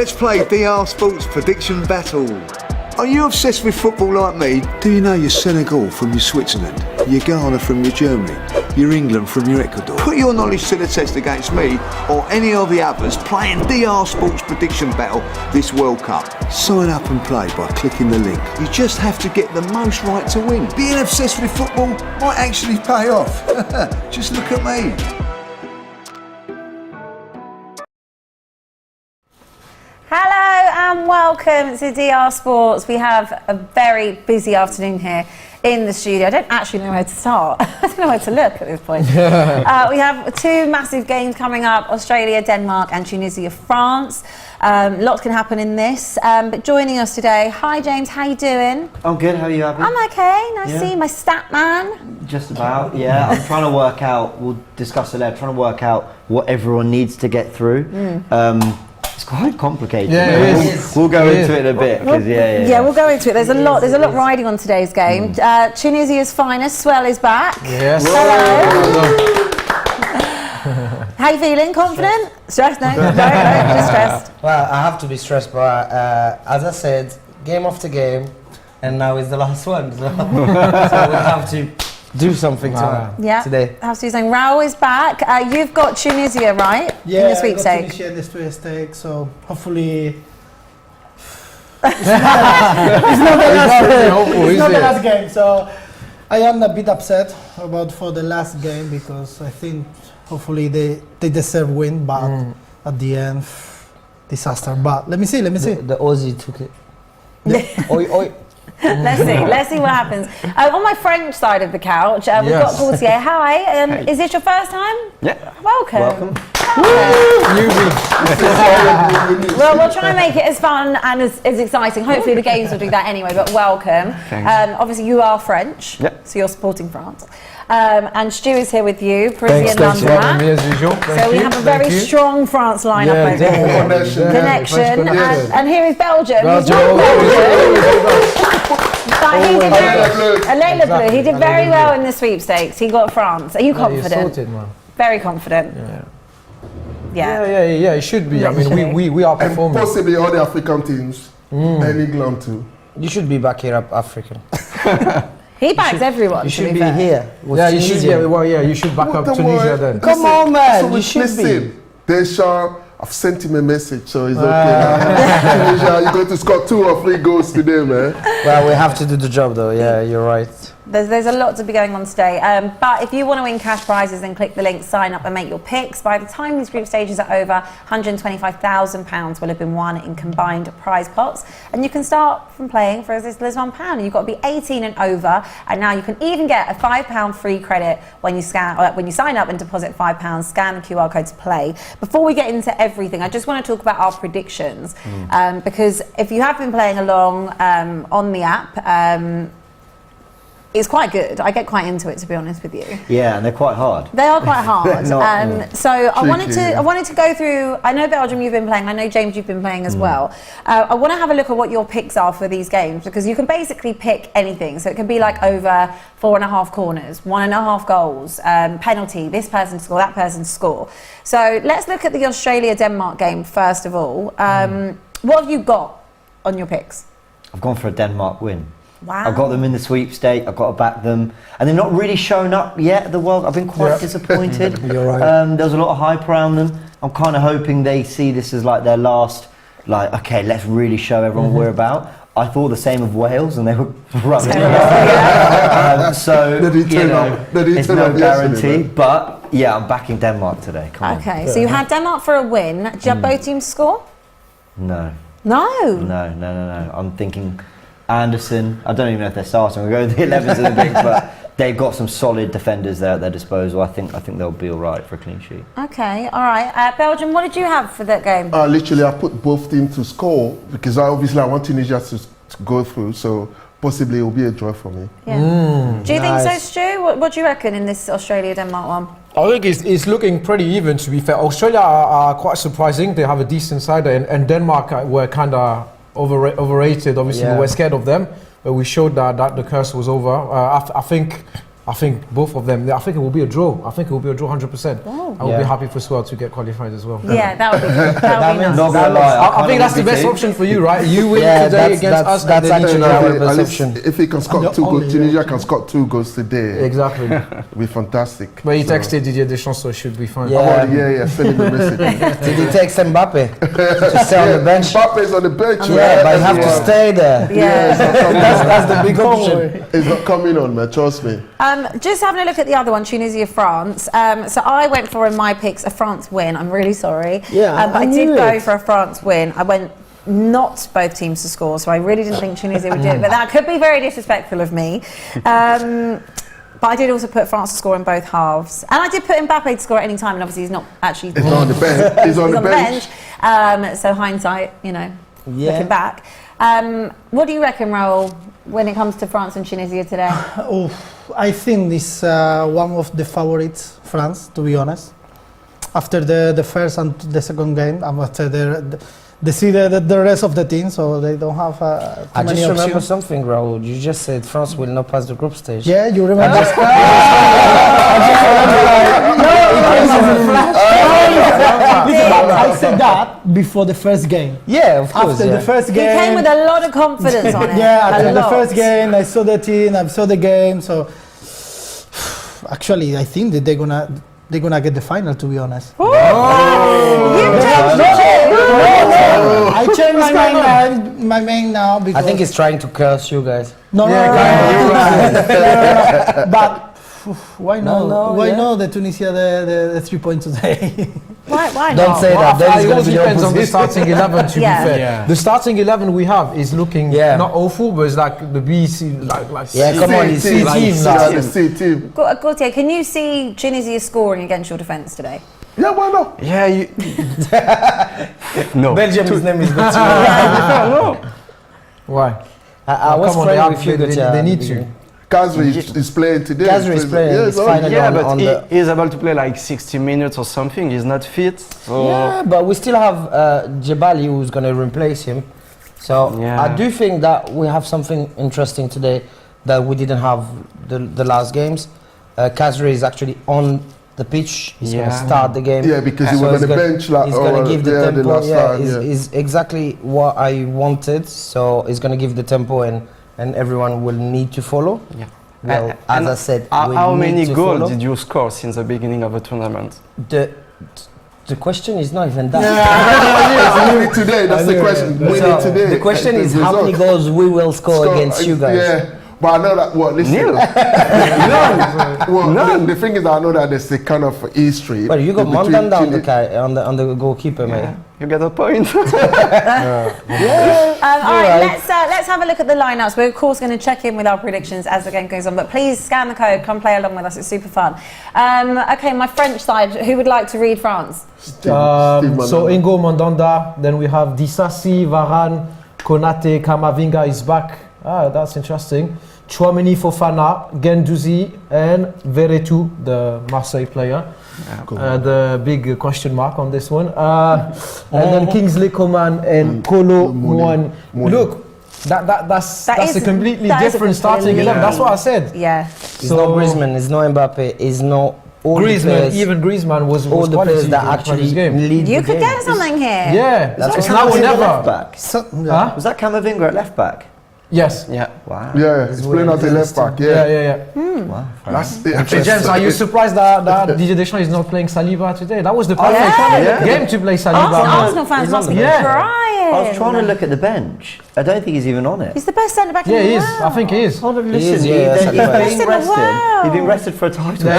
Let's play DR Sports Prediction Battle. Are you obsessed with football like me? Do you know your Senegal from your Switzerland, your Ghana from your Germany, your England from your Ecuador? Put your knowledge to the test against me or any of the others playing DR Sports Prediction Battle this World Cup. Sign up and play by clicking the link. You just have to get the most right to win. Being obsessed with football might actually pay off. Just look at me. Hello and welcome to DR Sports. We have a very busy afternoon here in the studio. I don't actually know where to start. I don't know where to look at this point. We have two massive games coming up: Australia, Denmark, and Tunisia, France. Lots can happen in this. But joining us today, hi James, how you doing? I'm good. How are you, Abby? I'm okay. Nice to see you, my stat man. Just about. Yeah, I'm trying to work out. We'll discuss it later. Trying to work out what everyone needs to get through. It's quite complicated. Yeah, it is. We'll go into it in a bit. Yeah, we'll go into it. There's a lot riding on today's game. Tunisia's finest, Swell, is back. Yes. Hello. How you feeling? Confident? Stressed? No, just stressed. Well, I have to be stressed, but as I said, game after game, and now is the last one. So, we have to do something today. Have to do something. Raul is back. You've got Tunisia, right? Yeah, in the sweepstake. Tunisia in the sweepstake, so hopefully it's not the last game. So I am a bit upset about for the last game because I think hopefully they deserve win, but at the end, disaster. But let me see. The Aussie took it. Yeah. Oi, oi. Let's see what happens. On my French side of the couch, we've got Portier. Hi, is this your first time? Yeah. Welcome. Well, we'll try and make it as fun and as exciting. Hopefully the games will do that anyway, but welcome. Obviously you are French, so you're supporting France. And Stu is here with you, Parisian London man. As usual. So we have a very strong France lineup over here. Connection. And here is Belgium. But he did he did very well in the sweepstakes. He got France. Are you confident? Sorted, man. Very confident. Yeah, it should be. I mean, we are performing. And possibly all the African teams, and England too. You should be back here, African. He backs everyone. You should be here. Yeah, you should. You should back up Tunisia then. Come on, man. You should be. Deschamps, I've sent him a message, so he's okay. Tunisia, you're going to score 2 or 3 goals today, man. Well, we have to do the job, though. Yeah, you're right. There's a lot to be going on today. But if you want to win cash prizes, then click the link, sign up and make your picks. By the time these group stages are over, £125,000 will have been won in combined prize pots. And you can start from playing for as little as £1. You've got to be 18 and over. And now you can even get a £5 free credit when you sign up and deposit £5. Scan the QR code to play. Before we get into everything, I just want to talk about our predictions. Because if you have been playing along on the app, it's quite good. I get quite into it, to be honest with you. Yeah, and they're quite hard. They are quite hard. So I wanted to go through. I know Belgium you've been playing. I know James you've been playing as well. I want to have a look at what your picks are for these games because you can basically pick anything. So it can be like over 4.5 corners, 1.5 goals, penalty. This person to score, that person to score. So let's look at the Australia-Denmark game first of all. What have you got on your picks? I've gone for a Denmark win. Wow. I've got them in the sweepstake, I've got to back them. And they're not really shown up yet at the World. I've been quite disappointed. You're right. There's a lot of hype around them. I'm kind of hoping they see this as like their last, like, okay, let's really show everyone what we're about. I thought the same of Wales and they were rubbish. So, it's no guarantee. But, yeah, I'm backing Denmark today. Come on. Okay, so you had Denmark for a win. Do you have both teams to score? No. No? No. I'm thinking Anderson, I don't even know if they're starting. We'll go with the 11s in a bit, but they've got some solid defenders there at their disposal. I think they'll be all right for a clean sheet. Okay, all right. Belgium, what did you have for that game? Literally, I put both teams to score because I want Tunisia to go through. So possibly it will be a draw for me. Yeah. Do you think so, Stu? What do you reckon in this Australia-Denmark one? I think it's looking pretty even, to be fair. Australia are quite surprising. They have a decent side, and Denmark were kind of overrated. Obviously, we were scared of them, but we showed that the curse was over. I think I think both of them. I think it will be a draw. 100%. I will be happy for Stuart to get qualified as well. Yeah, that would be good. That would be nice. Not gonna lie, I think that's the best option for you, right? You win today against us. That's and then actually each other. our best At least option. if he can score And 2 only, goals, Tunisia can score 2 goals today. Exactly. It'll be fantastic. But he So- texted Didier Deschamps, so it should be fine. Yeah. Yeah, send him a message. Did he text Mbappe to stay on the bench? Mbappe's on the bench. Yeah, but you have to stay there. Yeah. That's the big option. It's not coming on, man. Trust me. Just having a look at the other one, Tunisia, France. So I went for in my picks a France win. I'm really sorry. Yeah, but I I did knew go it. for a France win. I went not both teams to score, so I really didn't think Tunisia would do it. But that could be very disrespectful of me. But I did also put France to score in both halves. And I did put Mbappe to score at any time, and obviously he's not actually... He's not on the bench. He's on the bench. So hindsight, Yeah. looking back. What do you reckon, Raoul, when it comes to France and Tunisia today? Oh, I think this one of the favorites, France, to be honest. After the first and the second game, after they see the rest of the team, so they don't have too I many just remember options. something, Raul. You just said France will not pass the group stage. Yeah, you remember? I said that before the first game. Yeah, of course. After yeah. the first He game. came with a lot of confidence on it. Yeah, after A the lot. first game, I saw the team, I saw the game, so actually I think that they're gonna get the final, to be honest. You changed the tune. I changed my mind now because I think he's trying to curse you guys. no, but why not? Why not the Tunisia the 3 points today? Why Don't not? say that. Then It it's all going to be depends on the opposite. starting 11, to Yeah. be fair. Yeah. The starting 11 we have is looking Yeah. not awful, but it's like the BC, like Yeah, come on, it's C team. Yeah, the C team. Gautier, can you see Tunisia scoring against your defence today? Yeah, why not? Yeah, you. no. Belgium's name is Gauthier. Why? I was Come on, praying with you, they need to. Kazri is playing today. Kazri is playing. Yeah, He's so- finally Yeah, on, but on he the. is able to play like 60 minutes or something. He's not fit. So Yeah, but we still have Jebali who's going to replace him. So Yeah. I do think that we have something interesting today that we didn't have the last games. Kazri is actually on the pitch. He's going to Yeah. start the game. Yeah, because he was on he's the gonna- bench like He's going to give the tempo. last Yeah, time. is exactly what I wanted. So he's going to give the tempo and everyone will need to follow. Yeah. Well, as And I said, we how need many to goals follow. did you score since the beginning of the tournament? The question is not even that. Win it today. That's the question. Win So, it today. the question is how result. many goals we will score against you guys. Yeah, but I know that. What? Listen. Nil. Well, the thing is, I know that there's a kind of history. But you got between Mandanda on Tunisia- on the goalkeeper, mate. You get a point. All right, Alright. let's have a look at the lineups. We're of course going to check in with our predictions as the game goes on, but please scan the code, come play along with us. It's super fun. Okay, my French side. Who would like to read France? Steve So Mandanda. Ingo Mandanda, then we have Disasi, Varane, Konate, Kamavinga is back. That's interesting. Chouameni, Fofana, Gendouzi, and Veretout, the Marseille player. The big question mark on this one. And then Kingsley Coman and Kolo Muani. Look, that's a completely that is a different starting completely- 11. That's what I said. Yeah. It's not Griezmann, it's not Mbappe, it's not all the Griezmann, players, even Griezmann was all the quality players that in actually this game. lead You the could game. get something here. Yeah, That's it's what now or Camavinga left never. back. So, Huh? Was that Camavinga at left back? Yes. Yeah. Wow. Yeah, he's playing at the left back. Yeah, Yeah, yeah, yeah. Wow. That's Hey, James, are you surprised that Didier Deschamps is not playing Saliba today? That was the perfect yeah. game to play Saliba. Arsenal fans must be bench. crying. I was trying to look at the bench. I don't think he's even on it. He's the best centre back in Yeah, the he is. world. I think he is. Hold on, He listen. is, yeah, He's that's been right. Best in the rested. world. He's been rested for a title.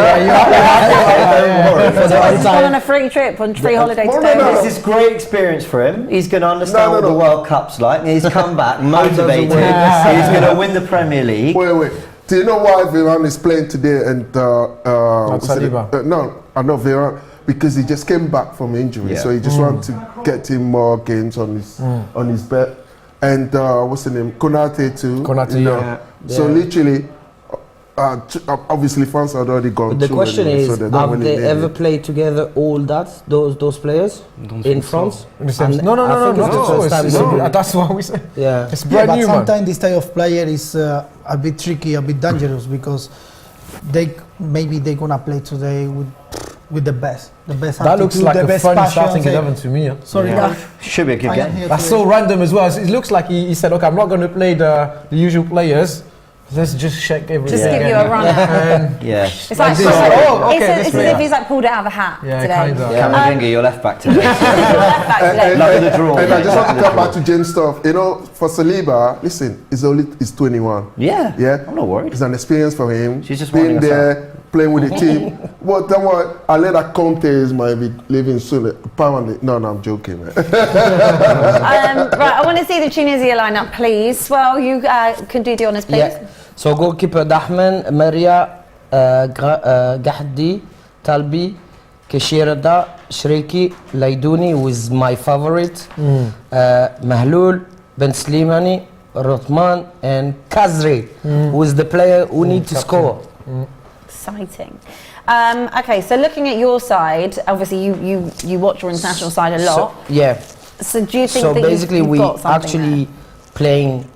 He's gone on a free trip on free holiday No, today. no, no. This is great experience for him. He's going to understand No, no, what the no. World Cup's like. And he's come back motivated. He's going to win the Premier League. Wait. Do you know why Varane is playing today and what's it- Saliba. no, I know Varane because he just came back from injury, Yeah. so he just wanted to get him more games on his bet. And what's the name? Konate too. Konate, you know. yeah. So literally, obviously France had already gone. But the through question anyway, is, so they don't have really they need ever it. played together all those players Don't in think so. France? No, I think it's the first time it's- they're doing it. That's what we say. Yeah. It's yeah, brand but new, man. sometimes this type of player is a bit tricky, a bit dangerous because maybe they're gonna play today with the best. The best. That looks attitude, like the a best fun passion, starting say, 11 to me. Sorry, Yeah. guys. Should be a good I am game. here That's to- so random as well. It looks like he said, "Okay, I'm not going to play the usual players. Let's just check everything." Just give you a runner. Yeah. It's like this. oh, Okay, it's this as player. if he's like pulled it out of a hat Yeah, today. kind of. Camavinga, your left back today. Left back today. Luck of the draw. And I just want to mate. come back to James stuff. You know, for Saliba, listen, he's 21. Yeah. Yeah, I'm not worried. It's an experience for him. She's just being winding us there, playing with the team. Well, don't worry. I let that Conte might be leaving soon. Apparently, no, I'm joking, man. Right, I want to see the Tunisia lineup, please. Well, you can do the honours, please. Yeah. So goalkeeper Dahman, Maria, Gahdi, Talbi, Keshirada, Shriki, Laidouni, who is my favorite, Mahlul, Ben Slimani, Rothman, and Kazri, who is the player who needs to score. Exciting. Okay, so looking at your side, obviously you watch your international side a lot. Yeah. So do you think So that basically, you've we got something actually playing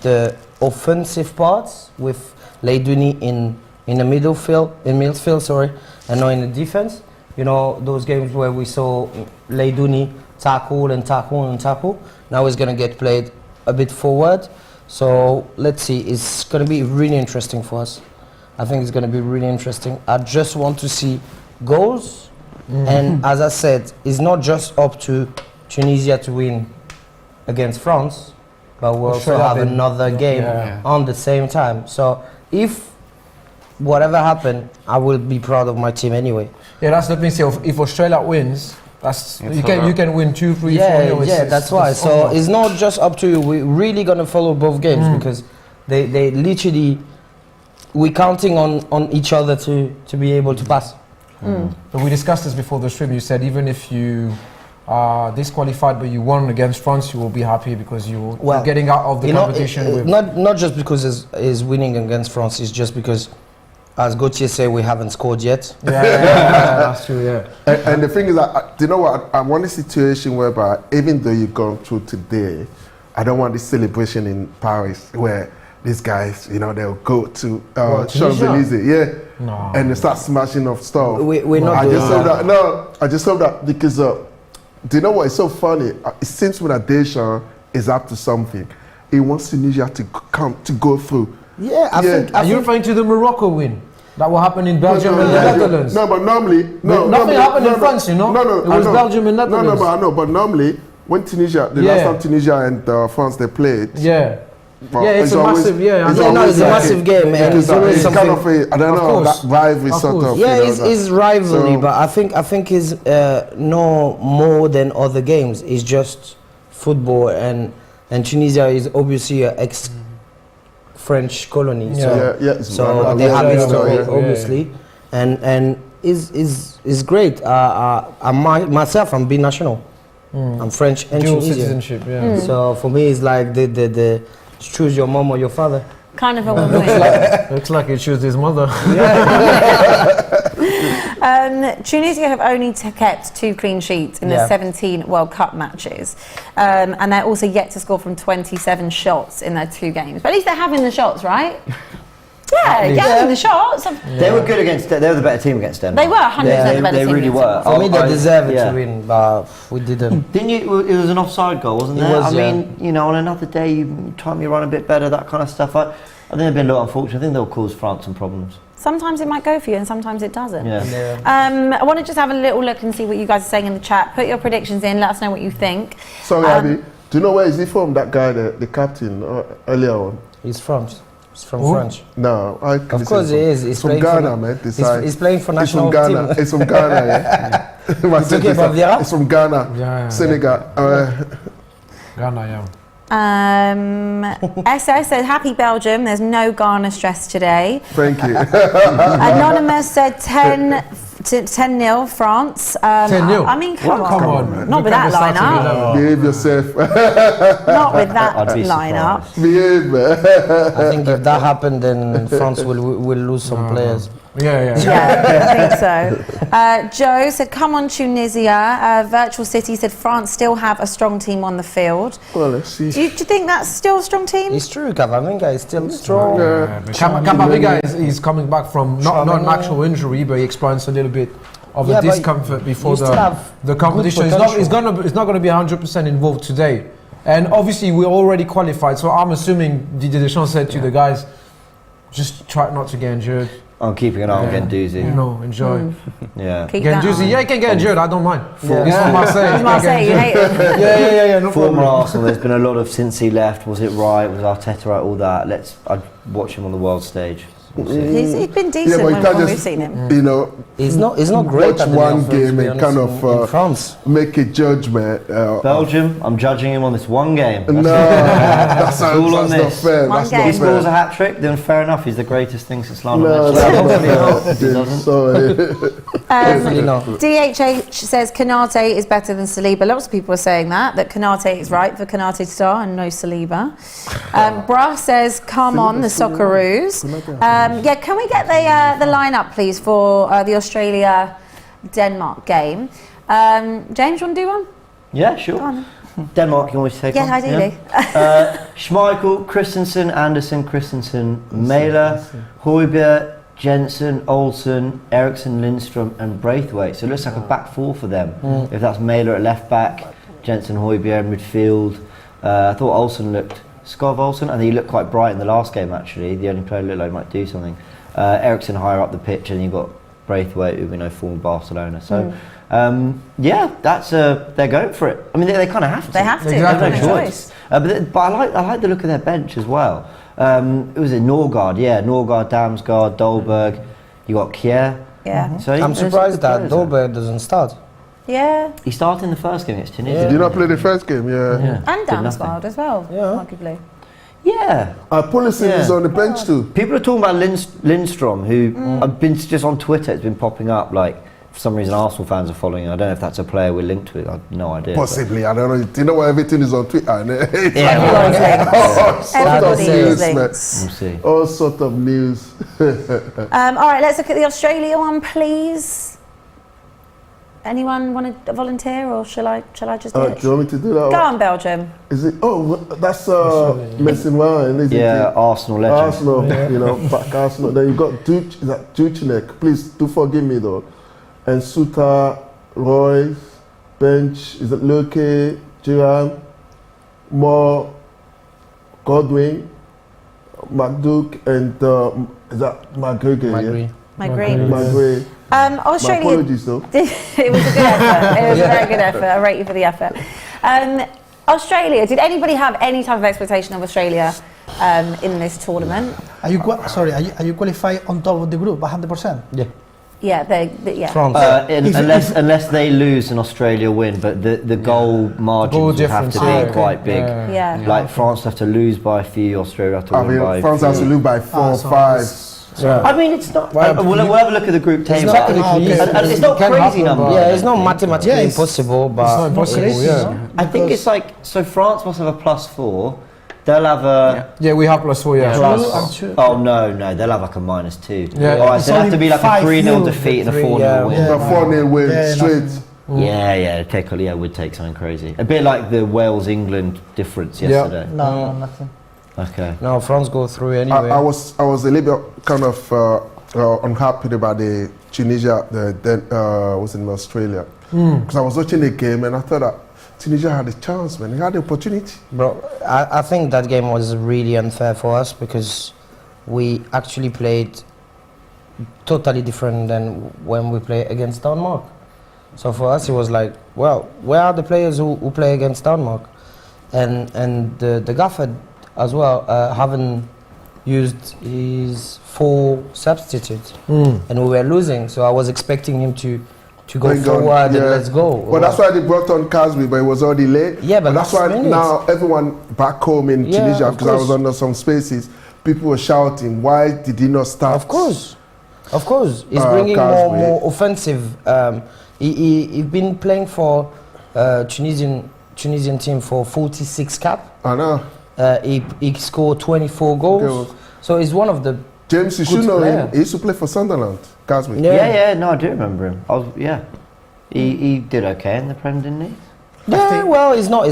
the offensive parts with Laidouni in the midfield, sorry, and not in the defense. You know, those games where we saw Laidouni tackle and tackle and tackle. Now he's gonna get played a bit forward. So let's see. It's gonna be really interesting for us. I think it's gonna be really interesting. I just want to see goals, and as I said, it's not just up to Tunisia to win against France, but we also Australia have did. another game on the same time. So if whatever happened, I will be proud of my team anyway. Yeah, that's the thing. So if Australia wins, that's It's you can over. win 2, 3, 4. Yeah, that's why. So over. it's not just up to you. We're really gonna follow both games because they literally we're counting on each other to be able to pass. But we discussed this before the stream. You said even if you are disqualified but you won against France, you will be happy because you're getting out of the You know, competition. with not just because is winning against France. It's just because, as Gauthier said, we haven't scored yet. that's true. Yeah. And the thing is that, do you know what? I want a situation whereby, even though you've gone through today, I don't want this celebration in Paris where these guys, you know, they'll go to Champs-Élysées, No. and they start smashing off stuff. We're not I doing just hope that. that. No, I just hope that because, do you know what? It's so funny. It seems when Deschamps is up to something, he wants Tunisia to go through. Yeah, I think. Are you referring to the Morocco win that will happen in Belgium and the Netherlands? No, but normally, Nothing happened in France, you know. It was Belgium and Netherlands. No, but I know. But normally, when Tunisia, the last time Tunisia and France they played. Yeah. Well, Yeah, it's a always- massive. Yeah, I it's know. always it's a like massive game, and because it's always it's kind something- of a, I don't Of know, course. that rivalry Of sort course. of. Yeah, you know, it's rivalry, So- but I think it's no more than other games. It's just football, and Tunisia is obviously an ex-French colony. So, it's so right. they have Yeah, history, yeah. obviously, and is great. Myself, I'm binational. I'm French and Dual Tunisian. citizenship. Yeah. So for me, it's like the choose your mom or your father. Kind of a win-win. Looks like he chose his mother. Tunisia have only kept 2 clean sheets in the Yeah. 17 World Cup matches, and they're also yet to score from 27 shots in their 2 games. But at least they're having the shots, right? Yeah, getting the shots. They were good against. They were the better team against them. They were 100% the better They team really against were. them. For me, they deserved yeah. to win, but we didn't. Didn't you? It was an offside goal, wasn't It there? was, I yeah. mean, you know, on another day, time you run a bit better, that kind of stuff. I think they've been a little unfortunate. I think they'll cause France some problems. Sometimes it might go for you and sometimes it doesn't. Yeah. I want to just have a little look and see what you guys are saying in the chat. Put your predictions in, let us know what you think. Sorry, Abby. Do you know where is he from? That guy, the captain earlier on. He's from France. No, Of course he is. He's from Ghana, man. This side. He's playing for He's from national Ghana. team. He's from Ghana, yeah. You talking about Vieira? He's from Ghana, Yeah. Senegal. Ghana, yeah. SS said, happy Belgium, there's no Ghana stress today. Thank you. Anonymous said 10 10-0 France. 10-0? I mean, come Come on. on. Not with that lineup. Behave yourself. Not with that I'd be lineup. surprised. Behave, man. I think if that happened, then France will lose some players. Yeah. Yeah, I think so. Joe said, come on Tunisia. Virtual City said, France still have a strong team on the field. Well, let's see. Do you think that's still a strong team? It's true, Camavinga is still strong. Camavinga is coming back from not an actual injury, but he experienced a little bit of Yeah, a but discomfort before you still have the good competition. It's potential. not going to be 100% involved today. And obviously we're already qualified, so I'm assuming Didier Deschamps said to the guys, just try not to get injured. I'm keeping an eye on Guendouzi. You know, enjoy. Yeah. Keep that Guendouzi, on. yeah, he can get injured, I don't mind. Yeah. He's from Marseille. He's Marseille, you hate him. Yeah, no Former problem. Arsenal, there's been a lot of since he left. Was it right? Was Arteta right? All that. I'd watch him on the world stage. We'll see. He's been Yeah, decent but you when can't we've just, seen him. you know, It's not great. watch at the one moment, game to be and kind honest, of in France. make a judgment. Belgium, I'm judging him on this one game. No, that's all on not this. fair. One That's game. not He scores a fair. hat trick, then fair enough. He's the greatest thing since Lionel No, Messi. no, Hopefully not. If he no, doesn't. sorry. Definitely not. DHH says Konate is better than Saliba. Lots of people are saying that Konate is right for Konate to start and no Saliba. Bra says, come on, the Socceroos. Yeah, can we get the lineup, please, for the Australia-Denmark game? James, you want to do one? Yeah, sure. Go on. Denmark, you can always take Yeah, one. ideally. Schmeichel, Christensen, Anderson, Christensen, Mæhle, Højbjerg, Jensen, Olsen, Eriksson, Lindstrom and Braithwaite. So it looks like a back four for them. If that's Mæhle at left back, Jensen, Højbjerg in midfield. I thought Olsen looked, Skov Olsen, I think he looked quite bright in the last game actually. The only player who looked like he might do something. Eriksson higher up the pitch, and you've got Braithwaite, who we know former Barcelona. So yeah, that's they're going for it. I mean, they kind of have to. They have to. Exactly. They have no choice. But I like the look of their bench as well. It was in Norgard, Norgard, Damsgaard, Dolberg. You got Kjær. Yeah. So I'm there's surprised good that players there. Dolberg doesn't start. Yeah. He started in the first game against Tunisia. Did you not play the first game? Yeah. And Did nothing. Damsgaard as well, Yeah. arguably. Yeah. Pulisic Yeah. is on the bench too. People are talking about Lindstrom, who I've been just on Twitter. It's been popping up like for some reason Arsenal fans are following. I don't know if that's a player we're linked with. I have no idea. Possibly, I don't know. Do you know what everything is on Twitter? Everyone's linked. Everybody is linked. We'll see. All sort of news. All right, let's look at the Australia one, please. Anyone want to volunteer, or shall I just do Do it? you want me to do that? Go on, Belgium. Is it? Oh, that's Mason Ryan, isn't Yeah, it? Arsenal legend. Arsenal, you know, back Arsenal. Then you've got Duchinek. Please do forgive me though. And Suter, Royce, bench. Is it Luke, Giram, Moore, Godwin, McDuke, and is that McGregor? Yeah? My green. McGregor. My Australia. apologies though. It was a good effort. It was a very good effort. I rate you for the effort. Australia. Did anybody have any type of expectation of Australia in this tournament? Are you qualified on top of the group 100%? Yeah. Yeah, yeah. France. Unless they lose and Australia win, but the goal margins Goal will have to difference, be quite big. Yeah. Like France have to lose by a few, Australia have to I win by mean, France has to lose by 4 or 5. I mean, it's not. We'll have a look at the group table. Technically, And it's not can crazy happen, numbers. but- Yeah, it's not mathematically Yeah, it's- impossible, but It's not impossible, yeah. I think it's like, so France must have a +4. They'll have a Yeah, we have +4, yeah. plus. Oh no, they'll have like a -2. Yeah. Alright, It's so it'll have to only be like a 3-0 5-0, defeat and a 3, 4-0 yeah. win. A 4-0 win Yeah, straight. Yeah, would take something crazy. A bit like the Wales-England difference yesterday. No, nothing. Okay. no, France go through anyway. I was a little bit kind of unhappy about the Tunisia, was in Australia, because I was watching the game and I thought that Tunisia had a chance, man. They had the opportunity. Bro, I think that game was really unfair for us because we actually played totally different than when we play against Denmark. So for us, it was like, well, where are the players who play against Denmark? And the gaffer as well haven't used his 4 substitutes, and we were losing. So I was expecting him to go Going on, forward yeah. and let's go. Well, that's why they brought on Casby, but it was already late. Yeah, but that's last why minute. now everyone back home in Yeah, Tunisia, of because I was course. under some spaces, people were shouting, why did he not start? Of course. Of course, he's bringing more offensive. He's been playing for Tunisian team for 46 cap. I know. He scored 24 goals. So he's one of the James, you should know him. He used to play for Sunderland. Casmi. Yeah, no, I do remember him. He did okay in the Prem, didn't he? Yeah, well, he's not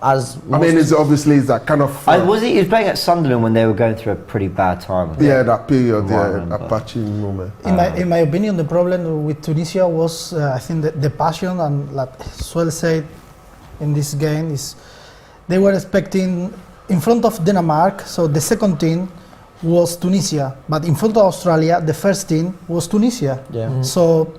as. I mean, it's obviously that kind of. He was playing at Sunderland when they were going through a pretty bad time. Yeah, that period, Apache moment. In my opinion, the problem with Tunisia was, I think, the passion, and like Swell said in this game, is they were expecting in front of Denmark, so the second team was Tunisia, but in front of Australia, the first team was Tunisia. Yeah. So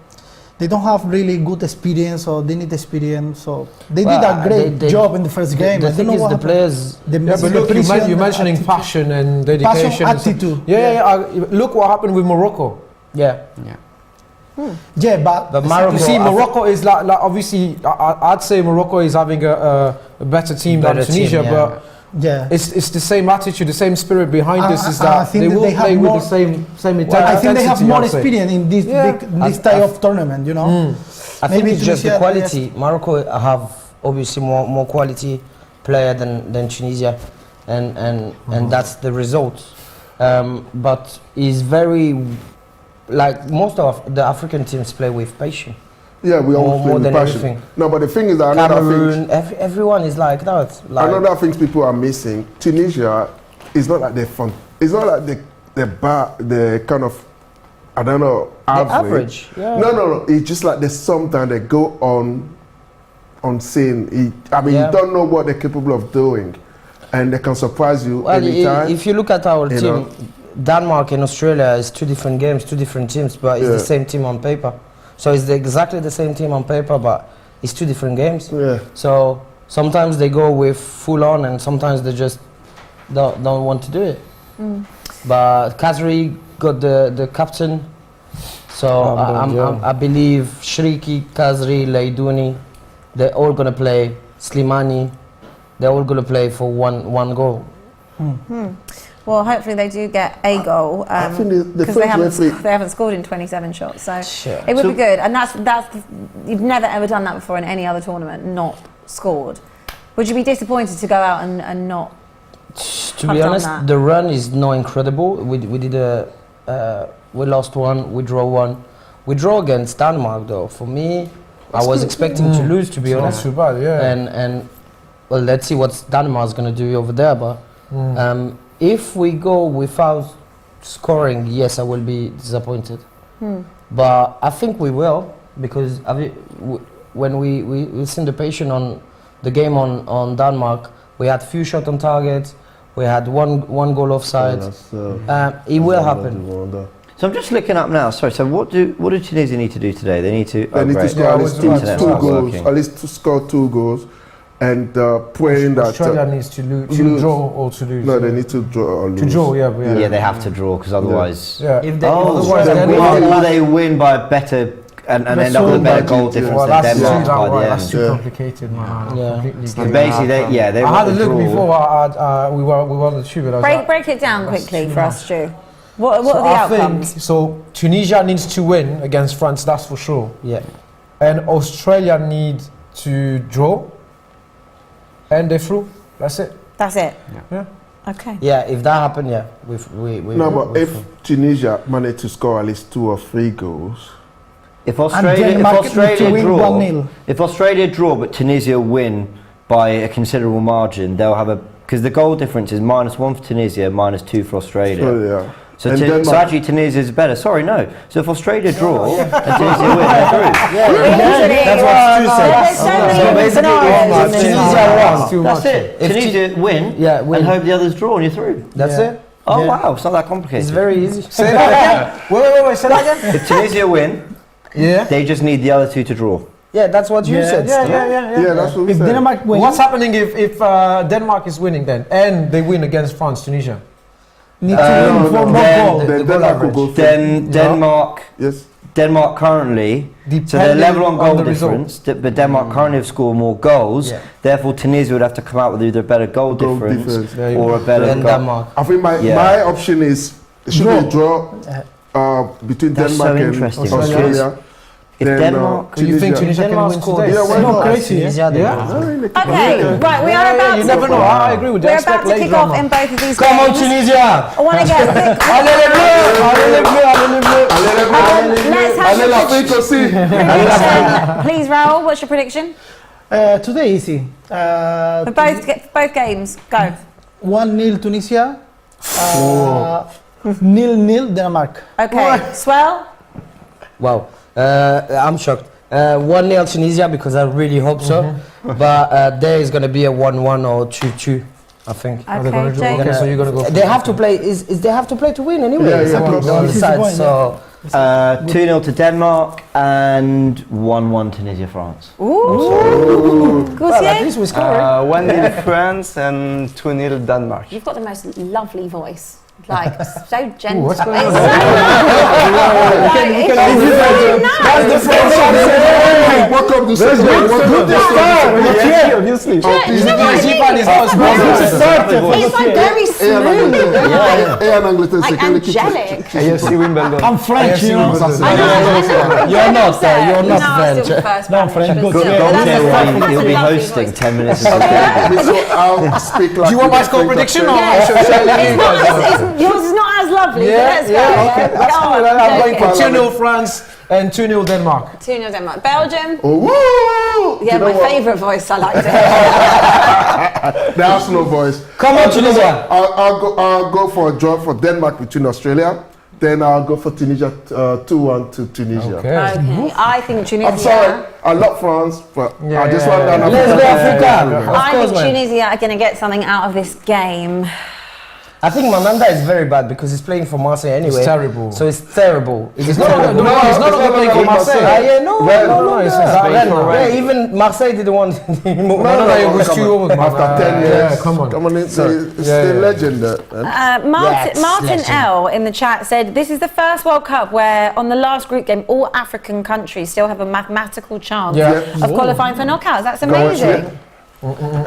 they don't have really good experience, or they need experience. So they did a great job in the first game. The thing is, the players. But look, you're mentioning attitude. passion and dedication. Passion, attitude. Look what happened with Morocco. Yeah. Yeah, but Morocco. You see, Morocco is like obviously, I'd say Morocco is having a better team than Tunisia, but. Yeah, it's the same attitude, the same spirit behind this. Is that they will play with the same intensity? I think they have more experience in this type of tournament. You know, I think it's just the quality. Morocco have obviously more quality player than Tunisia, and that's the result. But it's very like most of the African teams play with patience. Yeah, we always play with passion. Everything. No, but the thing is that Cameroon, everyone is like that. Another things people are missing. Tunisia is not like they're fun. It's not like the kind of, I don't know, average. Yeah. No. It's just like there's sometimes they go on scene. You don't know what they're capable of doing, and they can surprise you anytime. If you look at our team, Denmark and Australia is two different games, two different teams, but it's the same team on paper. So it's exactly the same team on paper, but it's two different games. Yeah. So sometimes they go with full on, and sometimes they just don't want to do it. But Kazri got the captain, so I believe Shriki, Kazri, Leidouni, they're all gonna play. Slimani, they're all gonna play for one goal. Well, hopefully they do get a goal because they haven't scored in 27 shots. So it would be good, and that's you've never ever done that before in any other tournament, not scored. Would you be disappointed to go out and not? To be honest, the run is not incredible. We did we lost one, we draw one, we draw against Denmark though. For me, I was expecting to lose, to be honest. Not too bad, yeah. And well, let's see what Denmark's gonna do over there, but. If we go without scoring, yes, I will be disappointed. But I think we will, because when we seen the patient on the game on Denmark, we had few shots on target, we had one goal offside. It will happen. So I'm just looking up now. Sorry. So what do Tunisia need to do today? They need to score at least two goals. At least to score 2 goals. And praying that Australia needs to draw or to lose. No, they need to draw or lose. To draw, yeah, they have to draw because otherwise. Yeah. If they, or they win by a better and end up with a better goal difference than Denmark by the end. That's too complicated, man. So basically, they I had a look before we were on the tube. Break it down quickly for us, Stu. What are the outcomes? So Tunisia needs to win against France, that's for sure. Yeah. And Australia need to draw. And they're through. That's it. That's it. Yeah. Okay. Yeah, if that happened, yeah, if Tunisia managed to score at least 2 or 3 goals, if Australia draw but Tunisia win by a considerable margin, they'll have because the goal difference is -1 for Tunisia, -2 for Australia. So actually Tunisia is better. Sorry, no. So if Australia draw and Tunisia win, they're through. That's what Stu said. That's it. Tunisia win and hope the others draw and you're through. That's it. Oh wow, it's not that complicated. It's very easy. Say that again. Wait, say that again. If Tunisia win, they just need the other 2 to draw. Yeah, that's what you said. Yeah, that's what we said. Denmark wins, what's happening if Denmark is winning then and they win against France, Tunisia? Need to win for more goals. Then Denmark. Yes. Denmark currently, so they're level on goal difference, but Denmark currently have scored more goals. Yeah. Therefore, Tunisia would have to come out with either a better goal difference or a better goal. Denmark. I think my option is should be a draw. between That's Denmark so and interesting. Australia. If Then, Denmark, Do you think Tunisia can Denmark win scored today? Yeah, why not? Crazy, Tunisia, they Yeah. won. Okay, right, we are about You to. never know. I agree with you. We're Expect about to late kick off drama. in both of these Come on, games. Tunisia! I want to get a quick Allez les bleus! Allez les bleus! Allez les bleus! let's have Allez a l'Afrique aussi. prediction. Please, Raoul, what's your prediction? Today easy. For both games, go. 1-0 Tunisia. 0-0 Denmark. Okay, Swell? Wow, I'm shocked. 1-0 Tunisia because I really hope so. But there is going to be a 1-1 or 2-2, I think. Are they gonna Okay, do- Jake. okay, so you're gonna go. They have to play. Is they have to play to win anyway? Yeah, yeah, Exactly. yeah. They're on the This is side. the point, So 2-0 to Denmark and 1-1 Tunisia France. Ooh. well, at Gauthier? least we score. 1-0 France and 2-0 Denmark. You've got the most lovely voice. Like, so gentle. what's going It's on? so it's so nice. Welcome to Sydney. Welcome to Yeah, obviously. You know what I mean? It's like very smooth. Et en Angleterre, Like c'est quelle équipe? angelic. AFC Wimbledon. I'm French, you know. I know. You're not, you're not no, French. Still first No, I'm Spanish, French. but Good. still, Gameday that's a will be lovely hosting voice. 10 minutes of the game. So I'll speak like Do you want the my score French prediction accent. or Yeah. should I say Yours is not as lovely, Yeah, but let's go. yeah, okay. That's Go fine. on, I'm going joking. for 2-0 France and 2-0 Denmark. 2-0 Denmark. Belgium? Oh, woo! Yeah, You know my what? favourite voice. I like to hear. The Arsenal voice. Come on, Tunisia. I'll go for a draw for Denmark between Australia. Then I'll go for Tunisia 2-1 to Tunisia. Okay. Okay, I think Tunisia. I'm sorry, I love France, but I just want down Let's go Africa. I Of course, think man. Tunisia are going to get something out of this game. I think Mandanda is very bad because he's playing for Marseille anyway. It's terrible. So it's terrible. It's not a good it's not playing for good Marseille. Marseille. No, it's yeah, even Marseille didn't want him. No, it was come too on. old, man. After 10 years. Yeah, come on. It's the Yeah. legend there, man. Martin Yes, L in the chat said, this is the first World Cup where on the last group game, all African countries still have a mathematical chance Yeah. of qualifying for knockouts. That's Go on, amazing.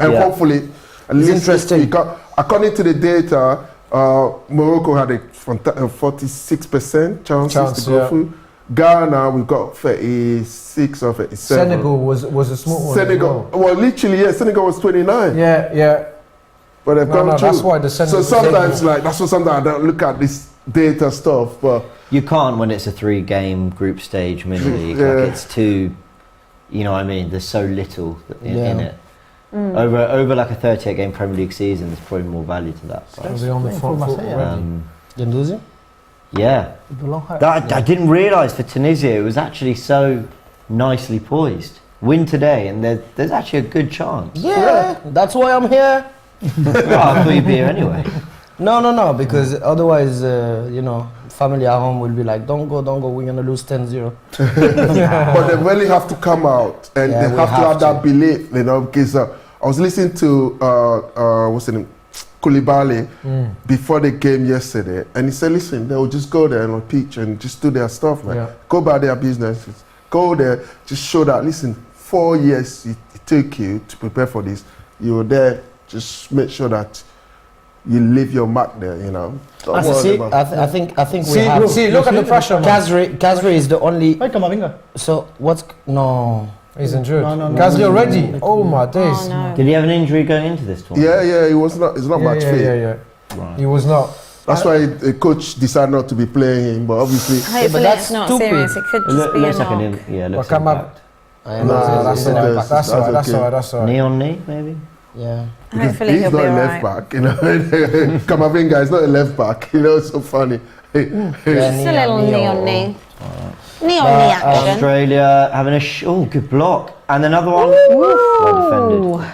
And Yeah. hopefully, at least interesting. according to the data, Morocco had a 46% chances to go yeah. through. Ghana, we got 36 or 37. Senegal was a small one. as Senegal, well. well, literally, yeah, Senegal was 29. Yeah. But they've No, gone no, through. that's why the Senegal- So sometimes, like, that's what sometimes I don't look at this data stuff, but You can't when it's a 3-game group stage mini league. Yeah. Like it's too, you know what I mean? There's so little in it. Over like a 38-game Premier League season, there's probably more value to that. But, Was he on the For front foot Marseille, already? Ganduzi? yeah, Belong I didn't realise for Tunisia it was actually so nicely poised. Win today, and there's actually a good chance. Yeah, that's why I'm here. Well, I thought you'd be here anyway. No, because otherwise, family at home will be like, don't go, we're going to lose 10-0. but they really have to come out and Yeah, they we have to have have that belief, you know, because I was listening to what's his name, Koulibaly before the game yesterday, and he said, listen, they'll just go there on the pitch and just do their stuff, man. Yeah. Go about their businesses, go there, just show that, listen, 4 years it took you to prepare for this. You were there, just make sure that you leave your mark there, you know. Don't worry See, about it. I think we have. Look at the pressure, man. Kazri is the only. Hey, Kamavinga. So what's no? He's injured. No. Gasly already? Oh my days. Oh, no. Did he have an injury going into this tournament? Yeah, he's not match fit. Yeah. Right. He was not. That's why the coach decided not to be playing him, but obviously Hopefully that's it's not stupid. serious. It could It just be a looks like knock. looks Well, impact. Nah, that's it's all okay. right. That's all right. That's all right. Knee on knee, maybe? Yeah. Hopefully he's he'll not be a left alright. back, you know. Kamavinga is not a left back, you know. It's so funny. Just a little knee on knee. Knee on knee action. Australia having a good block. And another one. Well defended.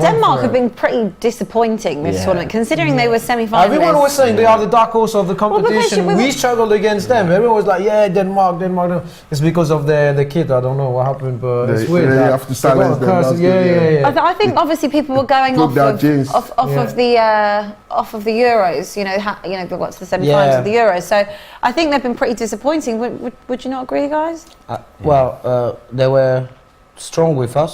Denmark have been pretty disappointing this Yeah. tournament, considering they were semi-finalists. Everyone was saying they are the dark horse of the because competition. we- We struggled against them. Everyone was like, yeah, Denmark. It's because of the kid. I don't know what happened, but it's They weird. have that to they silence got a them, curse. that's Yeah, good, yeah. I think obviously people were going Prove off their of, genes. off, off Yeah. of the off of the Euros. They got to the semi-finals Yeah. of the Euros. So I think they've been pretty disappointing. Would you not agree, guys? They were strong with us.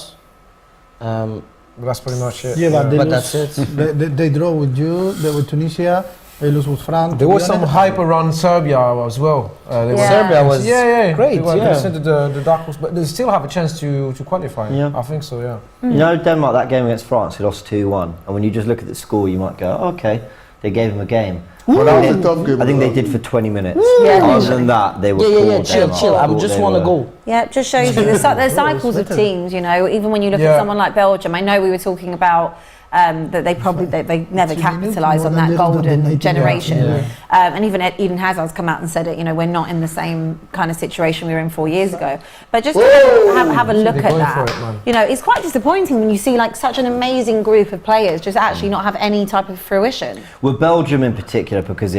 That's pretty much it. Yeah, but they But lose. that's it. They draw with you, they with Tunisia, They lose with France. There was some hype around Serbia as well. They Yeah. Serbia was great. They were Yeah. considered the dark horse, but they still have a chance to qualify. Yeah. I think so. Yeah. You know, Denmark, that game against France, they lost 2-1. And when you just look at the score, you might go, oh, okay, they gave them a game. But that was a tough game. I think they did for 20 minutes. Yeah. Other than that, they were poor. Chill. I just want to go. Yeah, it just shows you the cycles of teams. You know, even when you look at someone like Belgium, I know we were talking about that they never capitalise on that golden generation. And even Eden Hazard's come out and said it. You know, we're not in the same kind of situation we were in 4 years ago. But just have a look at that. You know, it's quite disappointing when you see like such an amazing group of players just actually not have any type of fruition. Well, Belgium in particular, because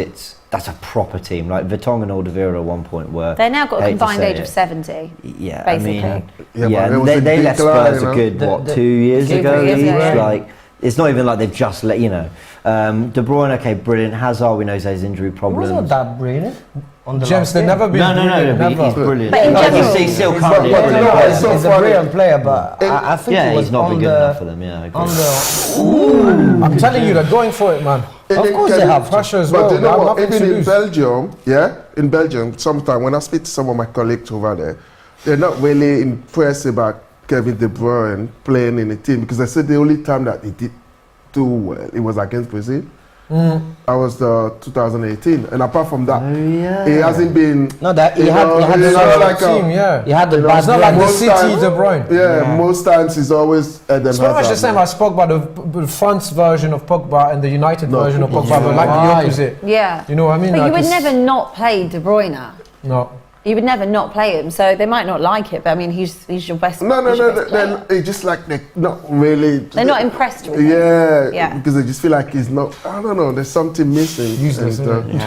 that's a proper team. Like Vertonghen and Alderweireld at one point were. They're now got a hate to combined say age of it. 70. Yeah, basically. I mean, Yeah, yeah, but there was a they left decline, Spurs you know. a good 2 years Two, ago. 3 years each. ago, yeah. Like it's not even like they've just let De Bruyne, okay, brilliant. Hazard, we know he has injury It problems. wasn't that brilliant on the James, last they've game. never been. No, never. he's brilliant. But in Like, general- he's still But- currently but- brilliant. no, it's so He's a funny. brilliant player, but I think Yeah, he was he's not on been good the enough for them. Yeah, I agree. on the. I'm telling you, they're going for it, man. And Of then course can they you- have to. Pressure as But well. you They know have what? nothing Even to in lose. Belgium, in Belgium, sometimes when I speak to some of my colleagues over there, they're not really impressed about Kevin De Bruyne playing in the team because they said the only time that he did too well, it was against Brazil. That was the 2018, and apart from that, he hasn't been. No, that he you had know, the it's not bad like team, yeah. He had the You know, bad It's not like the Most City times- De Bruyne. Yeah, most times he's always Eden It's pretty much the Hazard, same man. as Pogba, the France version of Pogba and the United No, version of Pogba, yeah. but like the Right. opposite. Yeah. You know what I mean? But Like you would it's- never not play De Bruyne. No. You would never not play him, so they might not like it. But I mean, he's your best. No, he's your best player. then it's just like they're not really. They're not impressed with him. Yeah, Yeah. because they just feel like he's not. I don't know. There's something missing. Useless, And, isn't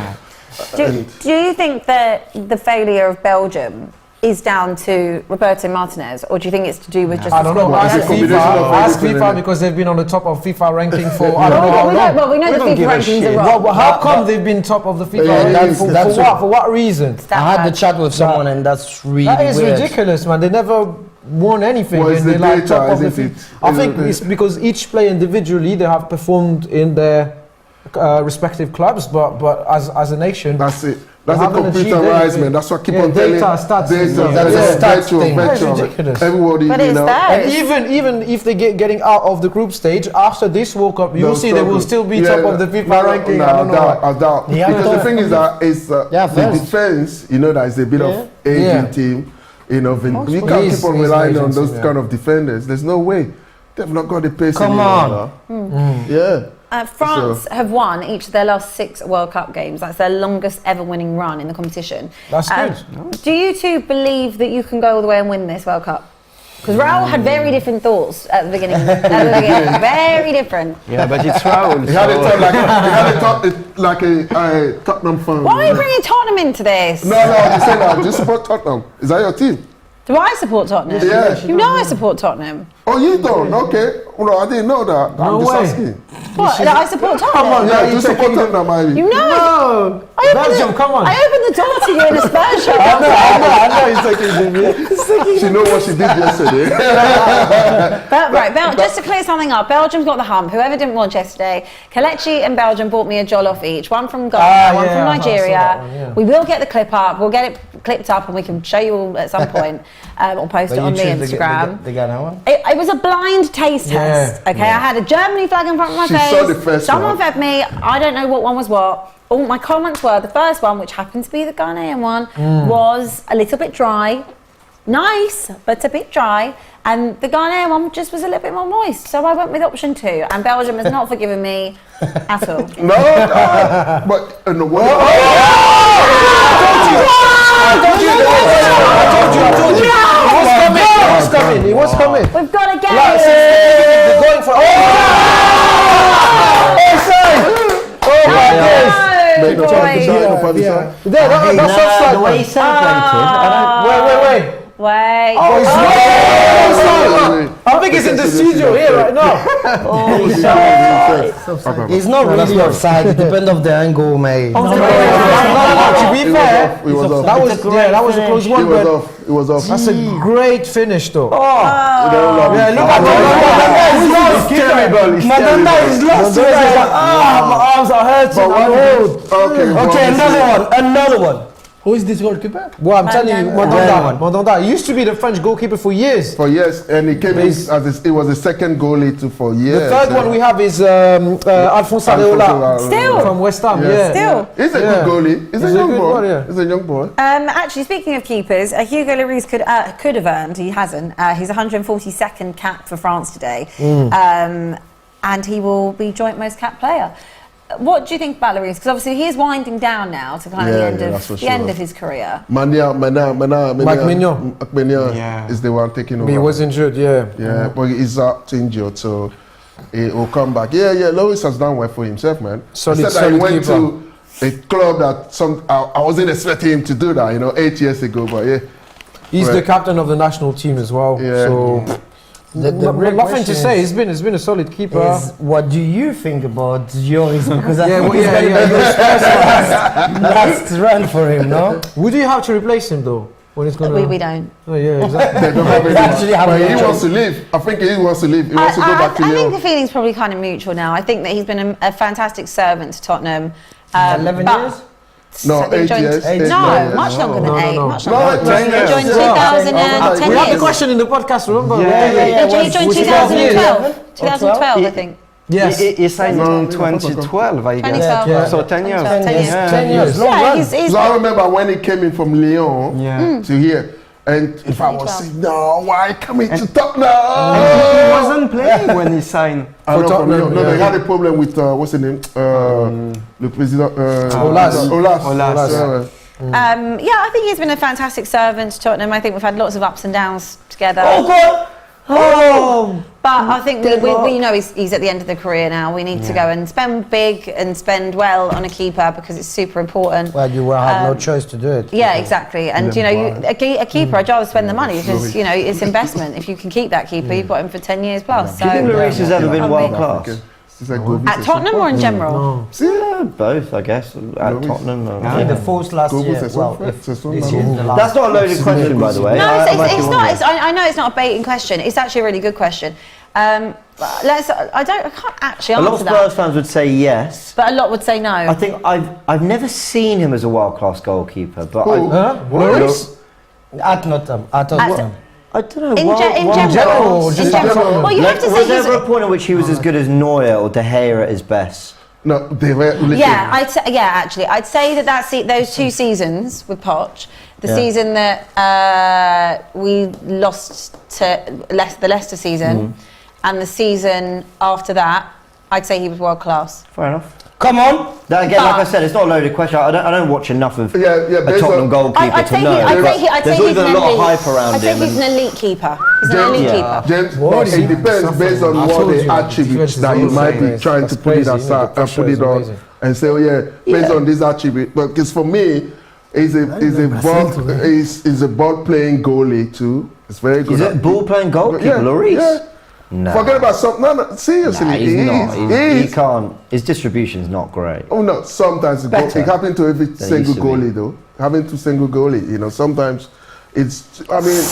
it? Do you think that the failure of Belgium is down to Roberto Martinez, or do you think it's to do with just? I don't know. Well, Ask it's a combination FIFA. of Ask everything, FIFA isn't it? because they've been on the top of FIFA ranking for I don't know Well, how we know, long. well, we know the don't FIFA give a rankings shit. are wrong. Well, how come they've been top of the FIFA Yeah, ranking for that's what? For what reason? That I had bad. the chat with someone, and that's really That is weird. ridiculous, man. They never won anything. Well, it's and the they're like data, top of the isn't FIFA. it? I Is think it- it's because each player individually they have performed in their respective clubs, but as a nation, That's it. That's They a haven't achieved computerized, anything. man. That's what I keep Yeah, on telling. data, stats, Data, yeah. That's a stats virtual, thing. That's virtual. ridiculous. Everybody, But you it's know. there. and even if they get getting out of the group stage after this World Cup, you will see they will still be top of the FIFA ranking. I don't know. I doubt. Yeah, Because the top. thing is that it's Yeah, the first. defense. You know that it's a bit of aging Yeah. team. You know, you It can't is- keep on it's relying on agency, those yeah. kind of defenders. There's no way. They've not got the pace. Come anymore, on. now. Yeah. France have won each of their last 6 World Cup games. That's their longest ever winning run in the competition. That's good. Do you two believe that you can go all the way and win this World Cup? Because Raul had very different thoughts at the beginning. Very different. Yeah, but it's Raul. He had it so- like a Tottenham fan. Why are you bringing Tottenham into this? No, I'm just saying that. Do you support Tottenham? Is that your team? Do I support Tottenham? Yeah. You know I support Tottenham. Oh, you don't? Okay. Well, I didn't know that. No I'm just way. asking. What? That I support Tottenham? Yeah, do you support Tottenham, Ivy? You know No, I opened Belgium, come on. I opened the door to you in a Spurs shirt. I know he's taking it. She know what she did yesterday. Just to clear something up, Belgium's got the hump. Whoever didn't watch yesterday, Kelechi and Belgium bought me a jollof each. One from Ghana, one yeah, from I saw Nigeria. that one, yeah. We will get the clip up. We'll get it clipped up and we can show you all at some point or post it on the Instagram. The Ghana one. It was a blind taste test. Yeah, Okay, I had a Germany flag in front of my She face. saw the first Someone one. fed me. I don't know what one was what. All my comments were the first one, which happened to be the Ghanaian one, was a little bit dry. Nice, but a bit dry. And the Ghanaian one just was a little bit more moist. So I went with option 2. And Belgium has not forgiven me at all. No, but in the world. It was coming. We've got to get They're going for. it. Make no chance. That's offside. the way he celebrated, I Wait. Wait. I think he's in the studio here right now. It's not really offside. It depends on the angle, mate. To be fair, He was off. that was a close He one, was but off. He was off. that's a great finish, though. Yeah, Look at Mandanda is lost. my arms are hurting. Okay, another one. Who is this goalkeeper? Well, I'm telling you, Mandanda. Mandanda. He used to be the French goalkeeper for years. For years, and he came in as he was the second goalie for years. The third one we have is Alphonse Areola Still. from West Ham. Yeah. Yeah. Still. He's a good goalie. He's a young good boy. one, yeah. He's a young boy. Actually, speaking of keepers, Hugo Lloris could have earned. He hasn't. His 142nd cap for France today, and he will be joint most cap player. What do you think about Lloris? Because obviously he is winding down now to kind of that's for the sure. end of his career. Mike Mignon is the one taking over. He was injured, yeah. Yeah, but he's out injured, so he will come back. Yeah, Lloris has done well for himself, man. Solid Except that he went keeper. to a club that I wasn't expecting him to do that, 8 years ago, but yeah. He's Right. the captain of the national team as well. Yeah. So The real nothing to question say. It's been a solid keeper. is what do you think about Lloris? Because I Yeah, think well, it's yeah, going to yeah. be the last run for him, no? Would you have to replace him though? When it's gonna? We don't. Oh yeah, exactly. They don't have any- Actually have but no he choice. wants to leave. I think he wants to leave. He wants to go back to I think Lyon. the feeling's probably kind of mutual now. I think that he's been a fantastic servant to Tottenham. 11 but- years? No, So they 8 joined- years. Eight Eight, No, nine years. much longer than No, no, 8. no. Much No, longer. 10 He years. joined Yeah. 2010 We had the years. question in the podcast. Remember? He joined Was it 2012. 2012, I think. Yes. He signed in 2012, I guess. 2012. Yeah. So 10 years. 10 years. 10 years, long Yeah, run. he's So I remember when he came in from Lyon Yeah. to here, and if I was saying, no, why coming to Tottenham? He wasn't playing when he signed. I know from Tottenham, Lyon. No, yeah. they had a problem with, what's his name? Le President. Olas. Olas. Yeah, I think he's been a fantastic servant to Tottenham. I think we've had lots of ups and downs together. Oh, God! Oh! But I think we know he's at the end of the career now. We need to go and spend big and spend well on a keeper because it's super important. Well, you will have no choice to do it. Yeah, exactly. And a keeper, I'd rather spend the money because it's investment. If you can keep that keeper, you've got him for 10 years plus. Do you think Lloris has ever been world class? He's a good At Tottenham or in general? Yeah, both, I guess. At Tottenham. In the fourth last Go with year. the Well, Swan, if the Swan, this no. is the last. That's not a loaded question, by the way. No, I'm it's actually not. wondering. I know it's not a baiting question. It's actually a really good question. I can't actually A lot of answer Spurs that. fans would say yes. But a lot would say no. I think I've never seen him as a world class goalkeeper, but Lloris? At Tottenham. At Tottenham. I don't know. In general, general. just In in general. general. Well, you have to say was there he's. ever a point at which he was as good as Neuer or De Gea at his best? No, they were. Listen, Yeah, actually, I'd say those 2 seasons with Poch, the season that we lost to the Leicester season, and the season after that, I'd say he was world class. Fair enough. Come on! That again, But- like I said, it's not a loaded question. I don't watch enough of Yeah, a based Tottenham on- goalkeeper I'd to say know. I'd but say there's he's always an a lot of elite. hype around I'd say him. he's an elite keeper. He's an elite keeper. James, What? it depends based on I what told the you, attributes this that you is might be amazing. trying That's to put it crazy, isn't it? aside The and pressure put is it on amazing. and say, oh yeah, based on this attribute. But because for me, he's a ball playing goalie too. It's very good. Is it ball playing goalkeeper, Yeah, Lloris? yeah. No. Forget about something. No, seriously, Nah, he's not. he He is. can't. His distribution's not great. Oh no, sometimes it Better happens to every than it single used to be. goalie though. Having to single goalie, sometimes it's. I mean,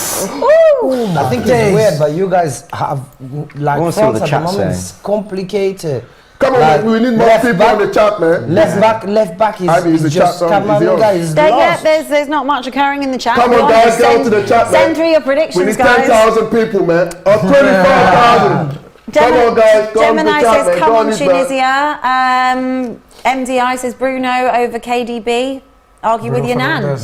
I think it's weird, but you guys have I wanna like see what France the at the chat's moment saying. is complicated. come on, Like, we need more left people back- on the chat, man. Left back Abbi, is is the just chat on? Is he on? Camavinga is lost. There's not much occurring in the chat. Come Go on, guys, just go to the chat, man. Send through your We predictions, need guys. 10,000 people, man. Or 25,000. Come on, guys, go on the Gemini chat, says, man. come Go on, on, Tunisia. MDI says, Bruno over KDB. Argue with your nan. No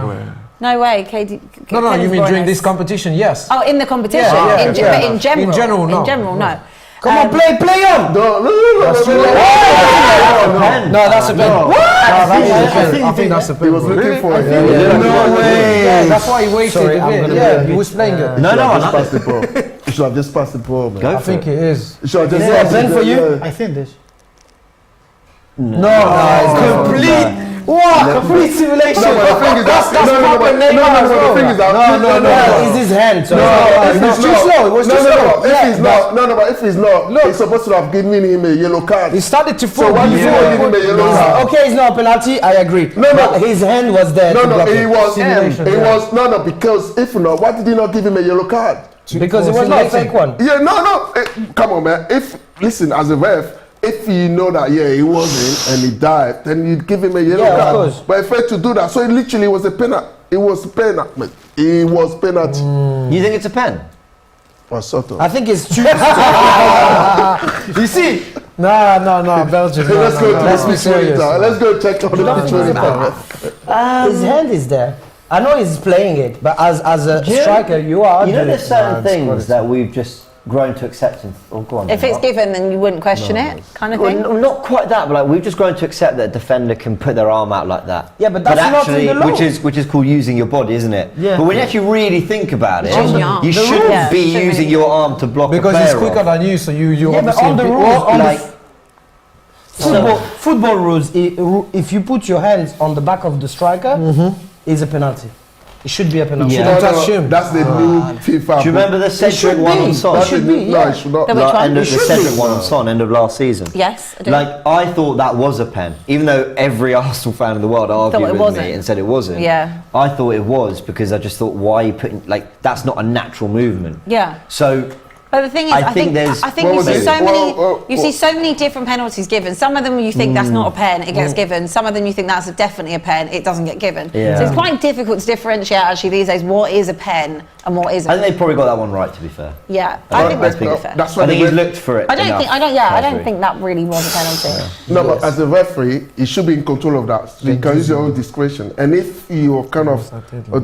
way. No way, KD. No, you mean Kevin during Broynes. this competition? Yes. Oh, in the competition. Yeah, But in general. In general, no. In general, no. Come on, play on! No. No, that's a pen. I think that's a He was bit. looking for it. No way! Yeah, that's why he waited Sorry, a I'm bit. gonna Yeah, be- he was playing it. No, Just pass the ball. You should have just passed the ball, man. Go I for think it. it is. You should have just Yeah, passed pen it, for you? yeah. I think this. No, complete What? Complete simulation. No, but the thing is that's that proper Neymar as the well. thing is that No, it's his hand. So if it was he's too not- slow. It was too slow. If he's not, but if he's not, he's supposed to have given him a yellow card. He started to So fall why did you before. not give him a yellow card? Okay, it's not a penalty. I agree. No, no. But his hand was there. to block It it. was. Simulation, It yeah. was because if not, why did he not give him a yellow card? Because it was not a fake one. Yeah, no. Come on, man. Listen, as a ref, if you know that he wasn't and he died, then you'd give him a yellow Yeah, of card. course. But he failed to do that, so it literally was a penalty. It was penalty. It was penalty. You think it's a pen? Or sort of. I think it's true. You see? No, Belgium. Let's go to Let's the be pitch serious. monitor. Let's go check on the pitch monitor. His hand is there. I know he's playing it, but as a striker, you are. You know, there's certain it's things quality. that we've just grown to accept. Go on. If it's given, then you wouldn't question it, kind of Well, thing. not quite that, but like we've just grown to accept that a defender can put their arm out like that. Yeah, but that's not actually, in the law. which is called using your body, isn't it? Yeah. But when you actually really think about it, It's using your arm. you The shouldn't rules. be Shouldn't using be. your arm to block Because a player he's quicker off. than you, so you Yeah, but obviously on the pick- rules, on like- football rules, if you put your hands on the back of the striker, it's a penalty. It should be a penalty. Yeah. Don't touch him. That's the new FIFA. Do you remember the Cedric should one be. on Son? It should be, No, yeah. it should not. The which Like, one? end of It the should Cedric be. one on Son, end of last season. Yes, I do. Like I thought that was a pen, even though every Arsenal fan in the world argued it with wasn't. me and said it wasn't. Yeah. I thought it was because I just thought, why are you putting that's not a natural movement. Yeah. So But the thing is, I I think think there's- I think What you was see it? so many Well, so many different penalties given. Some of them you think that's not a pen, it gets given. Some of them you think that's definitely a pen, it doesn't get given. Yeah. So it's quite difficult to differentiate actually these days what is a pen and what isn't. I think they probably got that one right. To be fair, Yeah, I think that's pretty fair. That's I why think the he's ref- looked for it. I don't enough, think I don't referee. think that really was a penalty. No, but as a referee, you should be in control of that. So you can use your own discretion. And if you're kind of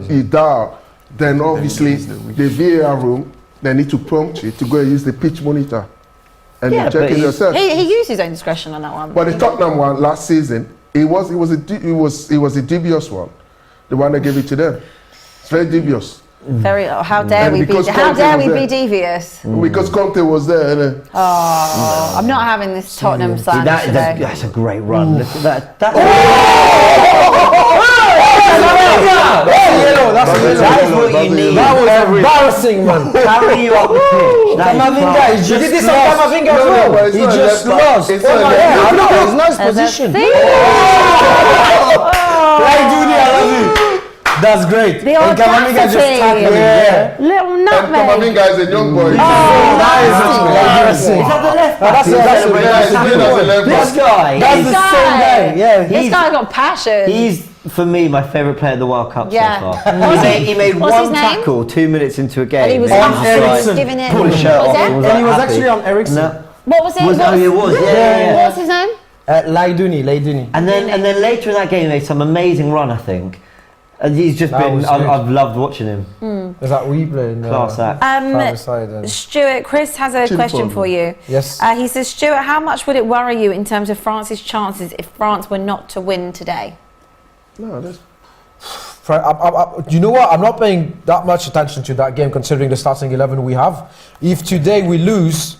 you down, then obviously the VAR room they need to prompt you to go and use the pitch monitor, and Yeah, you check but it he's- yourself. He used his own discretion on that one. But the Tottenham one last season, it was a dubious one, the one that gave it to them. It's very dubious Very. How dare And we be? because How Conte dare was we there. be devious? because Conte was there. And, Oh, I'm not having this Tottenham See, slander today. that's a great run. Look at that. That's That is what you need. That was embarrassing, man. Carry you up the pitch. That is Camavinga class. is You just did this on lost. Camavinga as No, well. but it's He not a just left back. lost. It's Oh not a my left God, I back. know, it's nice There's a position. thing. Like Judy, I love you. That's great. The And Camavinga just audacity. tackled him. Yeah. Little And nutmeg. Camavinga is a young boy. That is embarrassing. Is that the left back? That's He's it, that's celebrating it. the He's tackle. doing as a left This back. guy, That's is- the same guy. Yeah. This guy's got passion. he's for me my favourite player of the World Cup Yeah. so far. What's He made what's his one name? tackle 2 minutes into a game. And he was and on just Eriksen. giving it. pulled his shirt What was off. it? was And he was happy. actually on Eriksen. No. What was it? Was- oh, he was, yeah. What's his name? Laiduni. And then later in that game, he made some amazing run, I think. And he's just That been. was I've, good. I've loved watching him. Is that we playing? Class act. Private side and- Stuart, Chris has a Chin question forward. for you. Yes. He says, Stuart, how much would it worry you in terms of France's chances if France were not to win today? No, that's You know what? I'm not paying that much attention to that game considering the starting 11 we have. If today we lose,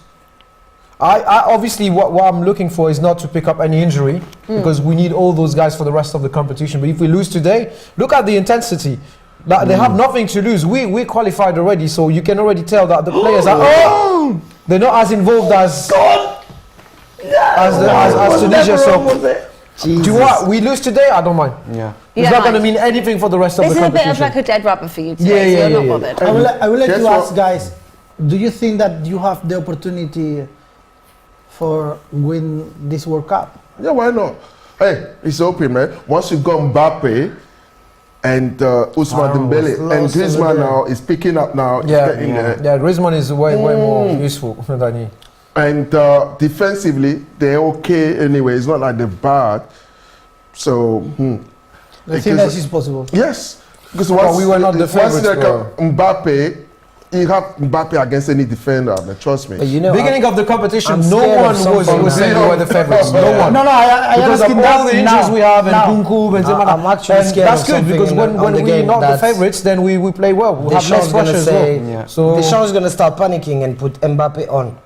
I obviously what I'm looking for is not to pick up any injury because we need all those guys for the rest of the competition. But if we lose today, look at the intensity. That they have nothing to lose. We qualified already, so you can already tell that the players are they're not as involved as Tunisia. So do you know what? We lose today, I don't mind. Yeah. You It's don't not going to mind? mean anything for the rest of This the is a bit competition. of like a dead rubber for you Yeah, today, yeah, so you're yeah, not yeah. bothered. I would like Guess to what? ask, guys, do you think that you have the opportunity for win this World Cup? yeah. Why not? Hey, it's open, man. Once you've got Mbappe and Ousmane Dembele and lost over Griezmann there. now is picking up now. He's Yeah, getting there. yeah. Griezmann is way more useful than he. And defensively, they're okay anyway. It's not like they're bad. So, I think that is possible. yes. Because Well, we were not the favourites, they bro. come Mbappe, you have Mbappe against any defender, man, trust me. But you know, Beginning of the competition, I'm no scared of one was something saying now. we were the favourites. No one. No, I Because of understand all the injuries now. we have and Now. Kunku, Benzema, I'm actually and scared that's of good something because in when the- on the we're game not the that's- favourites, then we play well. We have less Deschamps gonna pressure as well. say, Yeah. So Deschamps gonna start panicking and put Mbappe on.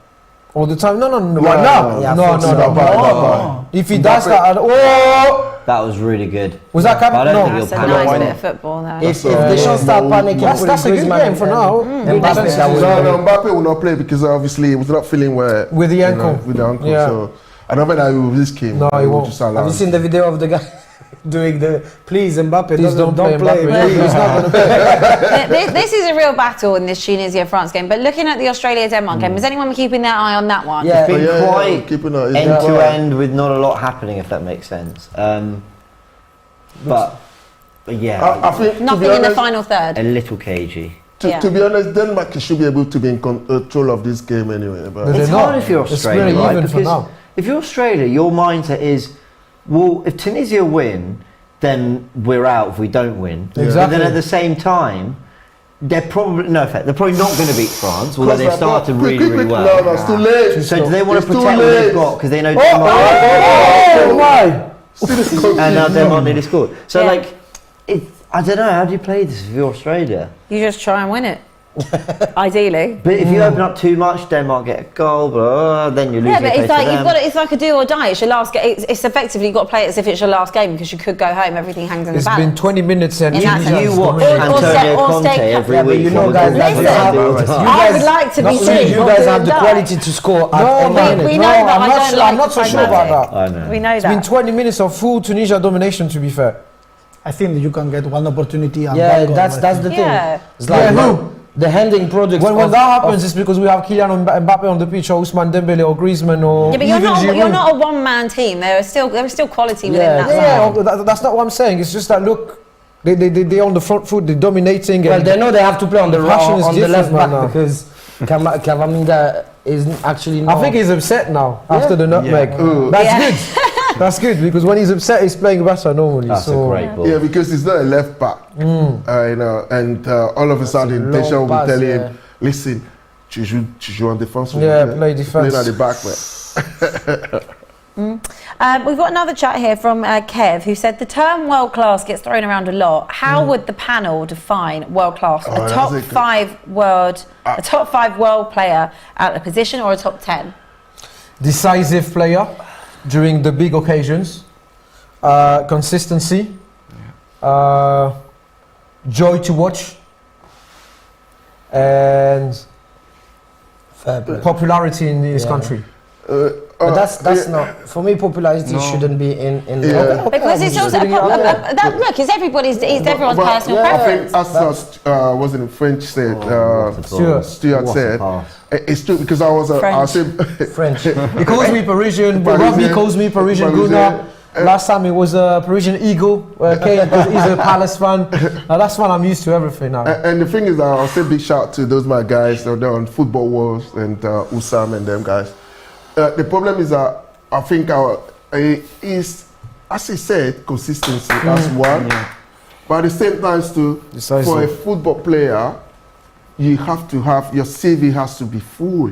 all the time, no, Why right not? now, Yeah, no, I think so. no. Bye. If he does Mbappe- that, That was really good. Was that But I don't no. think That's a he'll nice panic. bit of football there. If they should start panicking, That's a good game for now. Mbappe, that No, will Mbappe will not play because obviously he was not feeling well With the ankle. With the ankle, Yeah. so I don't think that he will risk him. No, he won't. Just allow Have you him. seen the video of the guy doing the please Mbappe? Please don't play Mbappe. please." He's not going to play. This is a real battle in this Tunisia-France game. But looking at the Australia-Denmark game, is anyone keeping their eye on that one? Yeah. It's been quite keeping it end to end with not a lot happening, if that makes sense. But yeah, I think Nothing in the final third. a little cagey. To be honest, Denmark should be able to be in control of this game anyway. But But It's they're hard not. if you're It's Australia, really right? even for Because now. if you're Australia, your mindset is, well, if Tunisia win, then we're out if we don't win. But Exactly. then at the same time, they're probably they're probably not going to beat France, although they started really well. No, it's too late. So do they want It's to too protect what late. they've got because they know Oh my! and now Denmark nearly scored. So Yeah. like, I don't know. How do you play this if you're Australia? You just try and win it. Ideally. But if you open up too much, Denmark get a goal, then you're losing. Yeah, but your it's place like to you've them. got it's like a do or die. It's your last game. It's effectively you've got to play it as if it's your last game because you could go home. Everything hangs in the It's balance. been 20 minutes and In that sense. You watch Or Antonio or Conte stay- every Yeah, but week. you know, on the guys, ball. that's Listen, All the time. I would like to be You saying guys have the quality to score at No, any man. minute. We No, know that. I'm I not don't sure- like I'm not so sure pragmatic. about that. I know. We know It's been that. 20 minutes of full Tunisia domination, to be fair. I think you can get one opportunity. And Yeah, one goal, that's I the think. thing. Yeah. It's like Yeah, who? the handing project. When that happens, it's because we have Kylian Mbappe on the pitch, or Ousmane Dembele, or Griezmann, or Yeah, but you're even not Giroud. you're not a one man team. There is still quality within Yeah, that. Yeah, side. that's not what I'm saying. It's just that look, they're on the front foot, they're dominating. Well, and they know they have to play on the Passion is on the left different, back man, now. because Cavaminga is actually not. I think he's upset now after the nutmeg. That's Yeah. good. That's good because when he's upset, he's playing better normally. That's so a great ball. Yeah, because he's not a left back, you know, and all of a sudden, long Deschamps will pass, tell yeah. him, listen, tu joues en défense. Yeah, play defense. Play at the back, man. We've got another chat here from Kev who said the term world class gets thrown around a lot. How would the panel define world class? Oh, A that's top a good- five world player at a position or a top 10? decisive player during the big occasions, consistency, joy to watch, and Fair play. popularity in his Yeah. country. But that's yeah. not for me. Popularity shouldn't be in the. Yeah. Because it's also look, it's everyone's But personal I preference. think as wasn't it French said, Stuart What a said, pass. it's true because I was French. French. He calls me Parisian, but Parisian, Robbie calls me Parisian Parisian. Guna. Last time it was a Parisian Eagle. Kane, because he's a Palace fan. That's when I'm used to everything now. And the thing is, I'll say big shout to those my guys that are on Football Wars and Usam and them guys. The problem is that I think is, as he said, consistency. That's one. But at the same time, too, Decisive. for a football player, you have to have your CV has to be full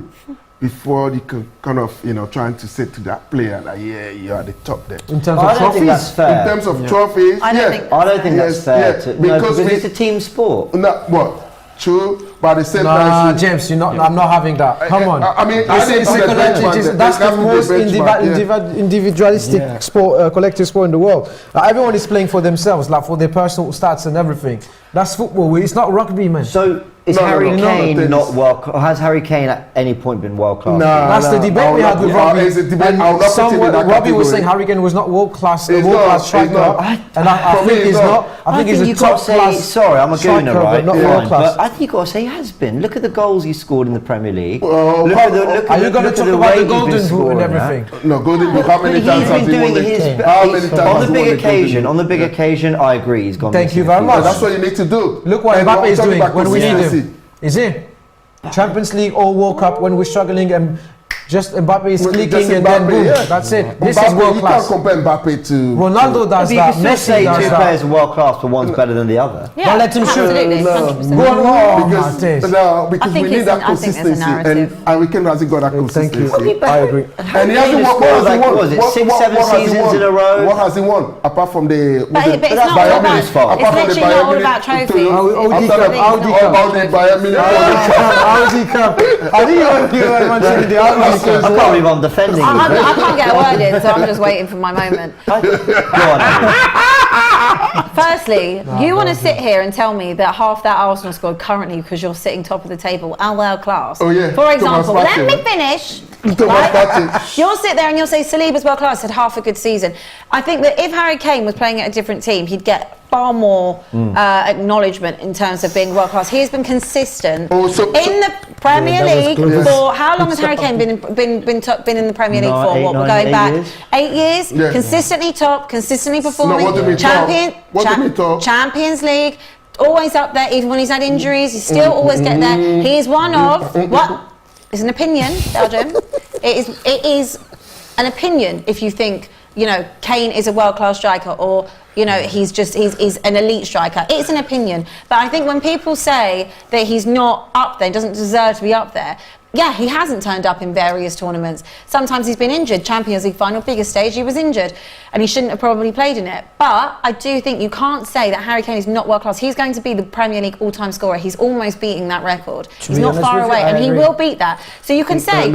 before you can kind of trying to say to that player that you're at the top there. In terms I of don't think that's trophies, fair. In terms of trophies, I don't think I don't think that's Yes, fair. yeah, No, because because we- it's a team sport. no, what? True, but at the same nah, time, James, I'm not having that. Come on. I mean, I It's think on the collective, benchmark, that's there the has to be a most benchmark, yeah. individualistic sport, collective sport in the world. Everyone is playing for themselves, like for their personal stats and everything. That's football. It's not rugby, man. So is No, no, Harry no, Kane no, not tennis. world? Has Harry Kane at any point been world class? That's the debate we had with Robbie. It's a debate. And I'll not put him in that Robbie was category. saying Harry Kane was not world class, He's world class not, striker, he's not. and I For me, think he's he's not. not. I think he's a you've got top to say, class. sorry, I'm a striker, gooner, but right? not Fine, world class. But I think you've got to say he has been. Look at the goals he scored in the Premier League. Well, look at the, look Are at you the, going to look talk at the about rate the he's been golden boot and scoring at. everything? No, Golden Boot. How many But times he's has been he won doing the his How many times on has the he won big the Golden occasion. Boot? On the big occasion, I agree. He's gone. Thank missing you a very few much. times. That's what you need to do. Look what And Mbappe is talking doing about when we need consistency. him. Is it? Champions League or World Cup when we're struggling and just Mbappe is Well, clicking just and then Mbappe, boom. yeah. That's it. This Mbappe, is world you class. can't compare Mbappe to Ronaldo does But you that. can still Messi say does two that. players are world class, but one's better than the other. Yeah, Don't let him shoot. absolutely, No. 100%. Go on, oh, because, my days. no, because I think we need it's that I think there's a consistency, and narrative. Harry Kane hasn't got that Thank consistency. you. I agree. And he hasn't won. What has he Like, won? what was it, 6-7 has he seasons won? in a row? What has he won apart from the? But it's that's not all Bayern about. Munich's fault. It's Apart from the literally not Bayern all Munich about to- trophies. Audi It's Cup, not Audi all Cup. About the Bayern Munich. Audi Cup. I didn't even mention the Audi I can't believe I'm defending you. I can't get a word in, so I'm just waiting for my moment. Go on, Abbi. Firstly, you want to sit here and tell me that half that Arsenal squad currently, because you're sitting top of the table, are world class. Oh, yeah. For example, Thomas let me Partey. finish. Thomas Partey. You'll sit there and you'll say Saliba's world class, had half a good season. I think that if Harry Kane was playing at a different team, he'd get far more acknowledgement in terms of being world class. He has been consistent in the Premier League for how long has Harry Kane been in the Premier League for? What we're going back 8 years. Yeah. Consistently top, consistently performing. what do you mean top? Champions League, always up there. Even when he's had injuries, he still always get there. He is one of what? It's an opinion, Belgium. It is an opinion if you think, you know, Kane is a world-class striker or, you know, he's an elite striker. It's an opinion. But I think when people say that he's not up there, doesn't deserve to be up there, yeah, he hasn't turned up in various tournaments. Sometimes he's been injured. Champions League final, biggest stage, he was injured. And he shouldn't have probably played in it. But I do think you can't say that Harry Kane is not world class. He's going to be the Premier League all-time scorer. He's almost beating that record. He's not far away, and he will beat that. So you can say, you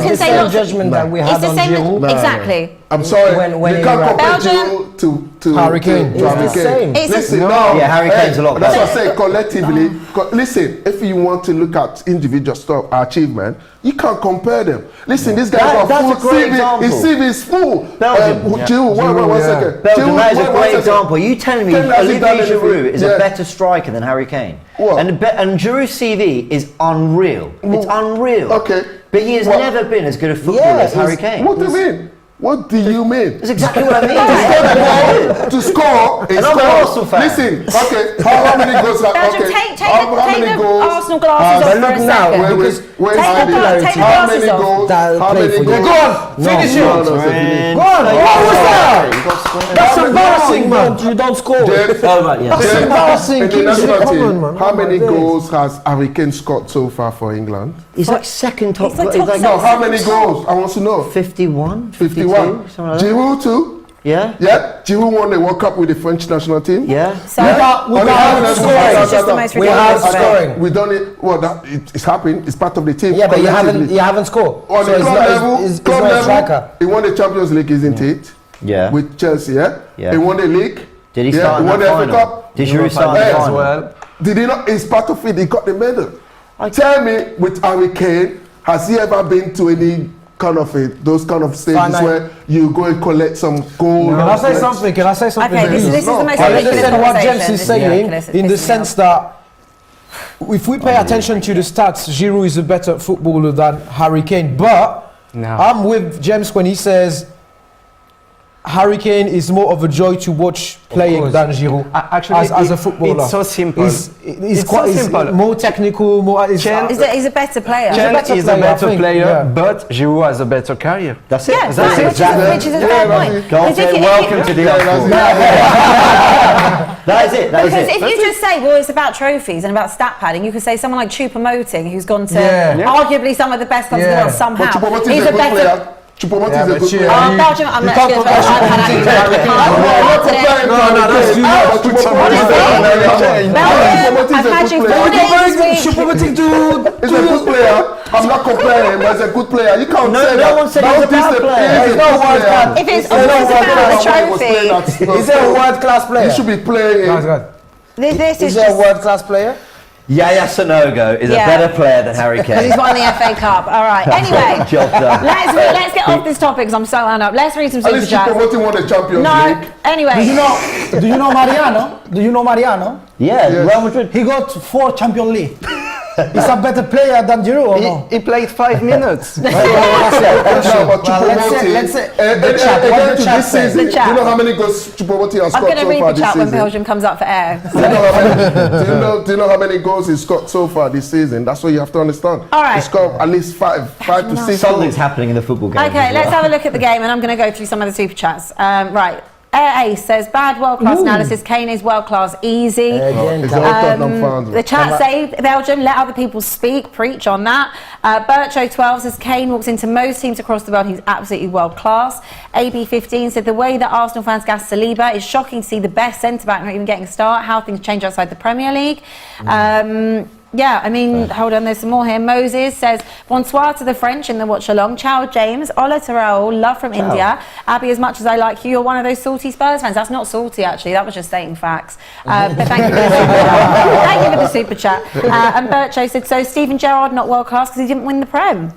can say lots of judgment that we it's had the on same. Giroud. Exactly. I'm sorry, When you can't compare Belgium- Giroud to Harry Kane. to Harry It's the Kane. same. It's Listen, the- no. Yeah, Harry Kane's a lot That's what I better. say collectively. Listen, if you want to look at individual stuff, achievement, you can't compare them. Listen, this guy's That's got a full great CV. example. His CV is full. Belgium. Giroud, one second. Belgium, Giroud, that is a one great second. example. You telling me Tell me, has he done Olivier Giroud anything? is Yeah. a better striker than Harry Kane? What? And Giroud's CV is unreal. It's unreal. Okay. But he has What? never been as good a footballer Yeah, as Harry Kane. What do you mean? What do you mean? That's exactly what I mean. To score, And I'm an Arsenal fan. Listen, okay, how many goals? Belgium, Okay, take how many the goals? Arsenal glasses off for a look now, second. Wait, Take the how glasses many off. goals? That How play many for goals? you. Go on, finish No, it. no, it's okay. Go on. What was that? That's embarrassing, man. You don't score. James, Oh, right, yeah. That's embarrassing. in the Keep it national common, team, man. how Oh, my many days. goals has Harry Kane scored so far for England? He's like second top. He's like top No, how many goals? I want to know. 51, 51. 52, something like that. Giroud too? Yeah. Yeah, Giroud won the World Cup with the French national team. Yeah. So It's just the most We have ridiculous thing. scoring. We done it. Well, it's happened. It's part of the team. Yeah, but collectively. you haven't scored. On So the it's club not, level, it's not a striker. he won the Champions League, isn't it? Yeah. With Chelsea, yeah? Yeah. He won the league. Did he Yeah, start he in won that the FA final? Cup. Did Giroud start in Hey, the as final? well. Did he not? It's part of it. He got the medal. Tell me, with Harry Kane, has he ever been to any kind of those kind of stages Final. where you go and collect some gold? Can I say something? Can I say something? Okay, this is the most I ridiculous understand what conversation. James is This is saying ridiculous. It's in the pissing me sense off. that if we pay attention to the stats, Giroud is a better footballer than Harry Kane. But No. I'm with James when he says Harry Kane is more of a joy to watch playing course. than Giroud Actually, as a footballer. it's so simple. He's It's quite so simple. more technical, more. He's He's a better player. Chen better is a player, I better think, player, yeah. but Giroud has a better career. That's it. Yeah, That's exactly, it. which is a fair point. Go on, Because if say you- welcome to the Arsenal. That is it. That is Because it. if you just say, well, it's about trophies and about stat padding, you could say someone like Choupo-Moting, who's gone to Yeah. arguably some of the best clubs in the Yeah. world somehow. But Choupo-Moting He's is a a good better. player. Choupo-Moting Yeah, is a but good you- player. Belgium, I'm not can't going to compare Choupo-Moting. I've had you 4 days this week. Choupo-Moting He's a good player. I'm not comparing him as a good player. You can't No, say no that. one said he's a bad player. He's a good player. If it's He's a always good about player. the trophy, Is he a world-class player? He should be playing. this Is is he a just... world-class player? Yaya Sanogo is Yeah. a better player than Harry Because he's Kane. won the FA Cup. All right. Anyway, Job done. let's get off this topic because I'm so hung up. Let's read some At super least chats. Choupo-Moting won the Champions No. League. Anyway. Do you know Mariano? Do you know Mariano? Yeah, Yes. Real Madrid. He got 4 Champions League. He's a better player than Giroud, or no? He played 5 minutes. No, but Choupo-Moting. let's say the chat. What the chat This says. season, The chat. do you know how many goals Choupo-Moting has I'm scored going to so read far the this chat when season? Belgium comes up for air. Do you know how many goals he's got so far this season? That's what you have to understand. All right. He's got at least five to six Something's goals. happening in the football game. Okay, let's have a look at the game, and I'm going to go through some of the super chats. Right. Air Ace says, bad world-class analysis. Kane is world-class. Easy. It's all Tottenham fans. The chat say, Belgium, let other people speak. Preach on that. Bircho12 says, Kane walks into most teams across the world. He's absolutely world-class. AB15 said, the way that Arsenal fans gas Saliba is shocking to see the best centre-back not even getting a start. How things change outside the Premier League. Yeah, I mean, hold on, there's some more here. Moses says, bonsoir to the French in the watch along. Ciao, James. Hola to Raoul. Love from India. Abby, as much as I like you, you're one of those salty Spurs fans. That's not salty, actually. That was just stating facts. But thank you for the super chat. Thank you for the super chat. And Bircho said, so Steven Gerrard not world class because he didn't win the Prem.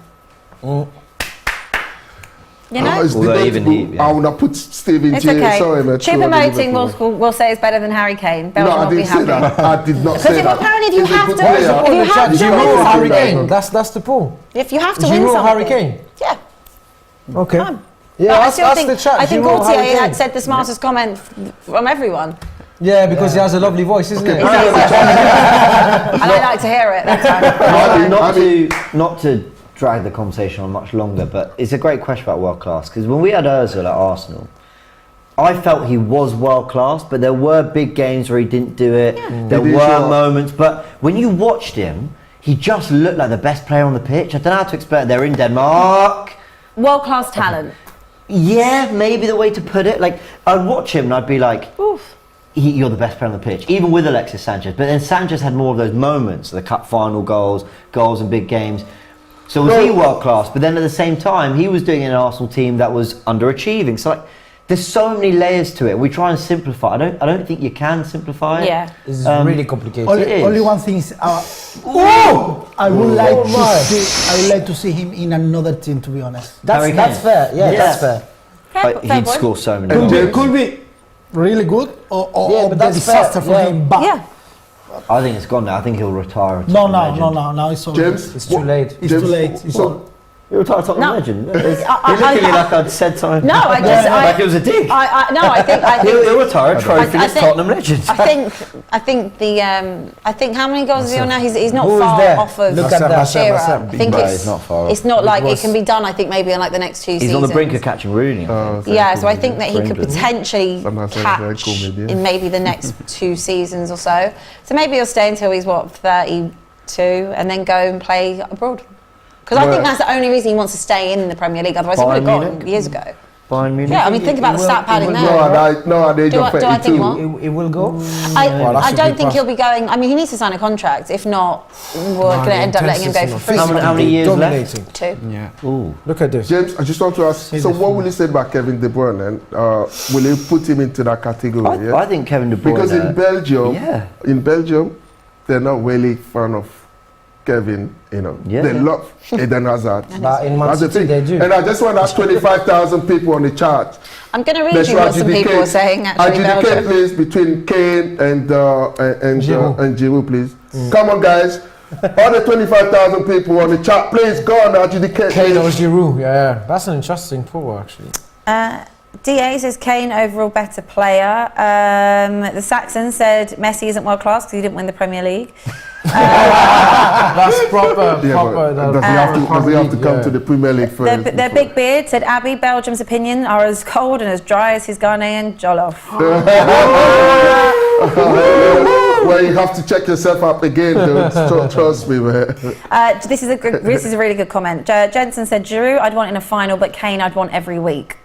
You know? It's debatable. I will not put Steven It's J. okay. Sorry, man. Chip emoting will say it's better than Harry Kane. Belgium No, I will be didn't say happy. that. I did not say Because that. apparently if you He's a have good to, player. if you have to Giroud win or Harry something, Kane? That's the pool. if you have to win Giroud or something, Harry Kane? yeah. Okay. Come on. Yeah, But I ask, still ask think, the chat. I think Giroud or Harry Gaultier Kane? said the smartest comment from everyone. Yeah, because he has a lovely voice, isn't it? And I like to hear it. That's fine. Not to drag the conversation on much longer, but it's a great question about world class, because when we had Ozil at Arsenal, I felt he was world class, but there were big games where he didn't do it. There were moments, but when you watched him, he just looked like the best player on the pitch. I don't know how to explain it. They're in Denmark. World-class talent. Yeah, maybe the way to put it. Like, I'd watch him and I'd be like, Oof. you're the best player on the pitch, even with Alexis Sanchez. But then Sanchez had more of those moments, the cup final goals in big games. So was he world class? But then at the same time, he was doing it in an Arsenal team that was underachieving. So like, there's so many layers to it. We try and simplify. I don't think you can simplify it. Yeah. It's really complicated. Only one thing is, I would like to see him in another team. To be honest, That's fair. Yeah, that's fair. Like, he'd score so many And goals. could be really good or Yeah, but the that's disaster fair, for yeah. him. But Yeah. I think it's gone now. I think he'll retire. a no, Tottenham legend. now it's all James, It's too late. It's too late. It's all. He'll retire a Tottenham No. legend. You're looking at me like I'd said something. No, I just... like it was a dig. I He'll retire a trophy I as think- Tottenham legend. I think how many goals is he on now? He's not Who is far there? off of Look at that. Shearer. I think But it's he's not far off. It's not like it was- can be done. I think maybe in like the next 2 seasons. He's on the brink of catching Rooney. Yeah, so I think that he could England. potentially Sometimes that's very catch cool, maybe, yeah. in maybe the next 2 seasons or so. So maybe he'll stay until he's 32 and then go and play abroad. Because I think that's the only reason he wants to stay in the Premier League. Otherwise, he would have Bayern gone Munich? years ago. Bayern Munich. Yeah, I mean, think about the stat pad in there. No, at the age Do of I think 32. what? It will go. I that's a don't big think pass. he'll be going. I mean, he needs to sign a contract. If not, we're going to end up letting him go for free. How many years left? Dominating. 2. Yeah. Ooh. Look at this. James, I just want to ask, so what will you say about Kevin De Bruyne then? Will you put him into that category? I think Kevin De Bruyne. Because yeah. in Belgium, they're not really fan of Kevin, Yeah. They love Eden Hazard. But in Man That's the City, thing. they do. And I just want to ask 25,000 people on the chart. I'm going to read Let's you what some adjudicate- people are saying. Actually, Adjudicate, Belgium. please, between Kane and Giroud, please. Come on, guys. All the 25,000 people on the chart, please go on adjudicate. Kane or please. Giroud. Yeah, that's an interesting pool actually. DA says Kane overall better player. The Saxon said Messi isn't world class because he didn't win the Premier League. That's proper. Yeah, proper. but does he have to come to the Premier League first? Their big beard said Abby, Belgium's opinion are as cold and as dry as his Ghanaian jollof. Well, you have to check yourself up again, dude. Trust me, man. This is a really good comment. Jensen said Giroud I'd want in a final, but Kane I'd want every week.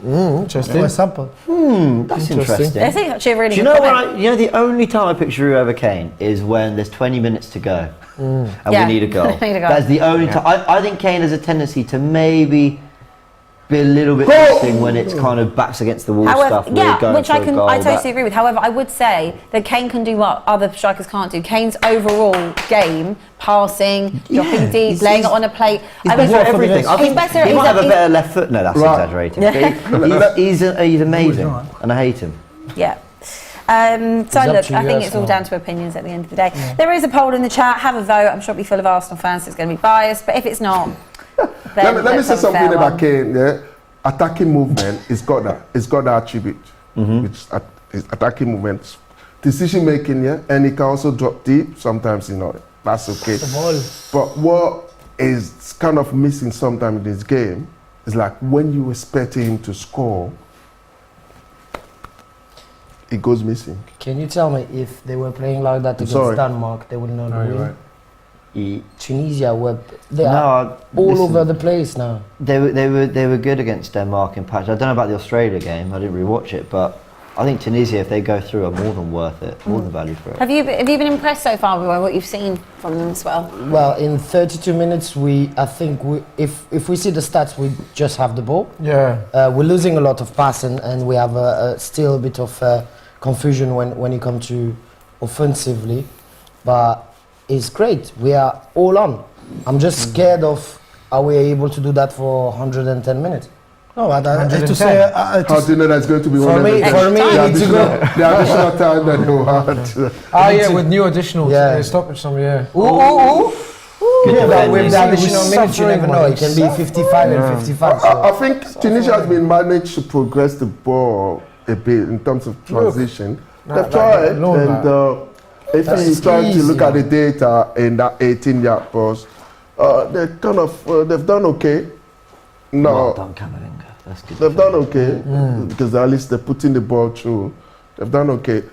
Interesting. For example, That's Interesting. interesting. I think actually a really Do you good know comment. what? The only time I picture Giroud over Kane is when there's 20 minutes to go and Yeah. we need a goal. We need a goal. That's the only time. I think Kane has a tendency to maybe be a little bit missing when it's kind of backs against the wall stuff. where you're going which for a goal, I totally but- agree with. However, I would say that Kane can do what other strikers can't do. Kane's overall game, passing, dropping deep, laying it on a plate. He's better at everything. I He's think better. he might have a better left foot. No, that's Right. exaggerating. But he's amazing, and I hate him. Yeah. So up look, to I you, think that's it's all not- down to opinions at the end of the day. There is a poll in the chat. Have a vote. I'm sure it'll be full of Arsenal fans, so it's going to be biased. But if it's not, then Let me let's say have a fair something about one. Kane. Yeah, attacking movement. It's got that attribute, which is attacking movements, decision making. Yeah, and he can also drop deep. Sometimes that's okay. But what is kind of missing sometimes in this game is like when you expect him to score, it goes missing. Can you tell me if they were playing like that against sorry. Denmark, they would not you're win? right. Tunisia were they No, are all listen. over the place now. They were good against Denmark in patch. I don't know about the Australia game. I didn't really watch it, but I think Tunisia, if they go through, are more than worth it, more than value for it. Have you been impressed so far by what you've seen from them as well? Well, in 32 minutes, I think if we see the stats, we just have the ball. Yeah. We're losing a lot of passing, and we have still a bit of confusion when it comes to offensively. But it's great. We are all on. I'm just scared of are we able to do that for 110 minutes? No, but I have to say, How do you know that's going to be For one me, of for me, the I need to go. additional time that they want? Ah, yeah, with new additionals. Yeah. Stoppage some, yeah. Ooh, ooh, ooh. Yeah, but with the defense. additional minutes, you never know. It can be 55 and 55. So. I think Tunisia has been managed to progress the ball a bit in terms of transition. They've tried, and if you try to look at the data in that 18-yard post, they've done okay. Well done, Camavinga. That's good. They've done okay because at least they're putting the ball through. They've done okay,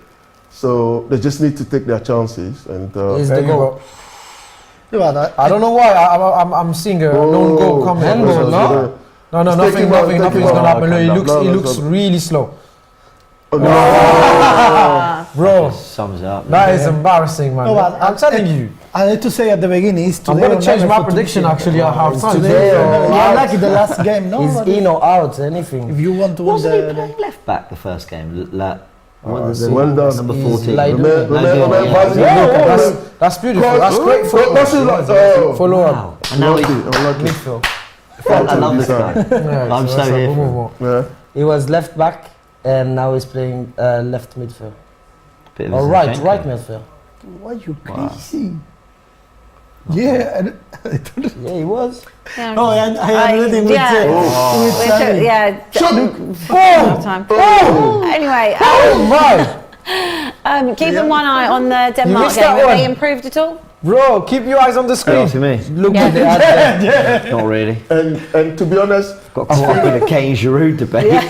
so they just need to take their chances. And Is the goal? yeah, but I don't know why. I'm seeing a lone goal coming. Handball, no? No, It's nothing's taking gonna long. happen. No, he No, looks no. really slow. no. Bro, Sums it up. that is embarrassing, man. No, but I'm telling you. I need to say at the beginning, is I'm today gonna or change never my for prediction Tunisia. actually at half time. today or- Yeah, like in the last game, no? Is but in or out, anything. if you want to win Wasn't he the playing left back the first game? Well done. Number He's 14. like- That's beautiful. That's great for follow up. Wow. And now he's Midfield. I love this guy. Yeah, I'm so here for it. Yeah. He was left back, and now he's playing left midfield. Bit of a Or right Zinchenko. midfield. Why you crazy? Yeah, Yeah, he was. Yeah, oh, I am ready with Sally. Time. Oh. Anyway, My, keeping one eye on the Denmark missed game. that Have one. they improved at all? bro, keep your eyes on the screen. To me, Look Yeah. at the ad. not really. And to be honest, Got caught up in a Kane Giroud debate.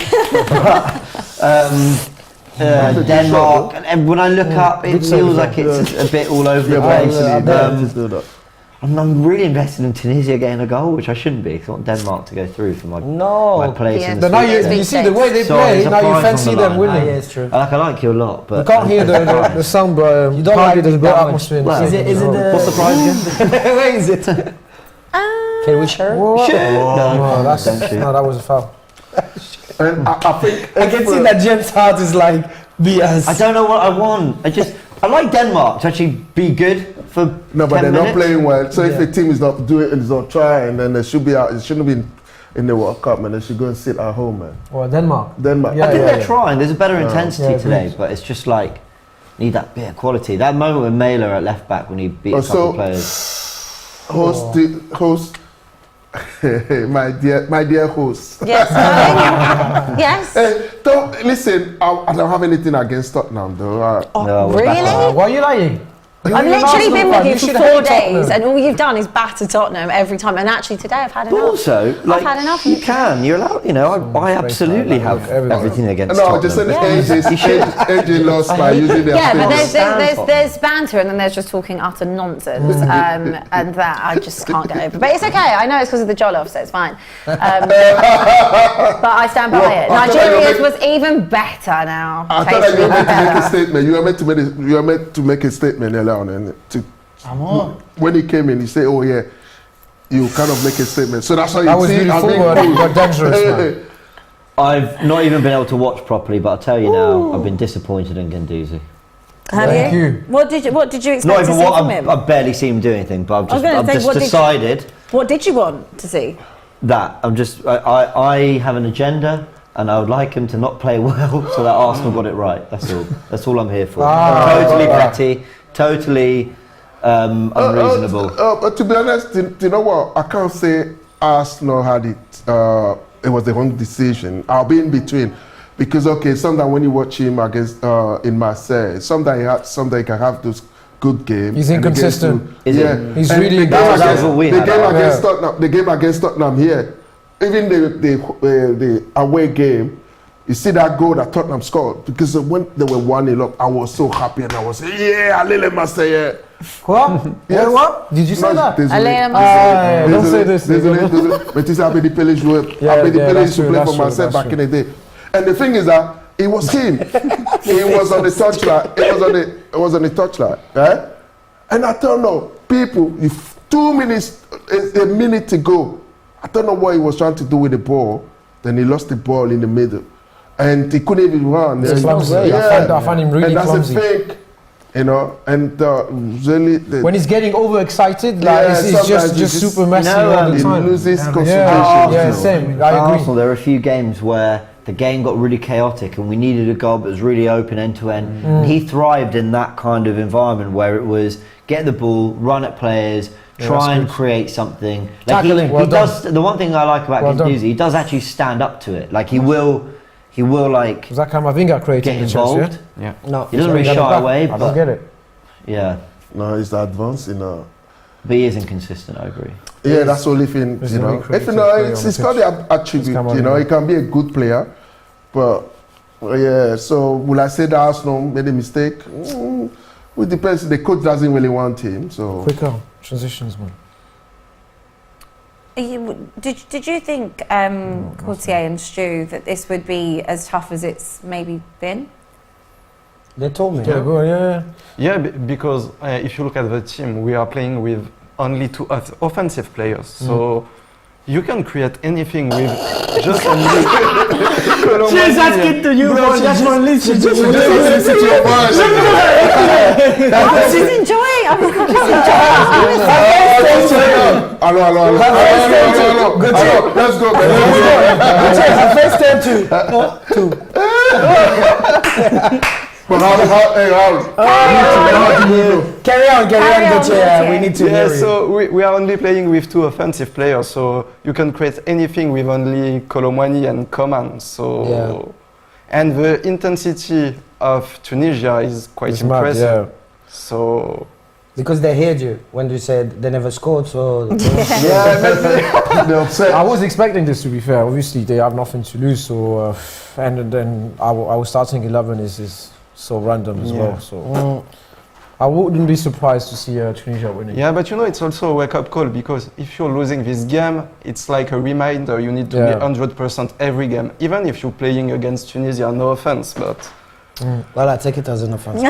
Denmark, and when I look up, it feels like it's a bit all over the place. I'm really invested in Tunisia getting a goal, which I shouldn't be. 'Cause I want Denmark to go through for my place Yeah. in the But now Sweet you see the way they Sorry, play, there's a now you prize fancy on the them line. winning. Yeah, it's true. I like you a lot, but You can't hear the sound, but You don't can't like get the the good damage. atmosphere. Well, Is it the... what's the prize again? Where is it? Can we share? What? No, No, that's, don't shoot. no, that was a foul. and I think I can see that James Hart is like, BS. I don't know what I want. I like Denmark to actually be good for no, but 10 they're minutes. not playing well. So if a team is not doing it, is not trying, then they should be out. It shouldn't be in the World Cup, man. They should go and sit at home, man. Well, Denmark. Denmark. Yeah, I think yeah, they're trying. There's a better intensity Yeah, today, agreed. but it's just like need that bit of quality. That moment with Mailer at left back when he beat a couple of players. Host, my dear host. Yes. darling? Yes. Hey, don't listen. I don't have anything against Tottenham, though. No, we're back Really? on. Why are you lying? I've literally been with you for should 4 hate days, Tottenham. and all you've done is batter Tottenham every time. And actually, today I've had But enough. also, like, had enough. you can. You're allowed. You know, I absolutely like have everyone. everything against No, Tottenham. just saying AJ lost by using their Yeah, but space. there's banter, and then there's just talking utter nonsense, and that I just can't get over. But it's okay. I know it's because of the Jollof, so it's fine. But I stand by it. I thought you were Nigeria's was even better now. I thought that you were meant to make a statement. You were meant to make a statement earlier on, and when he came in, he said, "Oh yeah, you kind of make a statement." So that's how That you was see. beautiful, but dangerous, man. I've not even been able to watch properly, but I'll tell you now, I've been disappointed in Ganduzi. Have Thank you? you. What did you expect Not to even see what from him? I've barely seen him do anything, but I was gonna I've say, just what did you- decided What did you want to see? that I have an agenda, and I would like him to not play well, so that Arsenal got it right. That's all I'm here for. Totally petty, totally unreasonable. But to be honest, do you know what? I can't say Arsenal had it. It was the wrong decision. I'll be in between, because sometimes when you watch him against in Marseille, sometimes he can have those good games. He's and inconsistent. he gets to- He's and really the game inconsistent. That's what we had. the game against Tottenham here, even the away game. You see that goal that Tottenham scored, because when they were 1-0 up, I was so happy, and I was Allez Marseille. What? Yes. What? Did you say that? Allez, don't say this. Mais tu sais, Abbi Pelé jouait. Yeah, Abbi yeah, Pelé that's used to true, play that's for true, Marseille that's back in the day. And the thing is that It was him. He was on the touchline. It was on the touchline, right? And I don't know, people, if 2 minutes, a minute to go, I don't know what he was trying to do with the ball. Then he lost the ball in the middle, and he couldn't even run. He's clumsy. I find him really and that's clumsy. a fake, you know. And really, When he's getting overexcited, like it's just super messy all the he time. loses concentration. Yeah, same. I agree. Arsenal, there were a few games where the game got really chaotic and we needed a goal, but it was really open end to end. And he thrived in that kind of environment where it was get the ball, run at players, try and create something. Like he does. The one thing I like about Gameday, he does actually stand up to it. Like he will like Was that Camavinga creating get the chance? involved. Yeah. No, He doesn't really shy away, I but don't get it. yeah, No, he's advanced, you know. but he is inconsistent. I agree. Yeah, that's the only thing, He's you know. really If creative you know, player it's on the got pitch. the attribute, Come on, you know. man. He can be a good player, but yeah. So will I say that Arsenal made a mistake? It depends. The coach doesn't really want him, so. Quicker transitions, man. Did you think, Courtier and Stu, that this would be as tough as it's maybe been? They told me. Yeah, go on, yeah. Yeah, because if you look at the team, we are playing with only two offensive players. So you can create anything with just only. She's asking to you, bro. Just one listen. I was just enjoying. I was just enjoying. Hello. Good job. Let's go, man. First time two. But how do you know? Carry on, Gautier. We need to hear Yeah, you. so we are only playing with two offensive players, so you can create anything with only Colomwani and Coman. So, and the intensity of Tunisia is quite It's mad, impressive. yeah. So Because they heard you when you said they never scored, so They're upset. I was expecting this, to be fair. Obviously, they have nothing to lose, so and then our starting 11 is so random as well. So I wouldn't be surprised to see Tunisia winning. yeah, but you know, it's also a wake-up call, because if you're losing this game, it's like a reminder. You need to be 100% every game, even if you're playing against Tunisia. No offense, but well, I take it as an offense.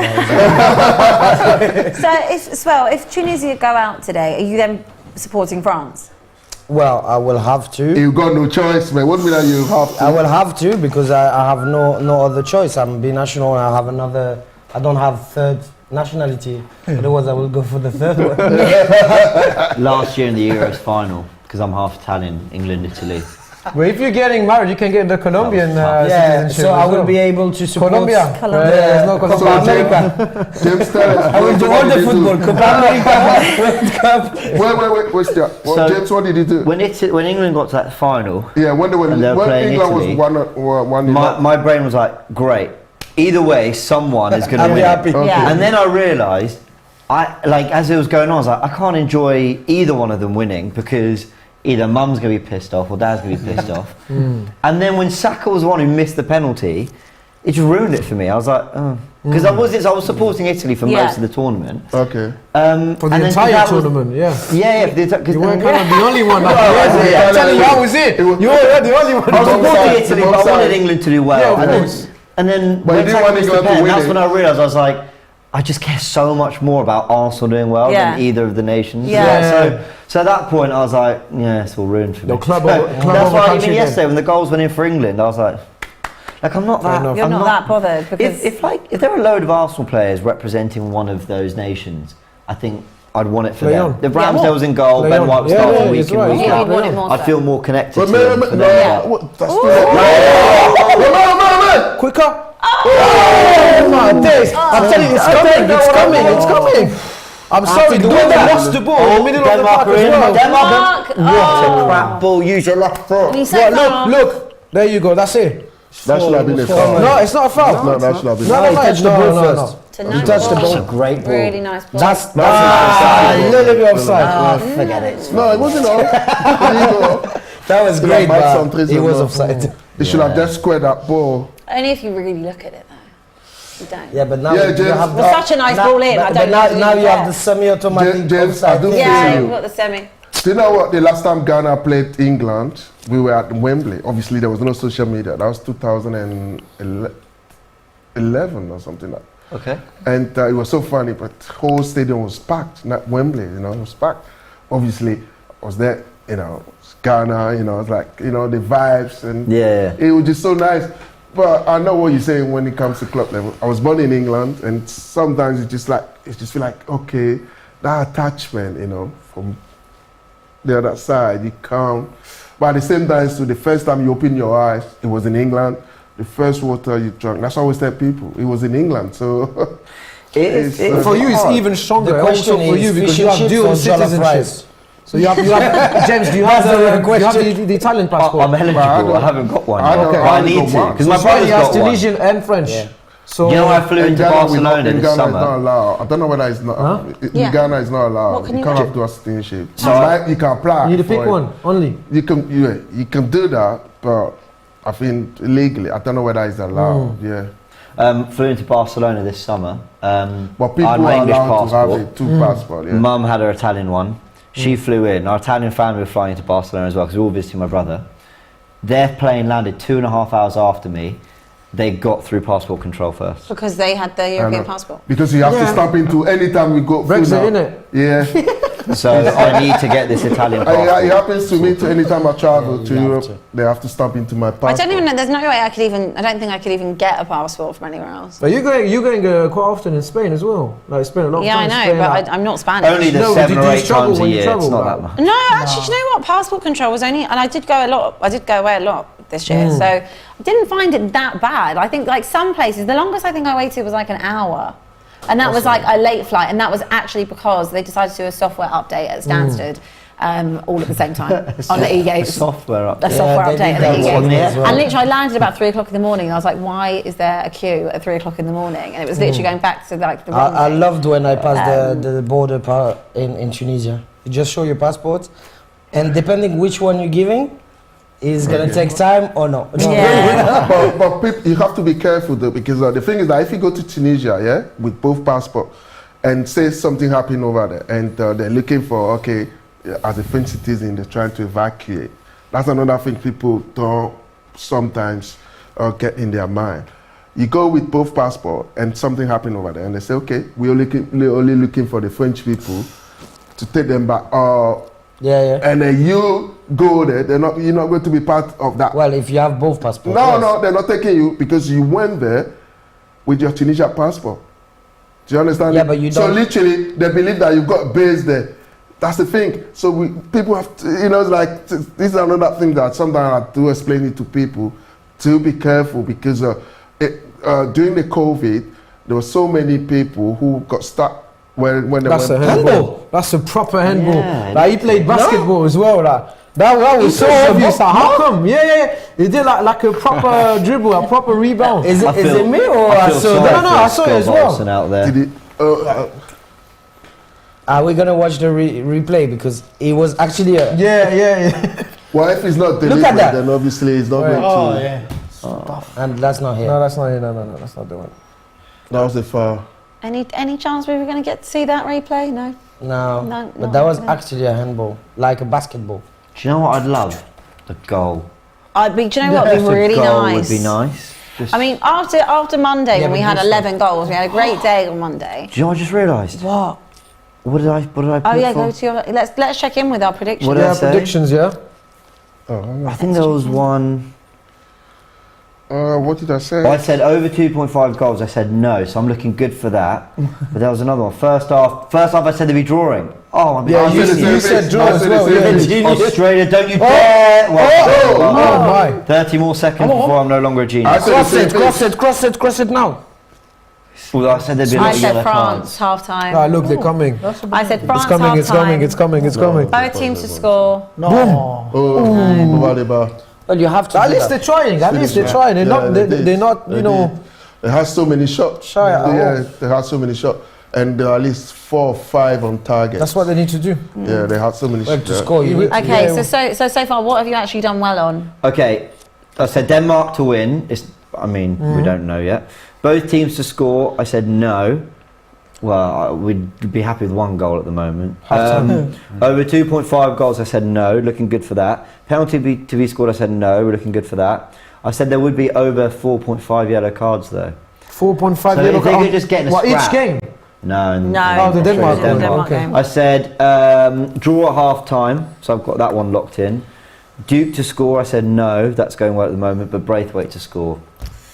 So, if Tunisia go out today, are you then supporting France? Well, I will have to. You got no choice, man. What mean that you have to? I will have to because I have no other choice. I'm binational. I have another. I don't have third nationality. Otherwise, I will go for the third one. Last year in the Euros final, because I'm half Italian, England, Italy. But if you're getting married, you can get the Colombian Yeah, citizenship. so I as will well. be able to support Colombia. Colombia. There's no Copa Colombia. America. James, tell us. I will do all the football. Copa America, World Cup. Wait, Stuart. Well, So- James, what did he do? When England got to that final, Yeah, when And they were playing England Italy. was one. my brain was like, great. Either way, someone is going to I'll win. be it. happy. Okay. Yeah. And then I realised, as it was going on, I was like, I can't enjoy either one of them winning because either mum's going to be pissed off or dad's going to be pissed off. And then when Saka was the one who missed the penalty, it just ruined it for me. I was like, oh. Because I was supporting Italy for most of the tournament. Okay. For and the then entire that was- tournament, Yeah, because You weren't kind of the only one. Like, yeah. I'm telling you, that was it. You were the only one. I was supporting Both Italy, sides, but I both wanted sides. England to do well. Yeah, of and course. then But when you didn't Saka want missed the England to pen, win that's it. when I realised, I was like, I just care so much more about Arsenal doing well Yeah. than either of the nations. Yeah. So at that point, I was like, yeah, it's all ruined for me. No, club So over- club that's over why country even game. yesterday when the goals went in for England, I was like I'm not that. enough. You're I'm not that bothered because If there were a load of Arsenal players representing one of those nations, I think I'd want it for Play them. on. The Ramsdale's in goal, Play Ben on. White was Yeah, starting yeah, week he's in, right, week he's you out. would want it more I'd so. feel more connected But to them for them. man. Quicker. Oh my days. I'm telling you, it's coming. I'm sorry, the way they lost the ball in the middle of the park as well. Mark, What a crap ball, use your left foot. you said Look, there you go, that's it. That should have been a foul. No, it's not a foul. No, that should have been. No, a no, foul. no, touched the ball first. Tonight, touched the That's a ball. great ball. really nice ball. That's A little bit offside. Forget it. No, it wasn't all. that was great, Mike but Santres he was was offside. They should have just squared that ball. Only if you really look at it, though. You don't. Yeah, but now Yeah, you James. have It was such a nice ball in. I But don't now, know. now you have the semi-automatic James, I offside do thing. feel Yeah, you. you've got the semi. Do you know what? The last time Ghana played England, we were at Wembley. Obviously, there was no social media. That was 2011. 11 or something like that. Okay. And it was so funny, but the whole stadium was packed, not Wembley, it was packed. Obviously, I was there, Ghana, it's like, the vibes, and it was just so nice. But I know what you're saying when it comes to club level. I was born in England, and sometimes it just feel like, okay, that attachment, from the other side, you come. But at the same time, so the first time you open your eyes, it was in England. The first water you drank, that's what I always tell people, it was in England, so... For you, it's even stronger. The question also for is you, because fish you and have chips dual or jollof citizenship. rice? So you have James, do you have the Italian passport? I'm eligible. I haven't got one. Okay. But I need to, because my So brother's he has got one. Tunisian and French. Yeah. So You know, I flew In into Ghana, Barcelona in this Ghana, summer. it's not allowed. I don't know whether it's not. Yeah. In Ghana, it's not allowed. What can you can't do? have dual citizenship. So You can apply. you need to pick for it. one only. You can do that, but I think legally, I don't know whether it's allowed. Yeah. Flew into Barcelona this summer. But people I had my are English allowed to have passport. a two passport. Yeah. Mum had her Italian one. She flew in. Our Italian family were flying to Barcelona as well because we were all visiting my brother. Their plane landed 2.5 hours after me. They got through passport control first. Because they had the European passport. Because you have to stamp into anytime we go. Brexit, innit? Yeah. So I need to get this Italian It passport. happens to me anytime I travel to you have Europe. to. They have to stamp into my passport. I don't even know. There's no way I don't think I could even get a passport from anywhere else. But you're going quite often in Spain as well. Like Spain a lot of Yeah, I times. know, Spain, but like- I'm not Spanish. Only the No, 7 do or you 8 struggle times a when you year. travel, It's not like- that much. No, actually, do you know what? Passport control was only, and I did go away a lot this year, so I didn't find it that bad. I think like some places, the longest I think I waited was like an hour, and that was like a late flight, and that was actually because they decided to do a software update at Stansted. All at the same time on the e-gates. Software up. A software they update did at the that e-gates. one as well. And literally I landed about 3 o'clock in the morning and I was like, why is there a queue at 3 o'clock in the morning? And it was literally going back to like the I runway. loved when I passed the border in Tunisia. You just show your passport, and depending which one you're giving, is gonna take time or not. Yeah. but people, you have to be careful though, because the thing is that if you go to Tunisia, with both passports, and say something happened over there, and they're looking for, as a French citizen, they're trying to evacuate. That's another thing people don't sometimes get in their mind. You go with both passports, and something happened over there, and they say, okay, we're only looking for the French people to take them back. Yeah. And then you go there, you're not going to be part of that. Well, if you have both passports. No, they're not taking you because you went there with your Tunisia passport. Do you understand? Yeah, but you So don't- literally, they believe that you've got a base there. That's the thing. So people have to, it's like, this is another thing that sometimes I do explain it to people to be careful, because during the COVID, there were so many people who got stuck when they That's a went. handball. That's a proper handball. Yeah. Like he played basketball as well. Like that was so obvious. Like, how come? Yeah. He did like a proper dribble, a proper rebound. Is I it feel- me or I I feel saw sorry that? No, for I saw it Scott as well. Bolson out there. Did it? Are we gonna watch the replay because it was actually a Yeah. Well, if it's not at deliberate, that. then obviously it's not going to. yeah. and that's not here. No, that's not it. No, that's not the one. That was the foul. Any chance we were going to get to see that replay? No. No, No, but not that was happening. actually a handball, like a basketball. Do you know what I'd love? A goal. Do you know what would be Just really a goal nice? would be nice. Just, I mean, after Monday Yeah, when we but had this 11 goals, we had a great day on Monday. do you know what I just realised? What? What did I put Oh yeah, for? go to your. Let's check in with our predictions. What did I Yeah, say? predictions. Yeah. I think there was one. What did I say? I said over 2.5 goals. I said no, so I'm looking good for that. But there was another one. First half, I said they'd be drawing. Oh, I'm Yeah, I said the you same said thing. draw I as said the well, same yeah. thing. Australia, don't you dare! Oh my. 30 more seconds before I'm no longer a I genius. said the same thing. Cross it now. Although I said there'd be a I lot of said yellow France cards. half time. Ah, look, they're coming. I said France It's coming. It's half time. coming. It's coming. It's coming. Both teams to score. No. Oh, Well, you have to. At do least that. they're trying. At least they're trying. They're not. They're not. You know. They had so many shots. Shy at Yeah, they had so many shots. And there are at least 4 or 5 on target. That's what they need to do. Yeah, they had so many Well, shots. to score, you need to. Okay, Yeah. so far, what have you actually done well on? Okay, I said Denmark to win. We don't know yet. Both teams to score. I said no. Well, we'd be happy with 1 goal at the moment. Over 2.5 goals, I said no. Looking good for that. Penalty to be scored, I said no. We're looking good for that. I said there would be over 4.5 yellow cards though. 4.5 So yellow if they card. could just get in a What, each scrap. game? No. No. Oh, the Denmark Australia, one. Denmark Okay. game. I said draw at half time, so I've got that one locked in. Duke to score, I said no, that's going well at the moment, but Braithwaite to score,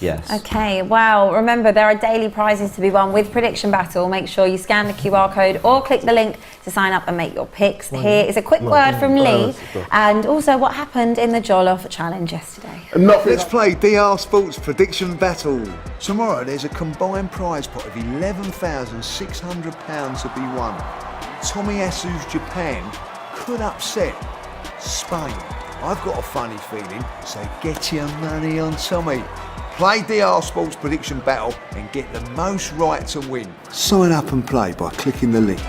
yes. Okay, well, remember there are daily prizes to be won with Prediction Battle. Make sure you scan the QR code or click the link to sign up and make your picks. Here is a quick word from Lee and also what happened in the Jollof Challenge yesterday. Let's play DR Sports Prediction Battle. Tomorrow there's a combined prize pot of £11,600 to be won. Tomiyasu's Japan could upset Spain. I've got a funny feeling, so get your money on Tommy. Play DR Sports Prediction Battle and get the most right to win. Sign up and play by clicking the link.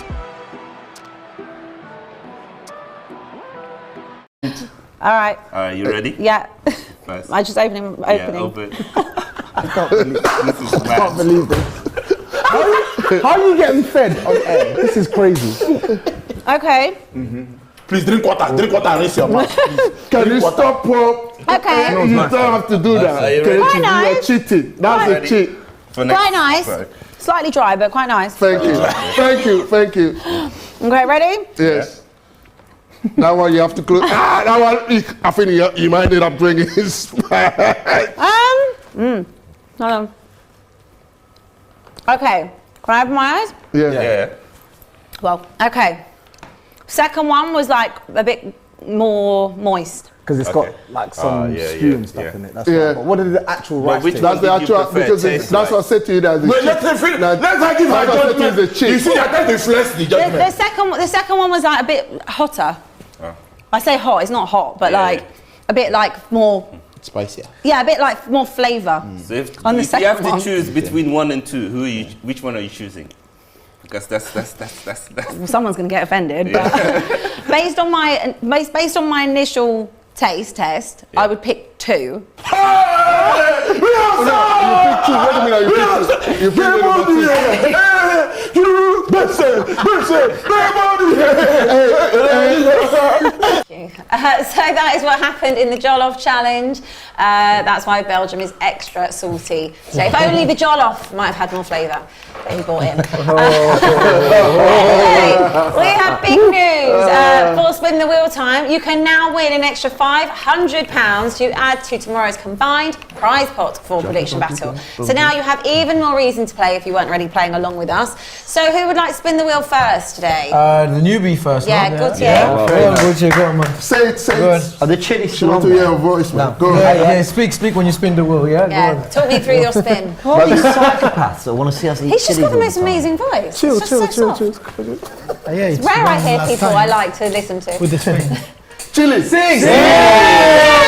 All right. You ready? Yeah. Nice. I just opening. Yeah, open. I can't believe this. How are you getting fed on air? This is crazy. Okay. Please drink water and rinse your mouth. Can you stop, Paul? Okay. You don't have to do that. Are you Okay, ready? Quite you're nice. cheating. That's a Ready? cheat. For next- Quite nice. Right. Slightly dry, but quite nice. Thank you. Thank you. Thank you. Okay, ready? Yes. That one you have to close. That one, I think you might end up drinking his. Hold on. Okay. Can I open my eyes? Yeah. Well, okay. Second one was like a bit more moist. Because it's Okay. got like some yeah, stew yeah, and stuff yeah. in it. That's Yeah. right. But what did the actual But rice which taste? That's the What did you actual, prefer because taste that's what I said to you. That Wait, let her give her judgment. the cheat. You see, I can't influence the The judgment. second one was like a bit hotter. Oh. I say hot, it's not hot, but Yeah, like a bit like more, Spicier. yeah, a bit like more flavour. So if On the you have second to one. choose between 1 and 2, which one are you choosing? Because that's Well, someone's going to get offended. But based on my initial taste test, I would pick 2. You pick number two. So that is what happened in the Jollof Challenge. That's why Belgium is extra salty. So if only the Jollof might have had more flavour that he brought in. Hey, we have big news. For Spin the Wheel time, you can now win an extra £500 to add to tomorrow's combined prize pot for Prediction Battle. So now you have even more reason to play if you weren't already playing along with us. So who would like to spin the wheel first today? The newbie first. Yeah, no? Gautier. Go on, Gautier, go on, man. Say it. Are the chili She still want on to there? hear her voice, man. Go Yeah, ahead. yeah, speak when you spin the wheel, yeah? Go Yeah, on. talk me through your spin. All these psychopaths that want to see us eat He's just chili got the all most time. amazing voice. Chill, It's just so soft. Yeah, it's Rare I won hear last people time I like to listen to. with the Spain. Chili. Sing! Yeah,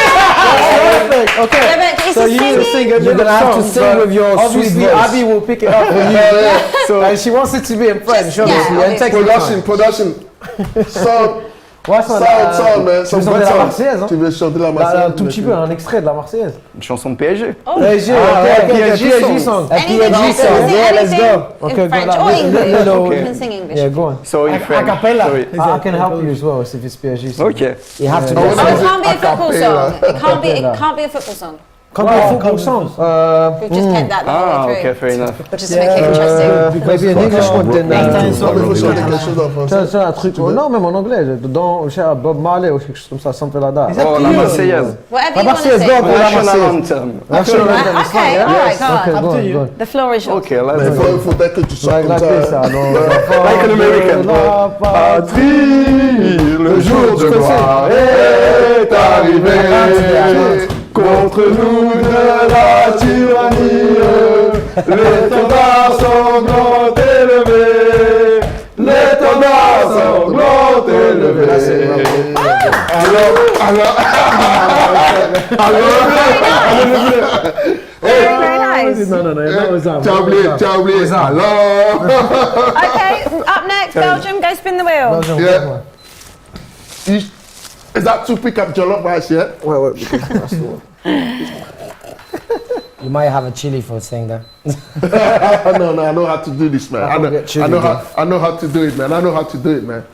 Okay. but it's So a you need to singing. sing a You're little gonna have to song, sing but with your sweet obviously voice. Abby will pick it up for you. So and she wants it to be in French, Just- obviously. yeah, and take your time. Production. Sound, Ouais, ça, man. tu veux chanter la Marseillaise, hein? Tu veux chanter la Bah, Marseillaise? un tout petit peu, un extrait de la Marseillaise. Une chanson de PSG. PSG, Oh, okay, okay, PSG song. Anything, PSG anything, song, yeah, let's anything go. in Okay, French go or on. English. No, You can sing English. Yeah, go on. So in French. cappella. Sorry. I can help you as well if it's PSG song. Okay. You have to Oh, go. it can't be a football Acapella. song. It can't be a football song. Can't be a football song. We've just kept that the Ah, whole way okay, through. fair enough. Just to make it interesting. Maybe in English one then. Non, mais il faut chanter quelque chose en français. C'est un truc. Non, même en anglais. Dans Bob Marley ou quelque chose comme ça, something like that. Oh, la Marseillaise. Whatever La you want to Marseillaise, sing. go on, la National Marseillaise. anthem. National anthem, it's Okay, fine, yeah? all right, go on. Okay, go on, go on. The floor is yours. Okay, let's Il go. faudrait que tu sois Like comme this, ça. alors. Like an American. La Patrie, le jour de gloire est arrivé. Contre nous de la tyrannie, l'étendard sanglant élevé. L'étendard sanglant élevé. Very nice. No, that was T'as oublié. Alors. Okay, up next, Belgium, go spin the wheel. Yeah. Is that two pickup jollof rice yet? Wait, because that's the one. You might have a chili for saying that. No, I know how to do this, man. I know how to do it, man.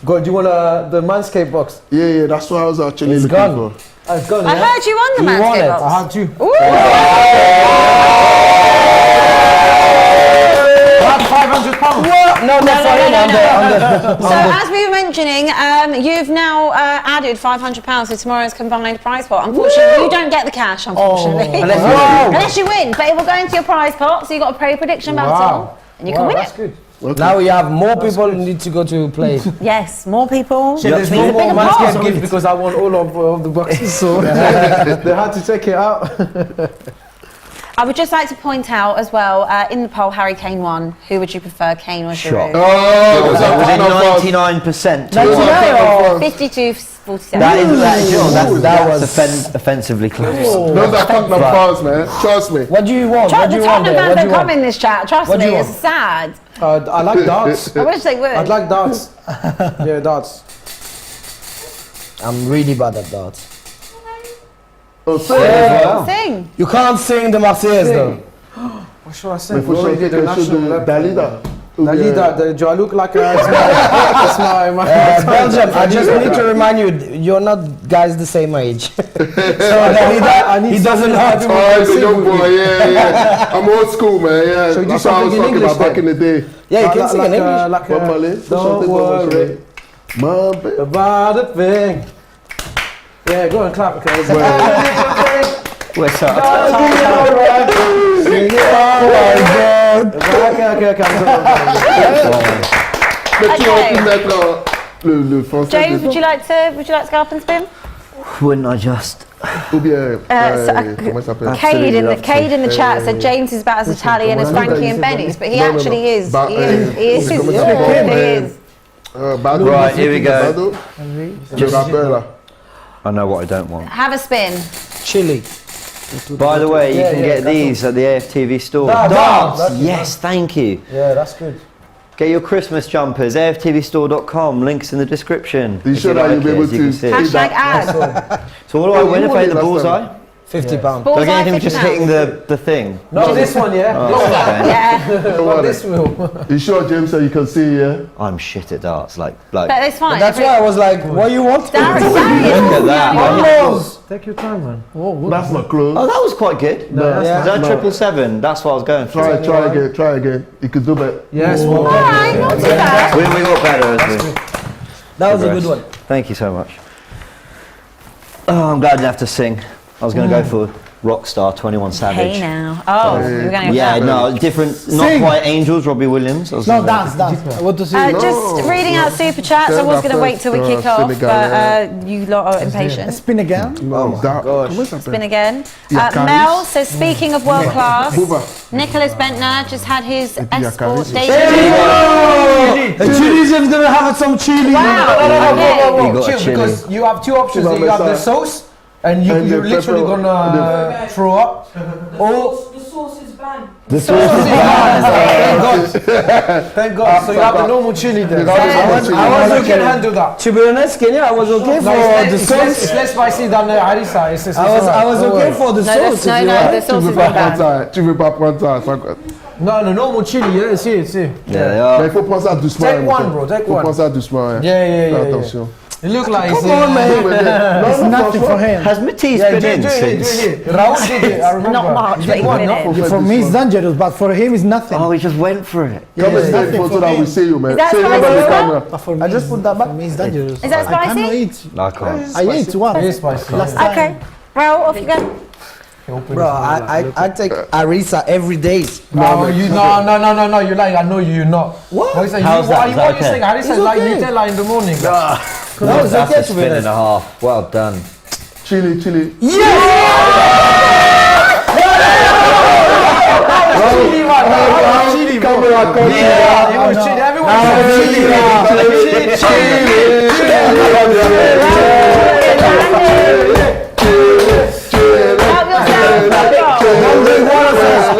Go, do you want the Manscaped box? Yeah, that's what I was actually It's looking gone. for. It's gone, I heard you won the You won Manscaped it. box. I had to. Ooh. as we were mentioning, you've now added £500 to tomorrow's combined prize pot. Unfortunately, you don't get the cash, unfortunately. Unless you win, but it will go into your prize pot, so you've got a pro prediction battle, and you can win That's it. good. Okay. Now we have more people who need to go to play. Yes, more people. So there's no more man's get gift because I won all of the boxes, so they had to take it out. I would just like to point out as well, in the poll, Harry Kane won. Who would you prefer, Kane or Giroud? Oh, Was it 99%? 52-47. That's offensively close. Those are Tottenham fans, man. Trust me. What do you want? The What do you want Tottenham there? fans What do don't you come want? in this chat. Trust What do me, you it's want? sad. I like darts. I wish they would. I'd like darts. Yeah, darts. I'm really bad at that. Oh, say Sing. You can't sing the Marseillaise though. What should I say? Mais faut What chanter did the quelque chose national de level? Dalida. Dalida, do I look like a my Belgium, I just need to remind you, you're not guys the same age. So he doesn't know how to Oh, the young boy, yeah. I'm old school, man, yeah. So you do That's what I was something in talking about English back in the day. Yeah, you can sing in English. Like Bob Marley. Faut don't chanter Bob Marley. worry My baby. about a thing. Yeah, go and clap, okay? What's up? Mais tu aurais pu mettre le français James, dedans. would you like to go up and spin? Wouldn't I just? Ou bien, comment ça s'appelle? Cade in the chat said James is about as Italian as Frankie and Benny's, but he No, no, no. actually is. Ba- He is. comment He ça s'appelle? is. Bado, Right, here we go. Bado. Le rappeur là. I know what I don't want. Have a spin. Chili. By the way, you can get these at the AFTV store. Darts! Yes, thank you. Yeah, that's good. Get your Christmas jumpers, AFTVstore.com, links in the description. You If sure that like you'll be it, able as you can to see. see Hashtag that? ad. So what do I win if I hit the bullseye? £50. Do I Bullseye, get anything for just £50. hitting the thing? Not this one, yeah? Oh, This one. okay. Yeah, Not this will. You sure, James, so you can see, yeah? I'm shit at darts, like. but it's fine. That's why I was like, what you want? Darren, Look at that. Take your time, man. That's not close. Oh, that was quite good. No, Is that's that not. 777? That's what I was going for. Try again. You could do better. Yes, All right, not too bad. We got better as we That was a progressed. good one. Thank you so much. Oh, I'm glad I didn't have to sing. I was going to go for Rockstar 21 Savage. Hey now. Oh, you're going to Yeah, go no, different, not Sing. quite Angels, Robbie Williams. I was No, gonna- dance. I want to see. Just reading out super chats. I was going to wait till we kick off, but you lot are impatient. Spin again. Oh, that. Comment ça Spin s'appelle? again. Yakaris. Mel says, speaking of world class, Booba. Nicholas Bentner just had his puis escort Yakaris. debut. The Tunisian's gonna have some chili. Wow. Okay. You got a Chill, chili. because you have two options. Chili You have the on the sauce, and And you're the literally pepper. gonna throw up. Or The sauce is banned. thank God. So you have the normal chili there. I was You can handle that. To be honest, Kenya, I was okay for the It's sauce. less spicy than the harissa. It's I was alright. okay for the sauce. No, if you no, want. the Tu sauce veux is pas very prendre bad. ça. Tu veux pas prendre ça. ça- No, the normal chili. Yeah, see. There they Mais are. il faut prendre ça doucement. Take hein, one, Michel. bro, take Faut one. prendre ça doucement. hein. Yeah. Fais attention. It look like it's Non, Nothing for him. Has Matisse Yeah, been do in it since? here. Raoul did it, I remember. Not much, but he One, did not it. For me, it's dangerous, but for him, it's nothing. Oh, he just went for it. Come and take nothing photo for that him. we see you, man. Is that Say it over spicy the as well? camera. But for me, I just put that back. For me, it's dangerous. Is that I cannot spicy? eat. I can't. I ate one. It is spicy. Last time. Okay. Raoul, off you go. Bro, I take harissa every day. No, you no. You're lying. I know you're not. What? What is that? How's that? Is that What are you okay? saying? Harissa is like okay. Nutella in the morning. No, it's That's okay a to be spin and honest. a half. Well done. Chili. Chili, man. Camera, come Yeah, it was chili. Everyone said Don't drink water first.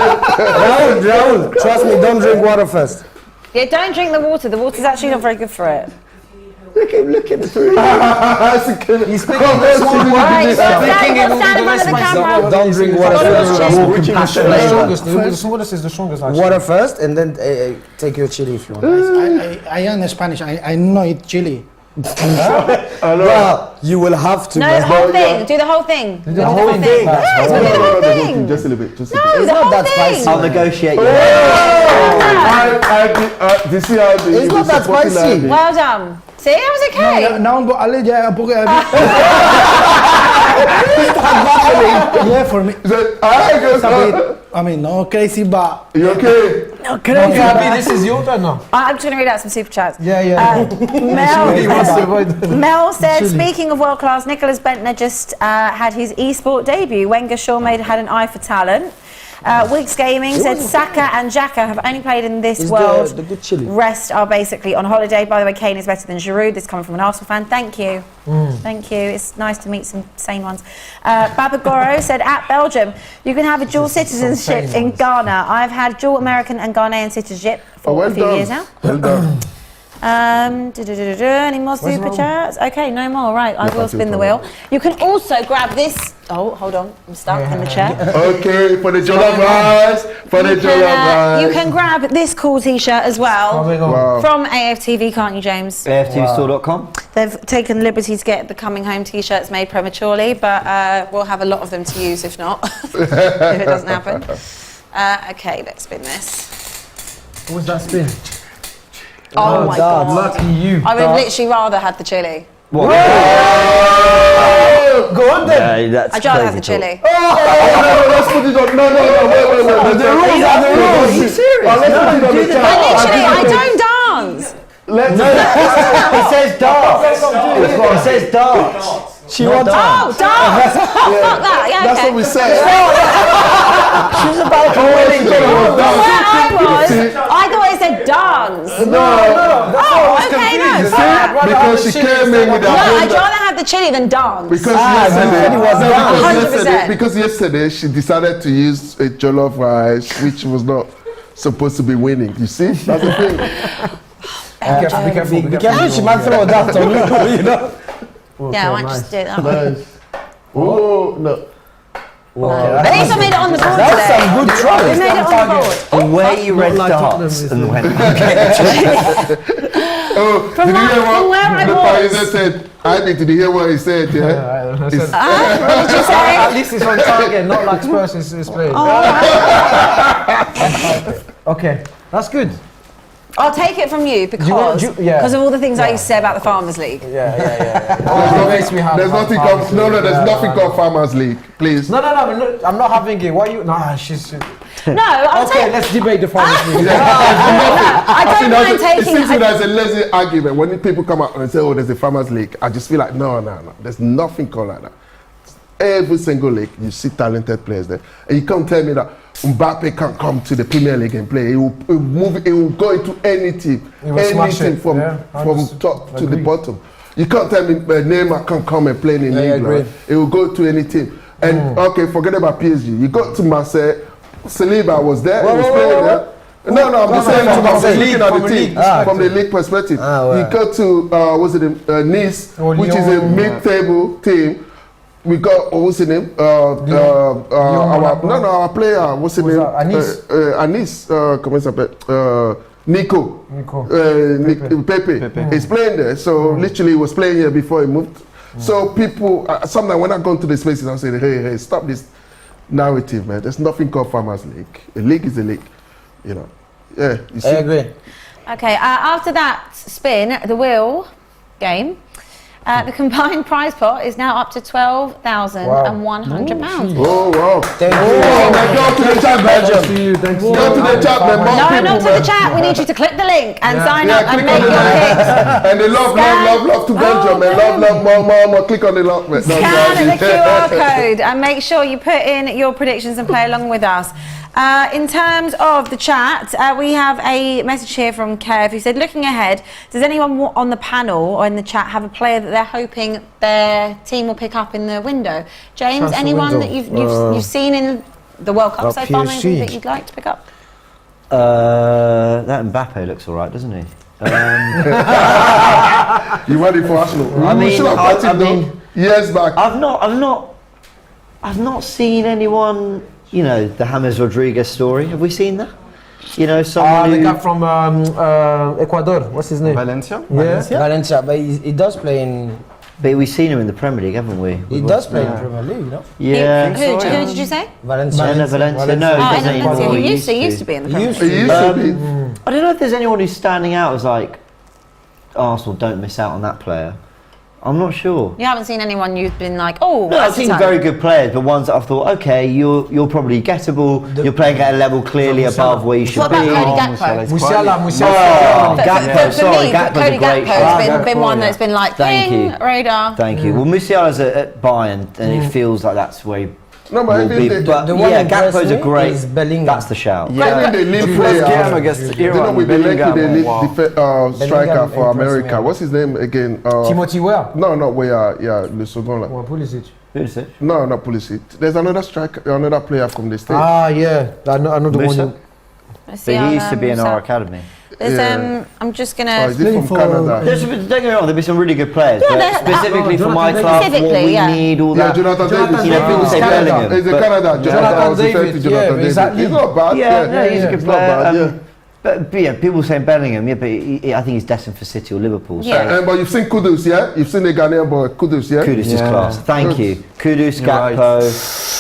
Raoul, trust me, don't drink water first. Yeah, don't drink the water. The water's actually not very good for it. Look at the three. He's speaking this one. Right, He's stand speaking in in front of the camera. Don't drink water first. The strongest. The smallest is the strongest. Actually. Water first, and then take your chili if you want. I am Spanish. I know eat chili. Well, you will have to. No, man. the whole thing. Do the whole thing. Do the whole whole thing. thing. That's Yes, we'll do the whole thing. Just a little bit. Just a No, bit. the not whole that thing. spicy. I'll negotiate you. Do you see how the It's not that supporting spicy. Abbi? Well done. See, that was okay. Now go allez, yeah, pour yeah, for me. He said, "Alright, guys, I mean, no crazy, but you okay?" crazy. Abbi, this is your turn now. I'm just going to read out some super chats. Yeah. He wants to avoid. Mel said, speaking of world class, Nicholas Bentner just had his esport debut. Wenger Shawmade had an eye for talent. Wix Gaming said Saka and Xhaka have only played in this world. The good chili. Rest are basically on holiday. By the way, Kane is better than Giroud. This coming from an Arsenal fan. Thank you. Thank you. It's nice to meet some sane ones. Babagoro said, at Belgium, you can have a dual citizenship in Ghana. I've had dual American and Ghanaian citizenship for a few years now. Well done. Any more super chats? Okay, no more. Right, I will spin the wheel. You can also grab this. Oh, hold on, I'm stuck in the chair. Okay, for the jollof rice. For the jollof rice. You can grab this cool T-shirt as well Wow. from AFTV, can't you, James? AFTVstore.com. They've taken liberty to get the coming home T-shirts made prematurely, but we'll have a lot of them to use if not, if it doesn't happen. Okay, let's spin this. What was that spin? Oh my God. Lucky you. I would have literally rather had the chili. What? Go on then. Yeah, that's I'd rather have the crazy chili. No, let's put it on. No, wait. The rules are the rules. Are you serious? Let's put it on the But chat. literally, I don't dance. It says dance. It says dance. She wants. Oh, dance. Oh, fuck that. Yeah, That's okay. what we said. She's about to win. Where I was, I thought it said dance. No. Oh, okay, no. fuck that. Because she came in with No, I'd that. rather have the chili than dance. Because yesterday she decided to use a jollof rice which was not supposed to be winning. You see? That's the thing. Be careful. She might throw that on you know. Yeah, I might just do it that way. Oh, no. At least I made it on the board That's today. some good try. We made it on the board. The way you read like darts Tottenham, and went. Oh, From did you where- hear from where I what the was. Pariser said? Did you hear what he said? Yeah. What did you say? At least it's on target, not like Spurs is playing. Okay, that's good. I'll take it from you because yeah. of all the things I used to say about the Farmers League. Yeah. There's nothing called Farmers League, please. No, I'm not having it. Why you? Nah, she's. No, I'll Okay, take. let's debate the Farmers League. I don't mind It taking. seems there's a lazy argument when people come out and say, "Oh, there's a Farmers League." I just feel like no. There's nothing called like that. Every single league, you see talented players there, and you can't tell me that Mbappe can't come to the Premier League and play. He will go into any team, He will smash anything it. from Yeah, top to the agree. bottom. You can't tell me Neymar can't come and play in I England. agree. He will go to any team. And okay, forget about PSG. You go to Marseille. Saliba was there. He was playing there. No, I'm just saying from I'm the looking league, at from the the team league from the league perspective. You go to Nice, Or which is a Lyon, mid-table team. We got what's his name? Our player. What's his name? Anis. Anis. Comment il s'appelle? Nico. Pepe. He's playing there. So literally, he was playing here before he moved. So people, sometimes when I go to the spaces, I say, hey, stop this narrative, man. There's nothing called Farmers League. A league is a league. You know. Yeah. You see? I agree. Okay, after that spin, the wheel game, the combined prize pot is now up to £12,100. Oh, wow. Thank Oh, man, go to the chat, Belgium. Go to the chat, man. More No, people, not to man. the chat. We need you to click the link and sign up and click make on your the link. picks. And they love to Belgium, man. Love, more. Click on the link, man. Scan the QR code and make sure you put in your predictions and play along with us. In terms of the chat, we have a message here from Kev who said, looking ahead, does anyone on the panel or in the chat have a player that they're hoping their team will pick up in the window? James, Transfer anyone window. that you've seen in the World Cup so far, PSG. maybe that you'd like to pick up? That Mbappe looks all right, doesn't he? You ready for Arsenal? I We mean, should have got him though, years back. I've not seen anyone. You know, the James Rodriguez story. Have we seen that? you know, someone The who... guy from Ecuador. What's his name? Valencia? Yeah. Valencia, but he does play in. But we've seen him in the Premier League, haven't we? He does play in Premier League, you know. Yeah. Who did you say? Valencia. Valencia. No, he Oh, doesn't in anymore. Valencia. He used to be in the Premier Used League. It used to be. I don't know if there's anyone who's standing out as like, Arsenal don't miss out on that player. I'm not sure. You haven't seen anyone you've been like, oh, No, I've that's seen Italian. very good players, but ones that I've thought, okay, you're probably gettable. You're playing at a level clearly above where you should What about be. Cody Gakpo? Musiala. Oh, For Gakpo, sorry, me, Gakpo's Cody a great Gakpo shot. has been one that's been like, Thank ping, you. radar. Thank you. Well, Musiala's at Bayern, and it feels like that's where he No, but will be. even But the one yeah, who impressed Gakpo's a me great. is Bellingham. That's the shout. even the lead First game player. against You know, Iran, with the Bellingham. the lead Wow. striker for impressed me America. a lot. What's his name again? Timothy Weah. No, not Weah. Yeah, le second là. Or Pulisic. Who's it? No, not Pulisic. There's another striker, another player from the States. Ah, yeah. I know the one. Musa? you- Let's But see he used to be in our Musa. academy. There's, Yeah. I'm just Oh, gonna. is he from for- Canada? Don't get me wrong, there'll be some really good players, Yeah, but specifically for my Jonathan club, what Specifically, we yeah. need, all Yeah, that. Jonathan David. You know, people say Canada. Bellingham. He's in but- Canada. Jonathan was referring to David, Jonathan yeah, David. exactly. He's not bad. Yeah, no, he's a good He's not player. bad, yeah. But yeah, people saying Bellingham, yeah, but I think he's destined for City or Liverpool. So Yeah. But you've seen Kudus, yeah? You've seen the Ghanaian boy, Kudus, yeah? Kudus is Yeah. class. Thank you. Kudus, You're right. Gakpo.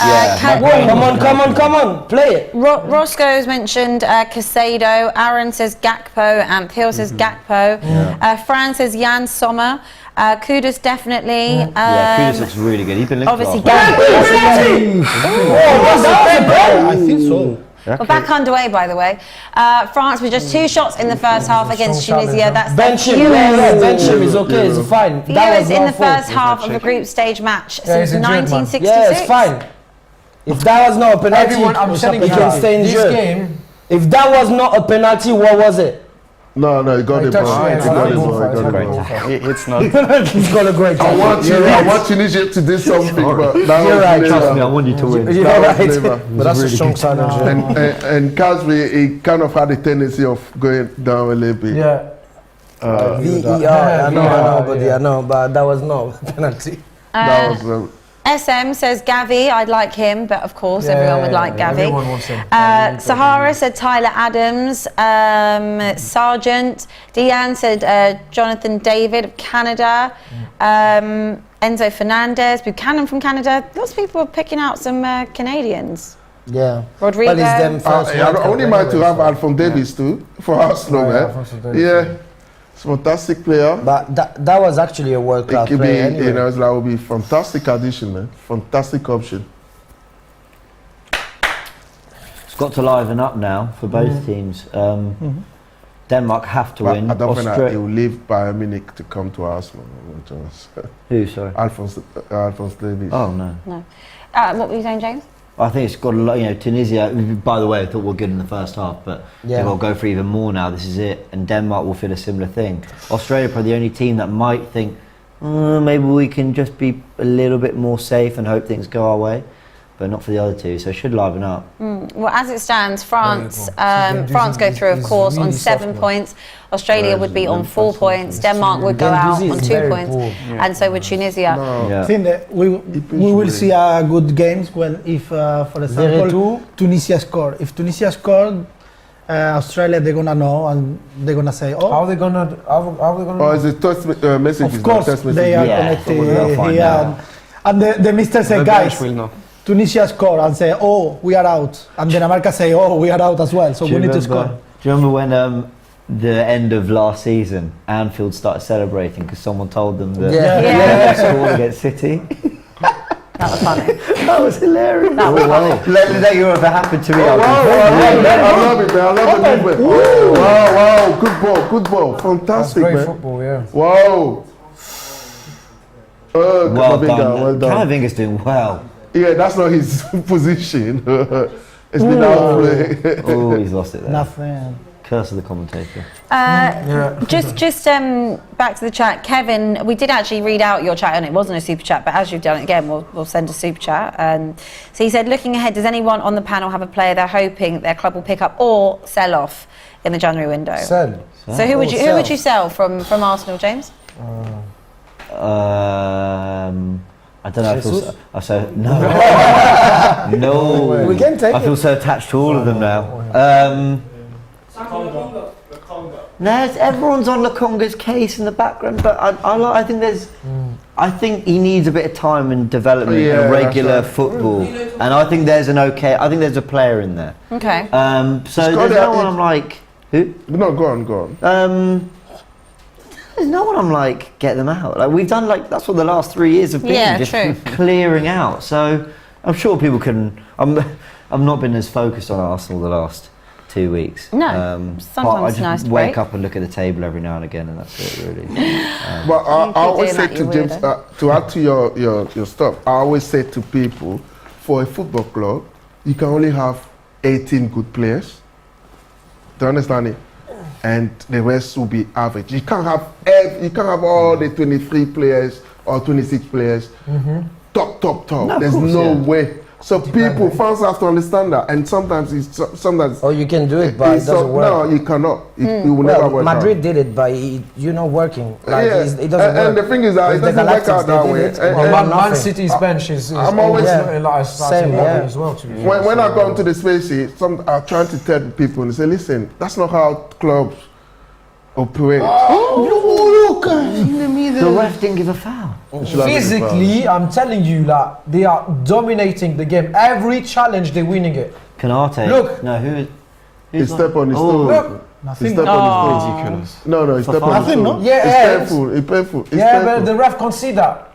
Yeah. Ka- my brain- Come on, play it. Roscoe's mentioned Casado. Aaron says Gakpo. And Hill says Gakpo. Fran says Jan Sommer. Kudus definitely. Yeah, Kudus looks really good. He's been linked Obviously, to Arsenal. I think so. We're back underway, by the way. France with just 2 shots in the first half against Tunisia. That's Bench the him. Yeah, fewest. bench him is okay. It's fine. Fewest in the not fault. first half of a group stage match Yeah, since he's injured, man. 1966. Yeah, it's fine. If that was not a penalty, Everyone, I'm telling he you, can stay this injured. game. If that was not a penalty, what was it? No, he got it, touched bro. it, He got it, bro. He got it, great. bro. It's not. He's got a great I want Tunisia to do something, but that You're was right, never. Trust me, I want you to win. You're That was right. never. But that's a strong sign. And Casby, he kind of had a tendency of going down a little bit. Yeah. VER. I know, but that was not a penalty. That was. SM says Gavi. I'd like him, but of course everyone would like Gavi. Everyone wants him. Sahara said Tyler Adams. Sargent. Deanne said Jonathan David of Canada. Enzo Fernandez. Buchanan from Canada. Lots of people are picking out some Canadians. Yeah. Rodrigo. But it's them first. I only mind to have Alphonse Davies too for Arsenal, yeah, man. Alphonse Davies. Yeah, it's a fantastic player. But that was actually a world It class could be, player. Anyway. that would be fantastic addition, man. Fantastic option. It's got to liven up now for both teams. Denmark have to But win. I don't think that Austra- he will leave Bayern Munich to come to Arsenal. Who, sorry? Alphonse Davies. Oh, no. What were you saying, James? I think it's got a lot, Tunisia, by the way, I thought we were good in the first half, but Yeah. they've got to go for even more now. This is it. And Denmark will feel a similar thing. Australia are probably the only team that might think, maybe we can just be a little bit more safe and hope things go our way. But not for the other two, so it should liven up. Well, as it stands, France Very cool. France go through, of He's course, on really 7 soft, man. points. Australia would be on 4 points. Denmark would go out Gendouzi on is 2 very points, poor. and so would Tunisia. Yeah. I think that we will see good games when if, for example, Tunisia score. If Tunisia scored, Australia they're gonna know and they're gonna say, How oh, are they gonna? How are they gonna? Or is it text message? of course they are Yeah, connected they'll find here. out. And the mister say, The guys, bench will know. Tunisia score and say, oh, we are out. And Dinamarca say, oh, we are out as well. So Do we you need to remember- score. Do you remember when the end of last season, Anfield started celebrating because someone told them that Yeah. Yeah. they scored against City? That was funny. That was hilarious. That was funny. Let that you ever happened to me. Oh, I'll wow, be I very- love it, man. I love the movement. Wow, good ball. That's Fantastic, great man. football, yeah. Wow. Well Camavinga, done. well done. Camavinga's doing well. Yeah, that's not his position. It's been outplayed. Oh, he's lost it there. Nothing. Curse of the commentator. Just back to the chat, Kevin. We did actually read out your chat, and it wasn't a super chat, but as you've done it again, we'll send a super chat. So he said, looking ahead, does anyone on the panel have a player they're hoping their club will pick up or sell off in the January window? Sell. So who would you sell from Arsenal, James? I don't know. Jesus? I feel no. No. We can take I feel it. so attached to all of them now. No, everyone's on Lukonga's case in the background, but I think I think he needs a bit of time and development in regular football, and I think there's I think there's a player in there. Okay. So there's no one I'm like, who? No, go on. There's no one I'm like, get them out. Like we've done that's what the last 3 years have been, just true. clearing out. So I'm sure people can. I've not been as focused on Arsenal the last 2 weeks. No, sometimes I just nice to wake break. up and look at the table every now and again, and that's it really. But I always say doing that, to you James, to add to your stuff, I always say to people, for a football club, you can only have 18 good players. Do you understand it? And the rest will be average. You can't have all the 23 players or 26 players top. No, There's course, no way. So fans have to understand that, and sometimes Oh, you can do it, but it doesn't work. No, you cannot. It will never work. Madrid did it, but not working. Like it doesn't work. And the thing is that it With the doesn't work out Galactics, that they way. did it. And- Man nothing. City's bench is I'm always- Same, yeah. as well. To be When I go into the spaces, I'm trying to tell people and say, listen, that's not how clubs operate. The ref didn't give a foul. Physically, I'm telling you that they are dominating the game. Every challenge, they're winning it. Canate. Look. No, who is? He step on his Oh. toes. Look. He step on his toes. Ridiculous. No, he step on his Nothing, toes. no? Yeah, It's painful. It's painful. It's Yeah, painful. but the ref can't see that.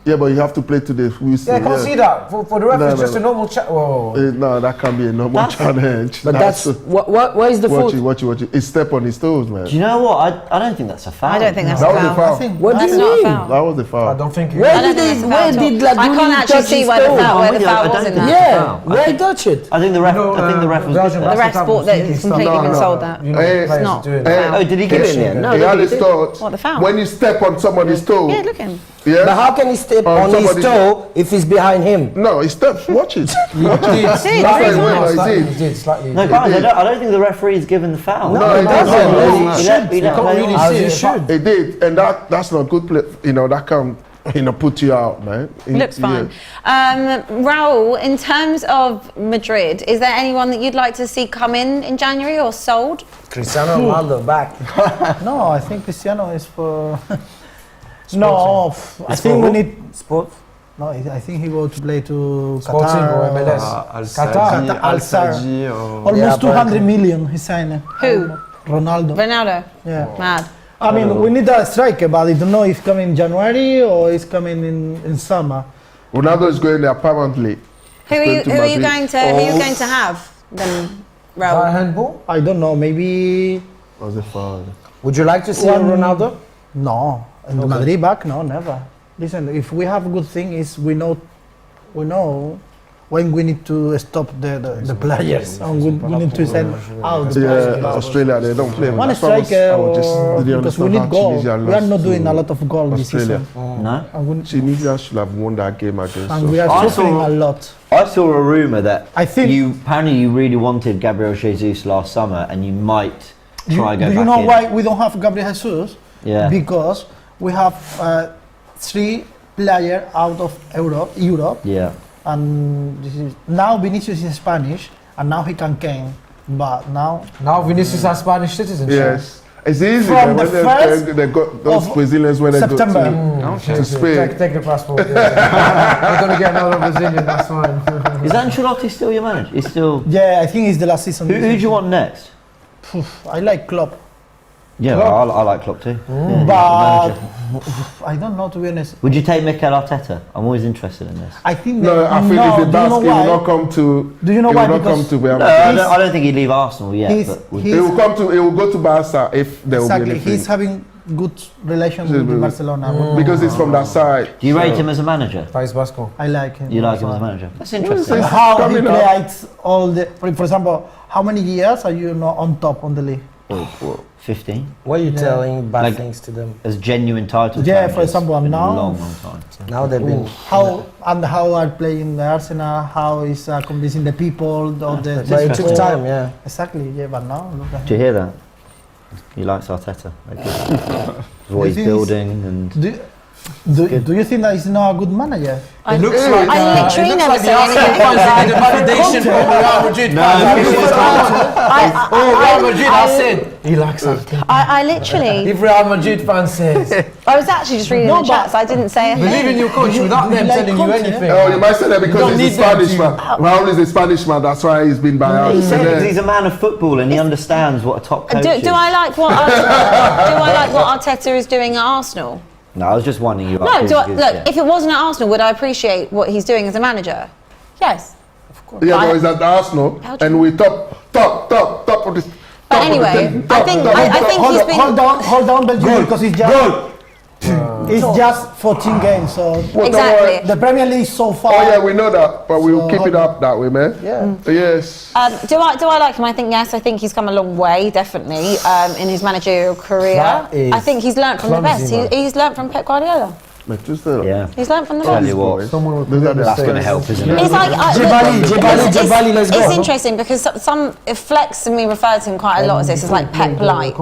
Yeah, but you have to play to the whistle. Yeah, I can't see that. For the ref, No, it's no, just no. a normal chat. Whoa. No, that can be a normal challenge. But where is the watch fault? it. He step on his toes, man. Do you know what? I don't think that's a foul. I don't think that's That a was a foul. foul. What do That's you not a mean? foul. That was a I foul. don't think. Where I don't did think they? that's a Where foul did at all. I Laduni can't actually touch see his where the toe? foul, where the I foul don't was in think that. that's a Yeah, foul. where he touched it? I think the ref. I think the ref was. Belgium, good The there. ref thought that it's completely been sold that. You know, Hey, players not. doing Hey, that. Oh, did he give it in the end? No, he they had his did. thought. What, the foul? When you step on somebody's toe, Yeah, look at him. yeah. But how can he step On on his somebody's- toe if he's behind him? No, he steps. Watch it. He did. See, That's three why he went, times. he Slightly, did. he did slightly. No, guys, I don't think the referee's given the foul. No, he he doesn't. doesn't. He let You can't play really on. see He it. should. He did, and that's not good play. That can put you out, man. Looks fine. Raul, in terms of Madrid, is there anyone that you'd like to see come in January or sold? Cristiano Ronaldo back. No, I think Cristiano is for. No, I think we need. Sports. No, I think he will to play to Sporting Qatar. or MLS. Qatar, Al-Saji or... Almost Yeah, 200 million he signed. Who? Ronaldo. Ronaldo. Yeah. Mad. I mean, we need a striker, but I don't know if coming in January or it's coming in summer. Ronaldo is going there apparently. Who are you Madrid. going to have then, Raul? Handball? I don't know, maybe. Was a foul. Would you like to see One- Ronaldo? No. In Madrid back? No, never. Listen, if we have a good thing, is we know when we need to stop the players and we need to send out the players. Yeah, Australia, they don't play. One That's why I was- striker, I was just didn't because we understand need how goal. Tunisia We are lost not doing to a lot of goal this Australia. season. No. Tunisia should have won that game against And we us. are I suffering saw- a lot. I saw a rumor that I think. apparently you really wanted Gabriel Jesus last summer, and you might try go Do back you know in. why we don't have Gabriel Jesus? Yeah. Because we have 3 players out of Europe, Yeah. and this is, now Vinicius is Spanish, and now he can came, but now Now Vinicius has Spanish citizenship. Yes. It's easy From man, the when first they got those of Brazilians when they September. go to Spain. Take the passport. Yeah. We're gonna get another Brazilian. That's fine. Is Ancelotti still your manager? He's still. yeah, I think it's the last season. Who do you want next? I like Klopp, Yeah, Klopp. I like Klopp too. Yeah, but manager. I don't know, to be honest. Would you take Mikel Arteta? I'm always interested in this. I think No, I think no, if do it you does, know he will why? not come to. Do you know he why? will not come Because to Real No, Madrid. I don't think he'd leave Arsenal yet. he's- But would- he's- He will come to. He will go to Barca if there will be exactly, anything. he's having good relations with Barcelona. Because he's from that side. do you rate So- him as a manager? País Vasco. I like him. You like him as a manager? That's interesting. Well, And how he coming up. creates all the. For example, how many years are you not on top on the league? 15. Why are you telling bad Like- things to them? As genuine title. Yeah, challengers. for example, I mean, now- long time. Now they've been. How are playing the Arsenal? How is convincing the people of the? But it took support? time, yeah. Exactly. Yeah, but now look at Do you him. hear that? He likes Arteta. Like, what The he's thing is- building and. Do, Do you think that he's not a good manager? It looks like I literally it looks never like the said Arsenal anything. fans that did the validation for Real Madrid fans. Real Madrid has said he likes Arteta. I literally, If Real Madrid fan says, I was actually just reading No, the chat, so I didn't say a believe in thing. your coach without them like telling you Conte? anything. Oh, you might say that because don't he's a need them Spanish to- man. Raul is a Spanish man, that's why he's been by He us. said it 'cause he's a man of football and he understands what a top coach is. Do I like what Arteta is doing at Arsenal? No, I was just wondering you. No, look, if it wasn't at Arsenal, would I appreciate what he's doing as a manager? Yes. Yeah, but he's at Arsenal, How do and we top of this. But anyway, I think he's been. Hold on, Belgium, because it's just 14 games. So Exactly. the Premier League so far. Oh yeah, we know that, but we'll So, keep it up that way, man. Yeah. Yes. Do I like him? I think yes. I think he's come a long way, definitely, in his managerial career. That is I think he's learnt from the best. clumsy, man. He's learnt from Pep Guardiola. Yeah. He's learnt from the Tell best. you what, Someone would that's going to help, isn't it? It's like Jebali, let's go. It's interesting because some Flex and me refer to him quite a lot as this as like Pep light.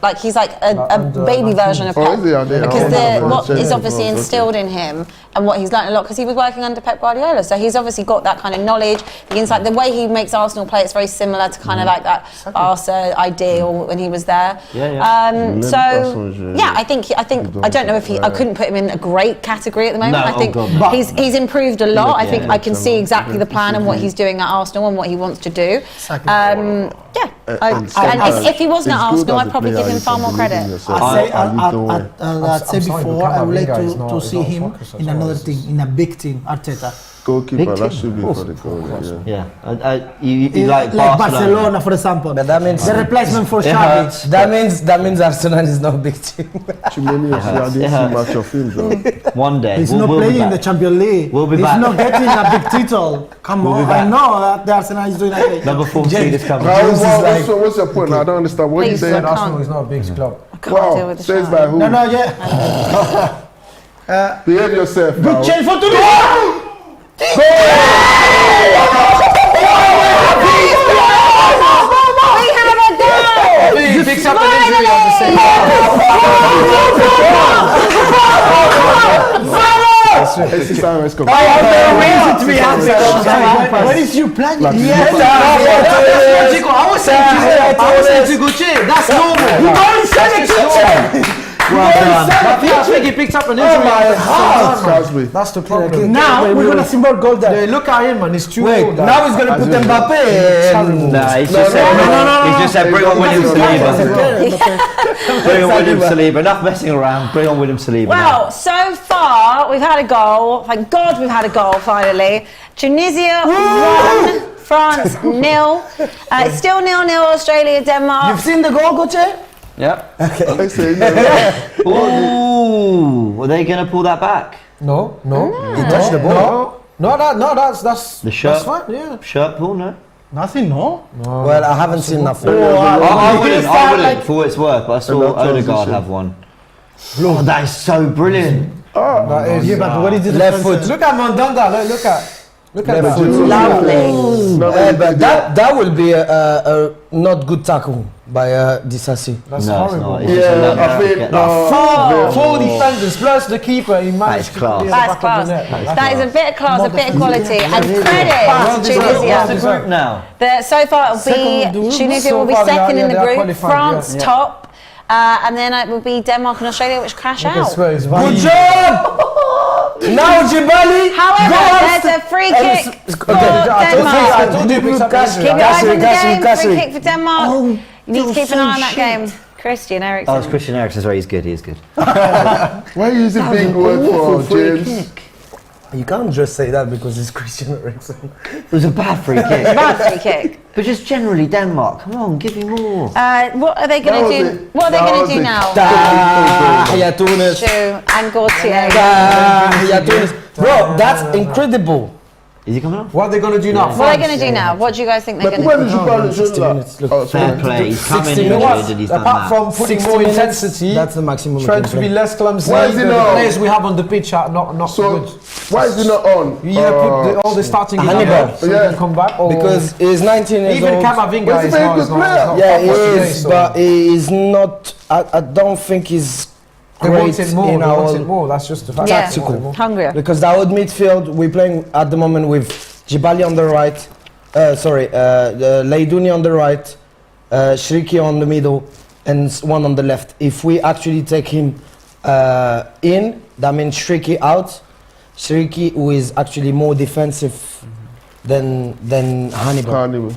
Like he's like a baby version of Oh, Pep is he? I didn't- because oh, what okay. is obviously Okay. instilled in him and what he's learned a lot because he was working under Pep Guardiola, so he's obviously got that kind of knowledge, the insight, the way he makes Arsenal play. It's very similar to kind of like that Barca ideal when he was there. So yeah, I think I don't know if I couldn't put him in a great category at the moment. No, I think oh God, no. he's improved a lot. I think Yeah. I can see exactly the plan and what he's doing at Arsenal and what he wants to do. If he wasn't at Arsenal, I'd probably give him far more credit. I'd say sorry, before, but I would like Camavinga is to not see him focus as in well. another team, in a big team, Arteta. Goalkeeper, Big that team. should be for the goal. Yeah. Yeah. You like Like Barcelona. Barcelona, for example. But that means the replacement for It Xavi. hurts. that means Arsenal is not a big team. Too many of I didn't see much of him though. One day. He's we'll, not we'll be playing in the back. Champions League. We'll be He's back. not getting a big title. Come We'll be on, I back. know that the Arsenal is doing that. Number 14 is coming. Raul, what's your point? I don't understand. What you Please, saying? I can't. Arsenal is not a big club. I can't deal Wow, with the says shout. by who? No, yeah. Behave yourself, Good Raul. change for Tunisia. He picks up an injury on the same It's Cyrus come. What is your plan? I was saying to Gucci, that's normal. You don't say it. I think he picked up an injury. Excuse me. That's the problem. Now we're gonna see more goal there. Yeah, look at him, man. He's too Wait, old. now he's gonna put Mbappe. Nah, he's just said bring on William Saliba. Bring on William Saliba. Enough messing around. Bring on William Saliba. Well, so far we've had a goal. Thank God we've had a goal finally. Tunisia 1, France 0. It's still 0-0. Australia, Denmark. You've seen the goal, Goche? Yeah. I say no. Ooh, are they going to pull that back? No. He touched the ball. No, that's The shirt. That's fine. Yeah. Shirt pull, no? Nothing, no. Well, I haven't seen nothing. I wouldn't, for what it's worth, but I saw Another Odegaard transition. have one. Oh, that is so brilliant. That is, Yeah, but what is the Left difference? foot. Look at Mandanda. Look at that. Lovely. But that will be a not good tackle by Disasi. That's No, it's horrible. not. It's just a Yeah, learning how I to think get that. Four defenders plus the keeper. He managed to class. clear the That's back class. of the net. That is a bit of class, a bit of quality, and credit What's to the Tunisia. group now? So far it'll Second be group. Tunisia So will be far, second in the they are group, qualified, France yeah. top, and then it will be Denmark and Australia which crash Look at out. Spurs. Good job! Now Jebali. However, there's a free kick for I Denmark. told you he picks up an injury. Keep your eyes on the game. Cassidy. Free kick for Denmark. You need to keep an eye on that game. Christian Oh, it's Eriksen. Christian Eriksen. Sorry, he's good. He is good. Why are you using big word for James? You can't just say that because it's Christian Eriksen. It was a bad free kick. Bad free kick. But just generally, Denmark. Come on, give me more. What are they That going was to do? it. What are they That going was to do it. now? Ya Tunis. Chu and Gautier. Ya Tunis. Bro, that's incredible. Is he coming off? What are they going to do now? What are they going to do now? What do you guys think they're But going when to did do? you call it? 60 minutes, look. Oh, Fair sorry. play. He's come in 60 injured minutes. and he's done Apart that. from putting 60 more minutes, intensity, that's the maximum. trying to be less clumsy. Why is he the not? players we have on the pitch are not So, good. why is he not on? You either put all the starting Hannibal. eleven so he Yeah. can come back, or Because he's 19 years even old. Camavinga But he's is a very not. good player. Yeah, he up to is, date, so- but he is not. I don't think he's They great wanted more. in They our wanted more. That's just the fact. Yeah. They wanted more. Hungrier. because our midfield we're playing at the moment with Jibali on the right, Leidouni on the right, Shriki on the middle, and one on the left. If we actually take him in, that means Shriki out. Shriki, who is actually more defensive than Hannibal. Carnival.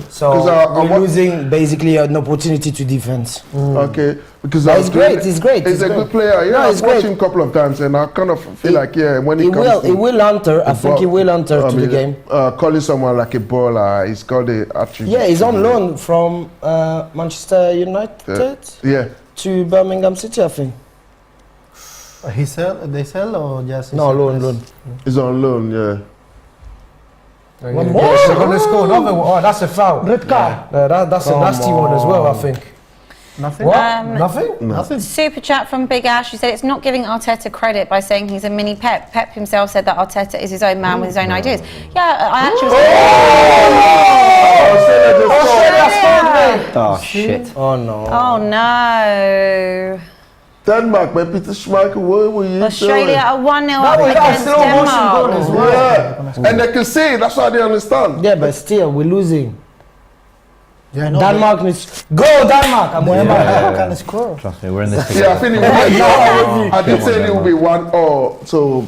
So 'Cause, we're what- losing basically an opportunity to defense. Okay, because But I it's was great, really- it's great, He's it's a great. good player. Yeah, No, I've it's watched great. him a couple of times, and I kind of feel like when He he comes will enter. I think he will enter to the game. Calling someone like a baller, he's got the attribute. Yeah, he's on loan from Manchester United Yeah, to Birmingham City, I think. They sell or just? No, loan. he's on loan. Yeah. One more. more. They're gonna score another one. Oh, that's a foul. Red card. That's a nasty one as well. I think. Nothing. What? Nothing. Nothing. Super chat from Big Ash, who said it's not giving Arteta credit by saying he's a mini Pep. Pep himself said that Arteta is his own man with his own ideas. Yeah, I actually was Oh shit. Oh no. Oh no. Denmark, man, Peter Schmeichel, what were you Australia are 1-0 up was against slow motion goal Denmark. as doing? well. Yeah, and they can see it, that's why they understand. Yeah, but still, we're losing. Yeah, no, Denmark needs go Denmark. I'm going back. Denmark can score. Trust me, we're in this Yeah, I together. think it will be. I did say it will be 1-0. So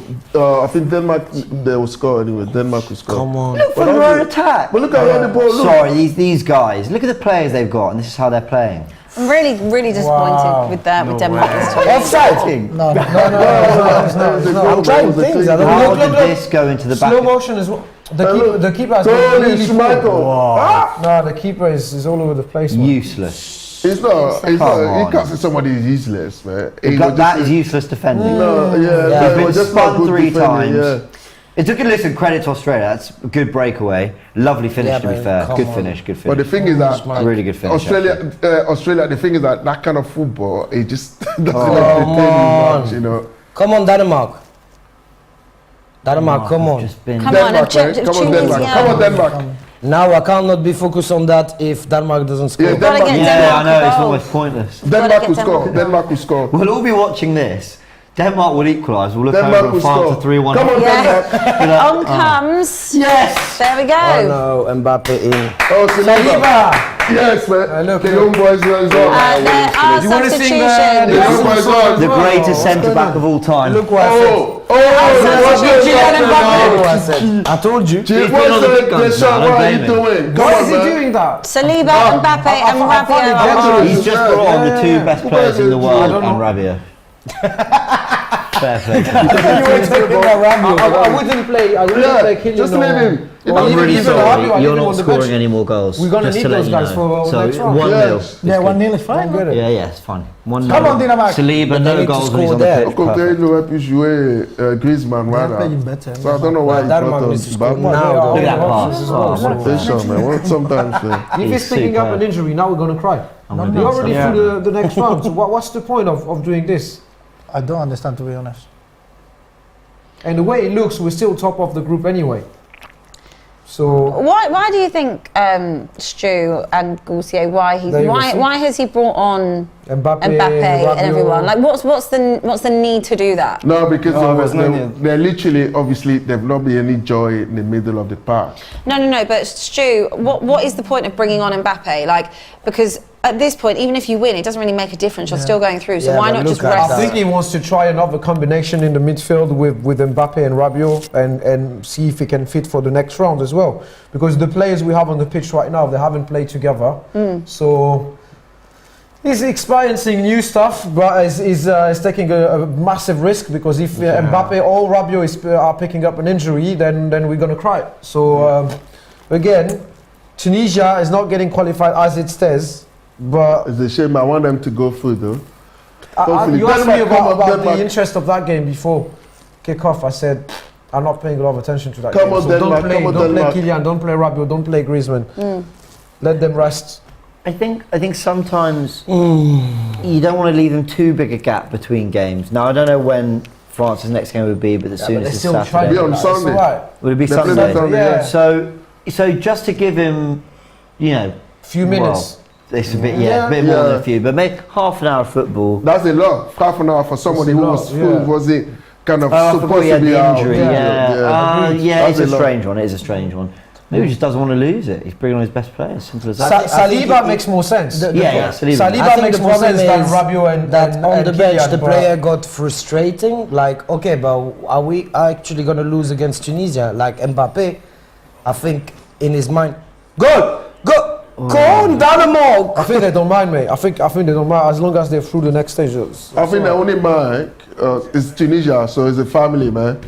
I think Denmark they will score anyway. Denmark will score. Come on. Look for their own attack. But look at how the ball look. Sorry, these guys. Look at the players they've got, and this is how they're playing. I'm really disappointed with Denmark this time. Offside. No, no. I'm trying things. I don't How know. did this go into the back? Slow motion as well. The keeper has been Tony really poor. Schmeichel. Ah! No, the keeper is all over the place. Man. Useless. It's not. Come You on. can't say somebody is useless, man. He was That just- is useless defending. No, He's it been was just not spun good 3 defending, times. yeah. It took a listen. Credit to Australia. That's a good breakaway. Lovely finish, Yeah, to be but fair. come Good on. finish. Good But the finish. thing is that Really good finish. Australia. The thing is that kind of football, it just doesn't Come entertain you on. much, you know. Come on, Denmark. Denmark, come on. Just been Come on, Denmark, man. Come on, Denmark. Tunisia. Come on, Denmark. Now I cannot be focused on that if Denmark doesn't score. Yeah, Gotta Denmark. get yeah, I Denmark know. It's involved. almost pointless. Denmark will get score. Denmark. Denmark will score. We'll all be watching this. Denmark will equalise. We'll look Denmark over will at France score. to 3-1. Come on, Denmark. Yeah. On comes. Yes. There we Oh go. no, Mbappe in. Oh, Saliba. Yes, man. look, The look. young boys as well. There are You wanna sing substitutions. The young boys as well. The greatest centre back of all time. Look what I said. I told you. He's been on the big guns now, don't What are blame you him. doing? Come Why on, is he man. doing that? Saliba, Mbappe, and Rabiot. He's just brought on the 2 best players in the world don't and know. Rabiot. Fair play. I wouldn't play. I wouldn't play Yeah, Kylian. just leave him. Or I'm even really Rabiot, I sorry. leave You're him not on the scoring bench. any more goals. We're gonna just need to let those you guys know. for So next round. 1-0. Yes. Yeah, 1-0 is fine. Get it. Yeah, it's fine. 1-0. Come on, Dinamarca. Saliba, But they no need to goals when he's score on the there. pitch. Comme Perfect. il aurait pu jouer Griezmann, They're right playing now. better. So I don't know why he Denmark brought on needs to score Mbappe. now. Look Look at that Options pass. as well. Oh, what a Patient, man. What sometimes, man. If he's He's picking up superb. an injury, now we're going to cry. gonna We're already be through the next round. So what's the point of doing this? I don't understand, to be honest. And the way it looks, we're still top of the group anyway. So Why do you think Stu and Goulsier? There you go, see? Why has he brought on Mbappe, Mbappe and Rabiot. everyone? Like, what's the need to do that? No, because No, there's no need. they're literally, obviously, there've not been any joy in the middle of the park. No. But Stu, what is the point of bringing on Mbappe? Like, because at this point, even if you win, it doesn't really make a difference. You're still going through. So Yeah, why but not just look at rest? I think he wants to try another combination in the midfield with Mbappe and Rabiot and see if he can fit for the next round as well. Because the players we have on the pitch right now, they haven't played together. So he's experiencing new stuff, but he's taking a massive risk because if Mbappe or Rabiot are picking up an injury, then we're going to cry. So again, Tunisia is not getting qualified as it stands. But It's a shame. I want them to go through, though. Hopefully. you asked me Denmark, come on, about Denmark. the interest of that game before kick-off. I said I'm not paying a lot of attention to that Come game. on, So Denmark, don't come on, play Denmark. Kylian, don't play Rabiot, don't play Griezmann. Let them rest. I think sometimes you don't want to leave them too big a gap between games. Now I don't know when France's next game would be, but as soon But as they're it's still Saturday, trying. Be on It's Sunday. all right. would it be They play Sunday? on Sunday, Yeah. So just to give him, you know, Few minutes. It's a bit, a bit more than a few, but maybe half an hour of football. That's a lot. Half an hour for somebody who wasn't kind of I forgot supposed he to had be the out. injury. It's a lot. strange one. It is a strange one. Maybe he just doesn't want to lose it. He's bringing on his best players. Simple as that. Saliba makes more sense. Saliba. Saliba makes more sense than Rabiot and on the bench Kylian, the but- player got frustrating. Like, okay, but are we actually gonna lose against Tunisia? Like Mbappe, I think in his mind, go, go on, Dynamo. I think they don't mind, mate. I think they don't mind as long as they're through the next stage. I think the only man is Tunisia, so it's a family, man.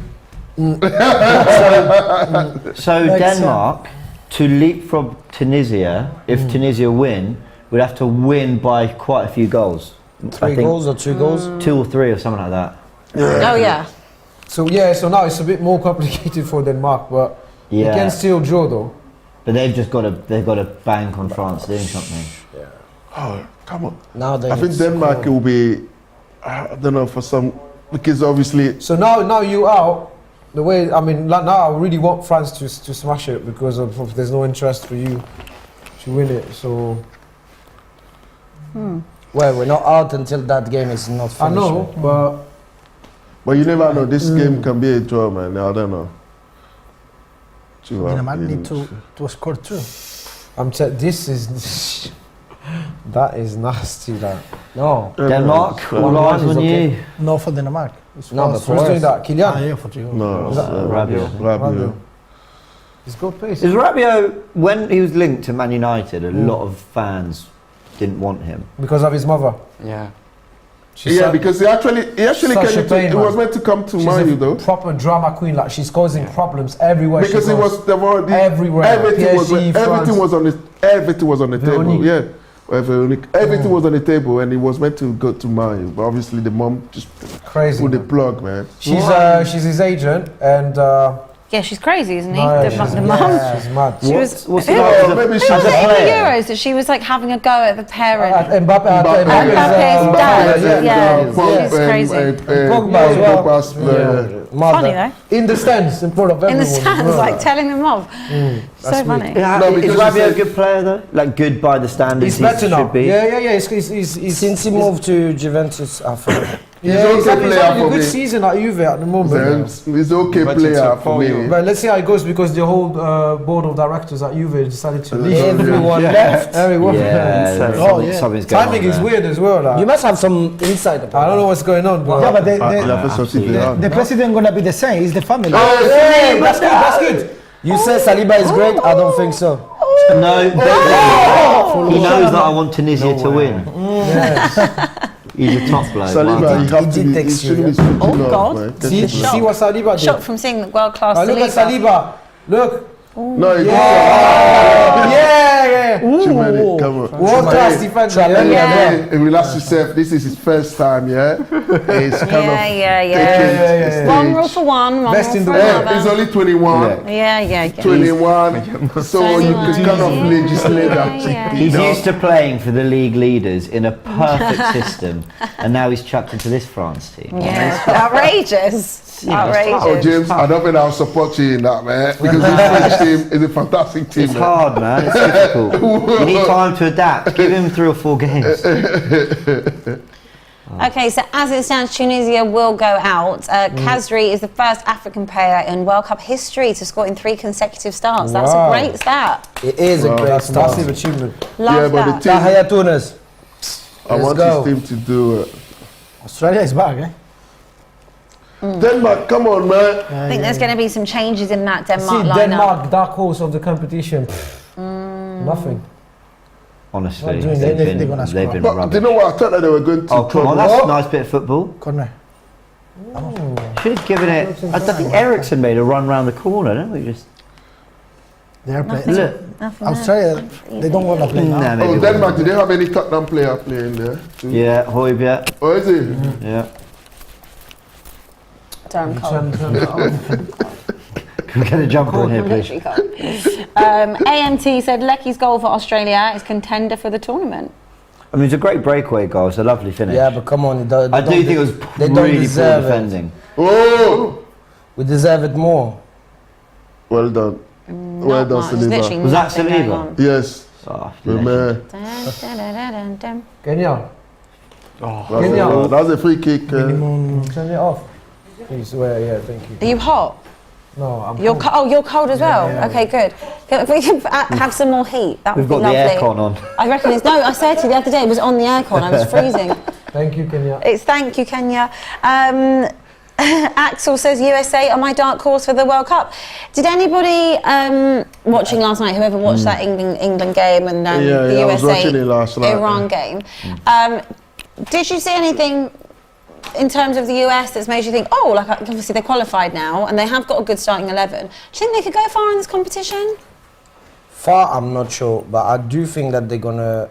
So Denmark, to leapfrog Tunisia, if Tunisia win, would have to win by quite a few goals. Three goals or two goals? 2 or 3 or something like that. Oh yeah. So now it's a bit more complicated for Denmark, but they can still draw though. But they've got to bank on France doing something. Oh, come on. Now I think Denmark will be, I don't know, for some, because obviously. So now you out. The way, I mean, like now I really want France to smash it because of there's no interest for you to win it. So. Well, we're not out until that game is not finished. I know, But you never know. This game can be a draw, man. I don't know. Denmark need to score too. This is that is nasty. That No. Denmark, all eyes on you. No for Denmark. No, but who's doing that? Kylian. For you. No, it's, Rabiot. He's got pace. Is Rabiot, when he was linked to Man United, a lot of fans didn't want him. Because of his mother. Yeah. because he actually such a pain, he was meant to come to She's Man U a though. proper drama queen. Like she's causing problems everywhere. Because she it goes. was they've already Everywhere. everything PSG, was on the table. Veronique. Yeah. Everything was on the table and he was meant to go to Man U, but obviously the mom just Crazy. pulled the Man. plug, man. She's his agent and. Yeah, she's crazy, isn't he? No, the she's the mad. mum. She's mad. She was. What's who it was like? Maybe it she's in the player. Euros that she was like having a go at the parent? Mbappe's Mbappe's dad. yeah. She's crazy. Pogba as well. Pogba's, Funny though. In the stands, in front of everyone. In the stands, as well. like telling them off. So funny. No, Is because Rabiot he a said- good player though? Like good by the standards He's better now. should be? Yeah. He's Since he moved to Juventus, I think. yeah, okay he's having player a for good me. season at Juve at the moment. He's okay But it's player up for for me. you. But let's see how it goes because the whole board of directors at Juve decided to leave. Everyone left. Everyone. Yeah, something's going Timing on is there. weird as well. Like. You must have some insight about I don't know what's going on, but Yeah, but The the president gonna be the same. It's the family. hey, that's good. That's good. You say Saliba is great? I don't think so. No, he knows that I want Tunisia to win. He's a top bloke. Saliba, you have He to did be, text you shouldn't you, be switching Oh, off, God. man. See what Saliba did. Shocked from seeing the world class Look at Saliba. Look. No, you Yeah. Chimene, come on. World class defender. Yeah. Relax yourself. This is his first time, yeah? He's kind of yeah. One rule for one, one Best rule in for the Yeah, another. he's only 21. Yeah. 21. So you can kind of legislate that. Yeah. He's used to playing for the league leaders in a perfect system, and now he's chucked into this France team. Yeah. Outrageous. Oh, Outrageous. James, I don't think I'll support you in that, man. Because this French team is a fantastic team, It's man. hard, man. It's difficult. You need time to adapt. Give him 3 or 4 games. Okay, so as it stands, Tunisia will go out. Khazri is the first African player in World Cup history to score in 3 consecutive starts. That's Wow. a great stat. It is a great That's start. massive achievement. Love Yeah, but that. the team, Tahia Tunis. I Let's want go. his team to do it. Australia is back, eh? Denmark, come on, man. I think there's going to be some changes in that Denmark See, lineup. Denmark, dark horse of the competition. Nothing. Honestly, Not doing they've anything, been, they're gonna they've been But do rubbish. you know what? I thought that they were going to Oh, come on, that's a nice bit of football. Corner. Should have given it. I think Ericsson made a run round the corner, didn't we? Just They are playing. look. Nothing Australia, they don't want to play now. Nah, maybe Oh, it Denmark, wasn't. do they have any Tottenham player playing there? Too? Yeah, Højbjerg. Oh, is it? Yeah. Darren Cole. Can we get a jumper in here, please? Literally Cole. AMT said Lecky's goal for Australia is contender for the tournament. I mean, it's a great breakaway goal. It's a lovely finish. Yeah, but come on. I do think it was they don't really poor deserve it. defending. Oh! We deserve it more. Well done. Well done, There's literally Saliba. Was that nothing going Saliba? on. Yes. Oh, Good man. Kenya, That's a free kick. turn it off. Please, yeah, thank you. Are you hot? No, I'm You're cold. you're cold as well. yeah, Okay, good. If we can have some more heat, that We've would be got the lovely. aircon on. I reckon it's no. I said to you the other day, it was on the aircon. I was freezing. Thank you, Kenya. It's thank you, Kenya. Axel says USA are my dark horse for the World Cup. Did anybody watching last night? Whoever watched that England game and the I was USA watching it last night. Iran game, did you see anything in terms of the US that's made you think, oh, like obviously they're qualified now and they have got a good starting 11. Do you think they could go far in this competition? Far, I'm not sure, but I do think that they're gonna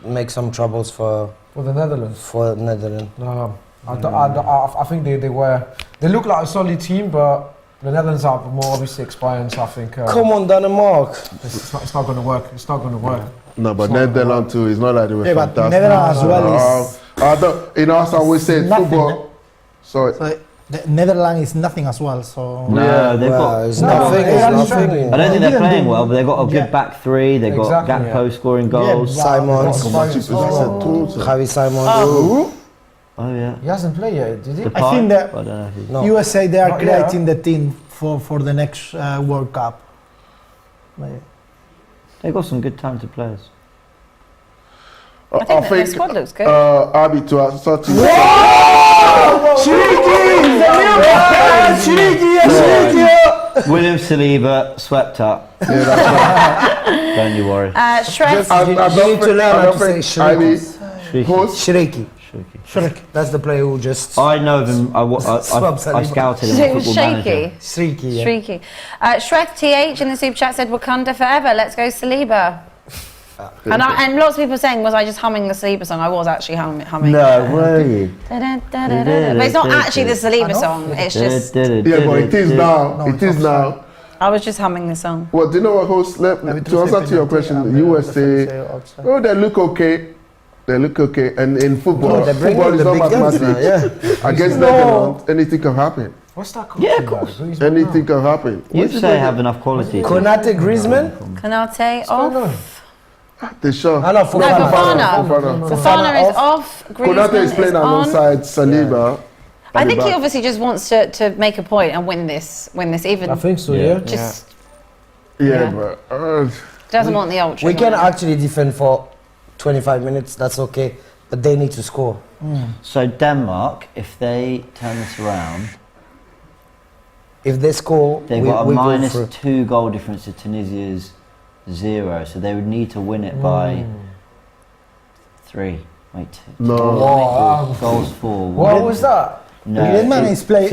make some troubles for the Netherlands. Netherlands. I think they look like a solid team, but the Netherlands are more obviously experienced. I think. Come on, Denmark. It's not going to work. It's not going to work. No, but Netherlands too. It's not like they were Yeah, but fantastic. Netherlands as well is. As I always say, nothing, football. Sorry. So the Netherlands is nothing as well. So No, they've got. It's nothing. they It's are nothing. struggling. I don't think they're Didn't playing do- well, but they've got a good Yeah. back three. They've got Exactly, Gakpo scoring goals. Yeah, Simons. Javi Simons. Oh yeah. He hasn't played yet, did he? I think that I don't know if he. No. USA they are Not yet. creating the team for the next World Cup. They've got some good talented players. I think that their squad looks good. Abby, to answer to you. William Saliba swept up. Yeah, that's right. Don't you worry. Shrek, I need to learn how to say Abby, host. Shriki. That's the player who just. I know him. I scouted him on Football Manager. shaky. Shriki, yeah. Shrieky. Shrek TH in the super chat said Wakanda forever. Let's go Saliba. And lots of people saying, was I just humming the Saliba song? I was actually humming. No, were you? But it's not actually the Saliba song. It's just Yeah, but it is now. It is now. I was just humming the song. Well, do you know what, host? To answer to your question, the USA, oh, they look okay. They look okay. And in football, they're bringing football is the not big guns now, mathematics. Against Netherlands, anything can happen. What's that country? Yeah, of course. Anything can happen. USA have enough quality. Konate Griezmann. Kanate off. They sure. I know Fofana. Fofana is off. Konate is Griezmann playing is on. alongside Saliba. I think he obviously just wants to make a point and win this even I think so, yeah. just Yeah, Yeah. but doesn't want the ultra. We can actually defend for 25 minutes. That's okay, but they need to score. So Denmark, if they turn this around, If they score, they've we got a go minus through. 2 goal difference to Tunisia's 0. So they would need to win it by 3. Wait. no. Goals for. What was that? No. Griezmann is playing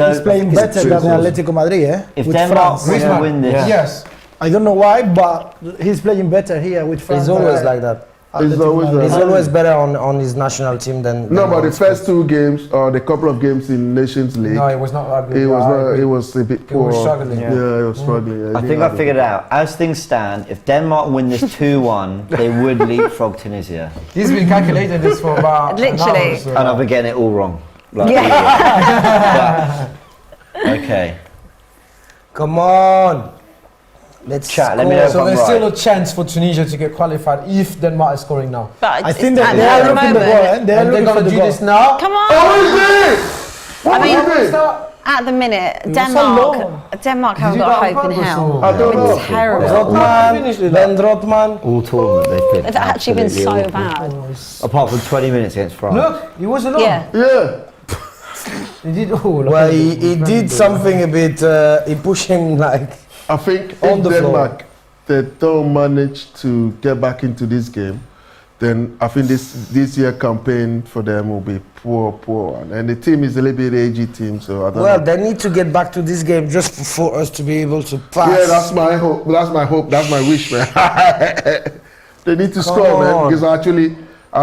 better than Atletico Madrid, If with Denmark France. win to win this, Yes. I don't know why, but he's playing better here with France. He's always than like that. He's always Madrid. He's always better on his national team than. No, than but the on first 2 games or the couple of games in Nations League, No, it was not that good. it was Yeah, I not, agree. it was a bit He poor. was struggling. Yeah, he was struggling. Yeah, I he think didn't I figured it out. As things stand, if Denmark win this 2-1, they would leapfrog Tunisia. He's been calculating this for about Literally. an hour, so And I've been getting it all wrong. Like, but, okay. Come on. Let's Chat, let me score. know if So I'm there's right. still a chance for Tunisia to get qualified if Denmark is scoring now. But I it's think that at they are the looking the moment- goal. They are And they're looking for gonna the do goal. this now. Come on. What I mean, was it? At the minute, so Denmark low. haven't you got got hope in purpose hell. or- I don't know. It's terrible. Rotman, Ben Rotman. All tournament they've been. It's actually been so absolutely bad. awful. Apart from 20 minutes against France. Look, he was alone. Yeah. Yeah. He did all. Well, he did something a bit. He pushed him like. I think On if the Denmark they don't manage to get back into this game, then I think this year campaign for them will be poor. And the team is a little bit agey team, so I don't Well, know. they need to get back to this game just for us to be able to pass. Yeah, that's my hope. That's my hope. That's my wish, man. They need to score, man, on. because I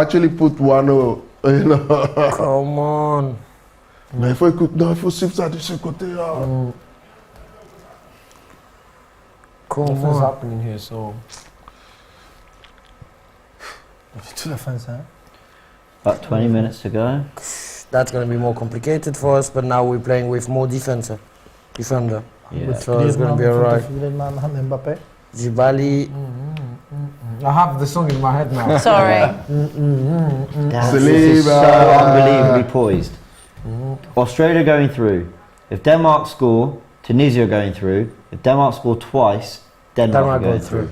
actually put 1-0. You know. Come on. Mais il faut suivre ça de ce côté. Come Nothing's on. happening here, so. To the fence, huh? About 20 minutes to go. That's going to be more complicated for us, but now we're playing with more defender. Yeah. So it's going to be alright. Griezmann and Mbappé. Jibali. I have the song in my head now. Sorry. This is so unbelievably poised. Australia going through. If Denmark score, Tunisia going through. If Denmark score twice, Denmark are going through.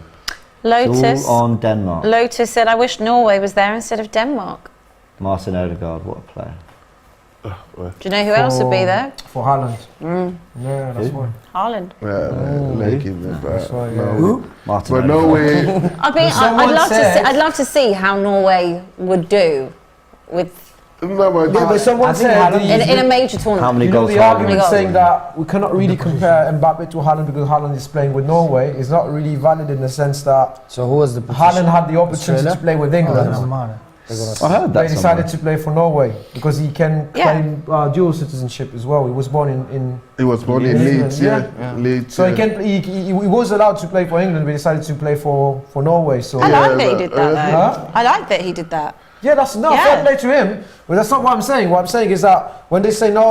Lotus. It's all on Denmark. Lotus said, I wish Norway was there instead of Denmark. Martin Odegaard, what a player. Do you know who else would be there? For Haaland. Yeah, that's why. Haaland. Like him, That's why, no. Who? Martin But Odegaard. no way. I'd love to see how Norway would do with No, but Yeah, but someone said in a major How tournament. many you know goals the Haaland argument has? saying that we cannot really compare Mbappe to Haaland because Haaland is playing with Norway is not really valid in the sense that So who was the Haaland had the opportunity Australia? to play with Oh, England. doesn't matter. I heard But that he decided to play for Norway because he can claim dual citizenship as well. He was born in he was born in Leeds, Leeds. so he was allowed to play for England, but he decided to play for Norway. So I like that he did that though. Huh? I like that he did that. yeah, that's fair play to him. But that's not what I'm saying. What I'm saying is that when they say no,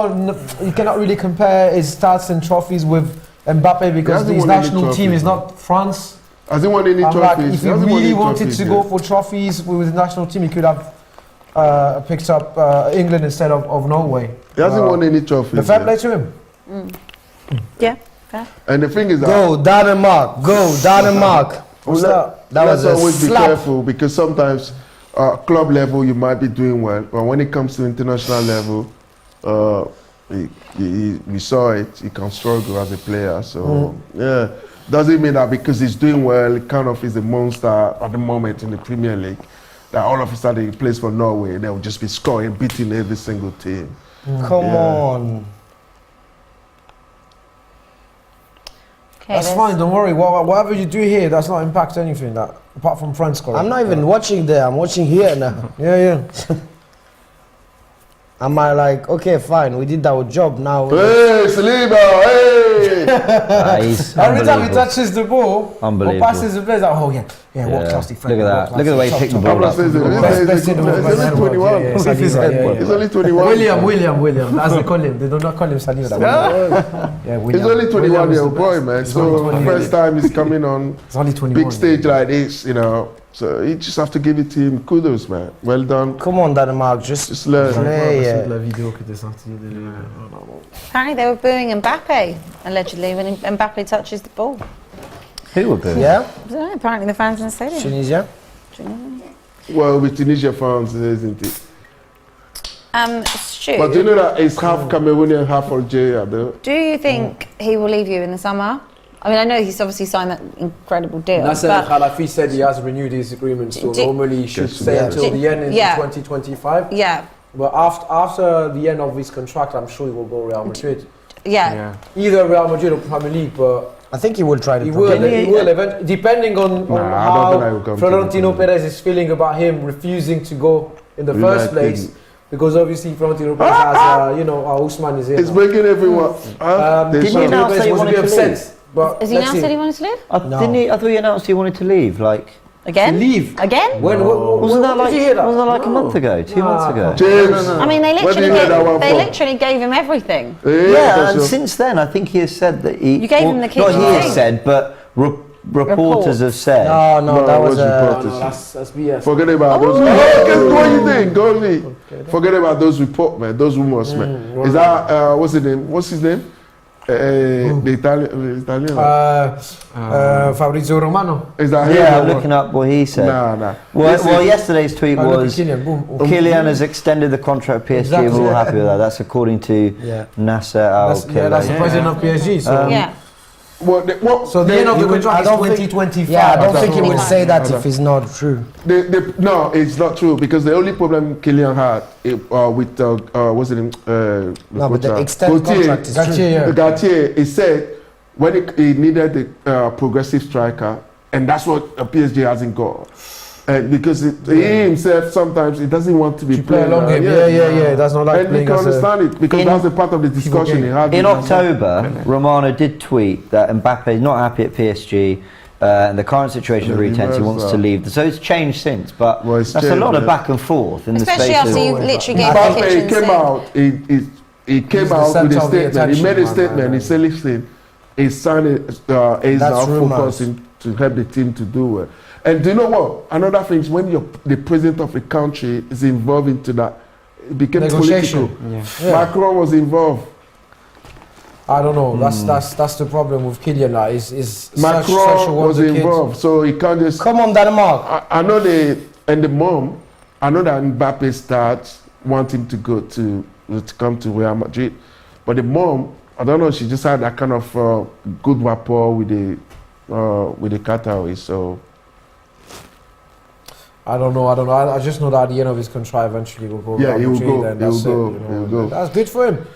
you cannot really compare his stats and trophies with Mbappe because hasn't his won any national team trophies, is not France. Has he won any I'm like, trophies? if he hasn't won really any wanted trophies to yet. go for trophies with the national team, he could have picked up England instead of Norway. He hasn't won any trophies. The fair yet. play to him. Yeah. Fair. And the thing is that Go Denmark. Go Denmark. That was let's a always be slap. careful because sometimes club level you might be doing well, but when it comes to international level, we saw it. He can struggle as a player. So yeah, doesn't mean that because he's doing well, he kind of is a monster at the moment in the Premier League. That all of a sudden he plays for Norway, they will just be scoring, beating every single team. Come on. Okay, That's fine. Don't worry. Whatever you do here, does not impact anything. That apart from France scoring. I'm not even watching there. I'm watching here now. Yeah. Am I like, okay, fine, we did our job now. Hey, Saliba! Hey! He's Every time he unbelievable. touches the ball or Unbelievable. passes the place, like, oh yeah, world class defender. Look at that. Look at the way he picked the ball Pablo up. says Best in the world. he's only 21. Yeah, He's only 21. William. That's they call him. They do not call him Saliba. Yeah, He's only 21-year-old boy, man. He's only So 21. first time he's coming on He's only 21. big stage like this, you know. So you just have to give it to him kudos, man. Well done. Come on, Denmark, just learn. play. La vidéo qui était sortie. Apparently they were booing Mbappe allegedly when Mbappe touches the ball. Who would be? Yeah, I don't know, apparently the fans in the stadium. Tunisia. Well, with Tunisia fans, isn't it? Stu, But do you know that it's half Cameroonian, half Algeria, though? do you think he will leave you in the summer? I mean, I know he's obviously signed that incredible deal. Nasser but Khalafi said he has renewed his agreement, so normally he should stay until the end in 2025. yeah, But after the end of his contract, I'm sure he will go Real Madrid. yeah. Either Real Madrid or Premier League, but I think he will try to. he will eventually, depending on I don't think I will how come to Florentino Premier Perez is feeling about him refusing to go in the United. first place. Because obviously Florentino Perez has, Usman is here. It's making everyone. Didn't he announce that he was a wanted bit to leave? upset. But Has he let's now see. said he wanted to leave? Didn't he? I thought he announced he wanted to leave. Like, Again? Leave. Again? When? wasn't that Did you hear that? a month ago? 2 months ago? James. I mean, they Where do you hear that one from? literally gave him everything. Yeah, and since then, I think he has said that he. You gave him the Not kitchen he has sink. said, but reporters have said. No, that was That's BS. Forget about those. What you think? Go leave. Forget about those reports, man. Those rumors, man. Is that what's his name? What's his name? The Italian. Fabrizio Romano. Is that him? Yeah, or I'm what? looking up what he said. Nah. Well, yesterday's tweet Look at was Kylian, boom. Kylian has extended the contract with PSG. Exactly. We're all happy with that. That's according to Nasser Al That's the president of PSG. So, Yeah. so the end of the contract is I don't think- 2025. Yeah, I don't think he so- will say that if it's not true. No, it's not true because the only problem Kylian had with what's his name? No, but the extended contract is true. Gautier, He said when he needed the progressive striker, and that's what PSG hasn't got. Because he himself sometimes he doesn't want to be to play playing. along him. Yeah. That's not like And you playing can as a... understand it because that's a part of the discussion he had. In with October, Romano did tweet that Mbappe is not happy at PSG. And the current situation is really tense. He wants to leave. So it's changed since, but Well, it's that's a changed, lot of yeah. back and forth in Especially the space after of. you literally gave Mbappe, the kitchen he came sink. out. He came the out with centre a of the statement. He made a attention, statement. He said, "Listen, his son is now rumors. focusing to help the team to do well." And do you know what? Another thing is when the president of a country is involved into that, it became Negotiation. political. Yeah. Macron was involved. I don't know. That's the problem with Kylian. Now is Macron such a was wonder kid. involved, so he can't just. Come on, Denmark. I know the mom. I know that Mbappe starts wanting to go to come to Real Madrid, but the mom, I don't know. She just had that kind of good rapport with the Qataris. So I don't know. I just know that at the end of his contract, eventually will go. yeah, Real he will Madrid, go. and He will that's it, go. you know, He will and go. That's good for him.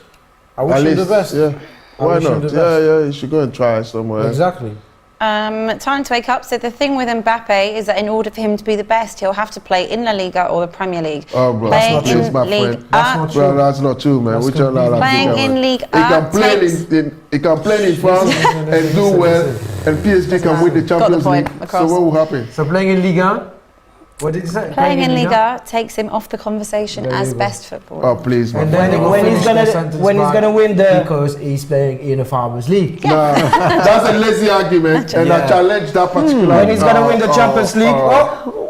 I wish At him the least, best. Yeah. I Why wish him not? the best. Yeah, he should go and try somewhere. Exactly. Time to wake up. So the thing with Mbappe is that in order for him to be the best, he'll have to play in La Liga or the Premier League. Oh, bro, Playing that's not in true, my League friend. That's not Bro, true. that's not true, man. That's Which one are Playing you in League He can play takes- he can play in France and do well, and PSG can win the Champions point League. across. So what will happen? So playing in Liga. What did you say? Playing in Liga takes him off the conversation There as you go. best footballer. Oh, please, man. And then they will When he's finish their gonna sentence when he's by gonna win the because he's playing in a Farmers League. Nah, that's a lazy argument, and I Yeah. challenge that particular. when he's gonna win the Champions League,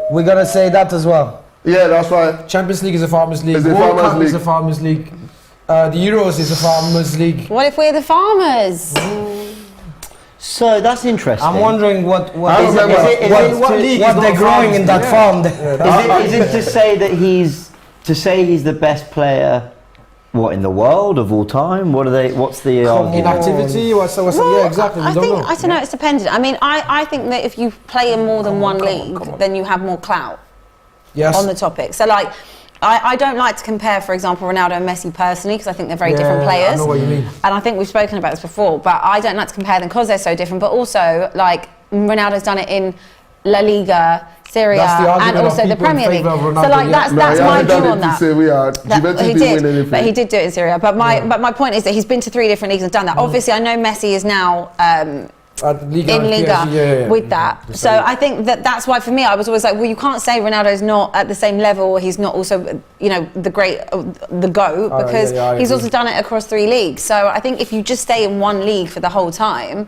we're gonna say that as well. Yeah, that's why. Champions League is a Farmers League. It's a World Farmers Cup is a League. Farmers League. The Euros is a Farmers League. What if we're the farmers? So that's interesting. I'm wondering what I Is it- remember. is it- is What- it what to- league what is they're not growing farmers in that league? farm. Is it to say that he's the best player, what, in the world of all time? What's the argument? Inactivity? What's Well, yeah, exactly. We I don't think know. I don't know. It's dependent. I mean, I think that if you play in more than one league, then you have more clout Yes. on the topic. So like. I don't like to compare, for example, Ronaldo and Messi personally, because I think they're very different Yeah, players. I know what you mean. And I think we've spoken about this before, but I don't like to compare them because they're so different. But also, like, Ronaldo's done it in La Liga, Serie A, That's the argument and of also the people in Premier League. favour of So, Ronaldo, like, yeah. that's my view on that. Juventus He didn't win did, anything. but he did do it in Syria. But my point is that he's been to 3 different leagues and done that. Obviously, I know Messi is now Liga in and Liga PSG, yeah. with that. So I think that's why for me, I was always like, well, you can't say Ronaldo's not at the same level, or he's not also, you know, the GOAT, because I he's agree. also done it across 3 leagues. So I think if you just stay in one league for the whole time,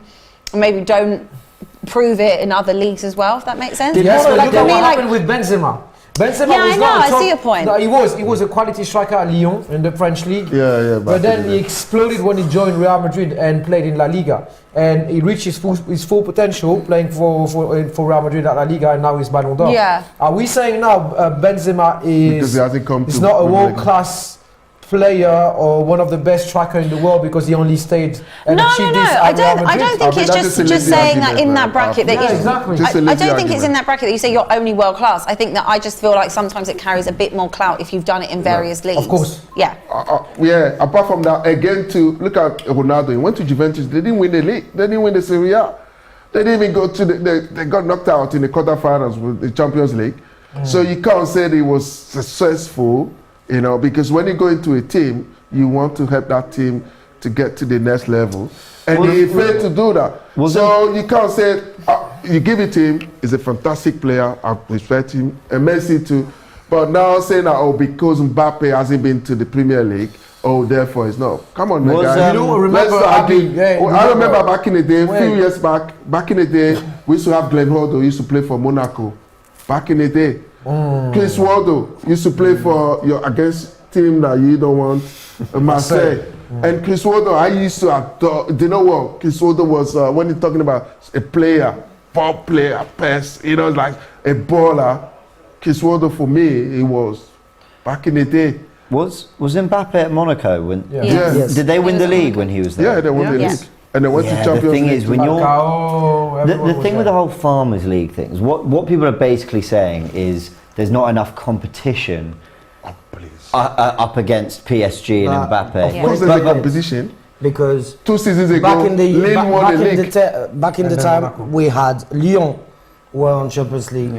maybe don't prove it in other leagues as well, if that makes sense. Yes, but like look for at me, what like happened with Benzema. Benzema Yeah, was I not know, a I top, see your point. No, he was a quality striker at Lyon in the French league. Yeah. But then he exploded when he joined Real Madrid and played in La Liga, and he reached his full potential playing for Real Madrid at La Liga, and now he's Ballon d'Or. Yeah. Are we saying now Because Benzema he is hasn't come is to not a Premier League. world class player or one of the best striker in the world because he only stayed and no, achieved no. this I at Real don't Madrid? think mean, it's that's just just a lazy saying that argument, in that man. bracket that Yeah, you. exactly. Just a I lazy don't think it's in argument. that bracket that you say you're only world class. I think that I just feel like sometimes it carries a bit more clout if you've done it in various leagues. Of course. Yeah. Yeah, apart from that, again, to look at Ronaldo, he went to Juventus, they didn't win the league, they didn't win the Serie A. They didn't even go to they got knocked out in the quarterfinals with the Champions League. So you can't say that he was successful, you know, because when you go into a team, you want to help that team to get to the next level. And he failed to do that. So you can't say, you give it to him, he's a fantastic player, I respect him, and Messi too. But now saying that, because Mbappe hasn't been to the Premier League, therefore it's not. Come on, man, guys. You know, remember Let's not argue. Abbi, yeah, I remember back in the day, a Wait. few years back in the day, we used to have Glenn Hoddle, he used to play for Monaco. Back in the day. Chris Waldo used to play for against team that you don't want, Marseille. And Chris Waldo, I used to adore, do you know what? Chris Waldo was, when you're talking about a player, ball player, pass, you know, like a baller. Chris Waldo for me, he was back in the day. Was Mbappe at Monaco when? Yeah. Yes. Did they win He was the at league when he was there? Yeah, they won the Yes. league. And they went to Yeah, Champions the thing League. is when you're Falcao, the everyone was thing with the there. whole Farmers League thing is what people are basically saying is there's not enough competition up against PSG and Mbappe. Of course there's a competition. Because 2 seasons ago, back in the Lille won the league. back in the time we had Lyon won Champions League,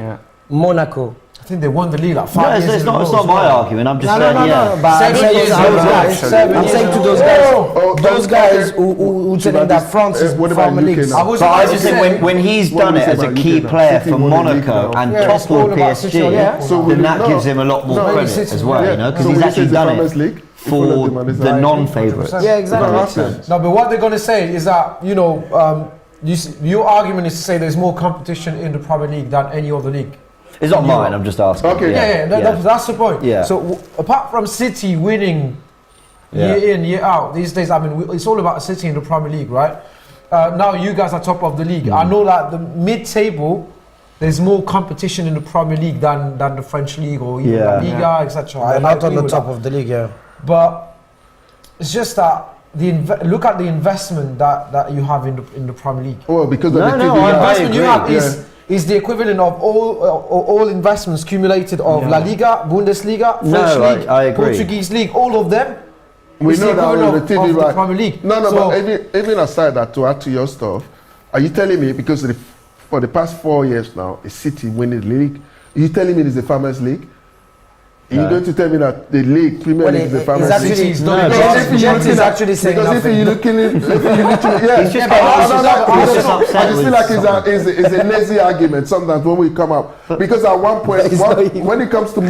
Monaco. I think they won the league like 5 No, years it's in a not row as my well. argument. I'm just No, saying, but I'm 7 saying years to those ago, guys, 7 I'm years saying to ago. those guys, Oh, those guys who telling that France is what about Farmer UK Leagues. now? was But I about just to think say- when he's What done we it say as a about key UK now? player City for won the league Monaco now. and Yeah, it's top all of about PSG, City, yeah. So then we that know. gives him a lot more No, credit City, as well, yeah. you know, because So he's when you say actually it's the done Farmers it League, you follow for the man, it's the like- non-favourites. Yeah, exactly. That makes sense. No, but what they're going to say is that, you know, your argument is to say there's more competition in the Premier League than any other league. It's not mine. I'm just asking. Okay. That's the point. Yeah. So apart from City winning year in, year out, these days, I mean, it's all about City in the Premier League, right? Now you guys are top of the league. I know that the mid-table, there's more competition in the Premier League than the French league or even La Liga, etc. They're not on the top of the league, yeah. But it's just that look at the investment that you have in the Premier League. Oh, because of the TV The rights. investment you have is the equivalent of all investments accumulated of La Liga, Bundesliga, French league, I agree. Portuguese league, all of them. We It's know the that equivalent with the of TV the right. Premier League. No, So- but even aside that, to add to your stuff, are you telling me because for the past 4 years now, is City winning the league? Are you telling me it's the Farmers League? Are you going to tell me that the league, Premier League, is the Farmers League? City's Because not if you're James looking is at- actually saying because if nothing. you're looking at, He's just I just feel like upset it's a lazy argument sometimes when we come up. Because at one point, when it comes to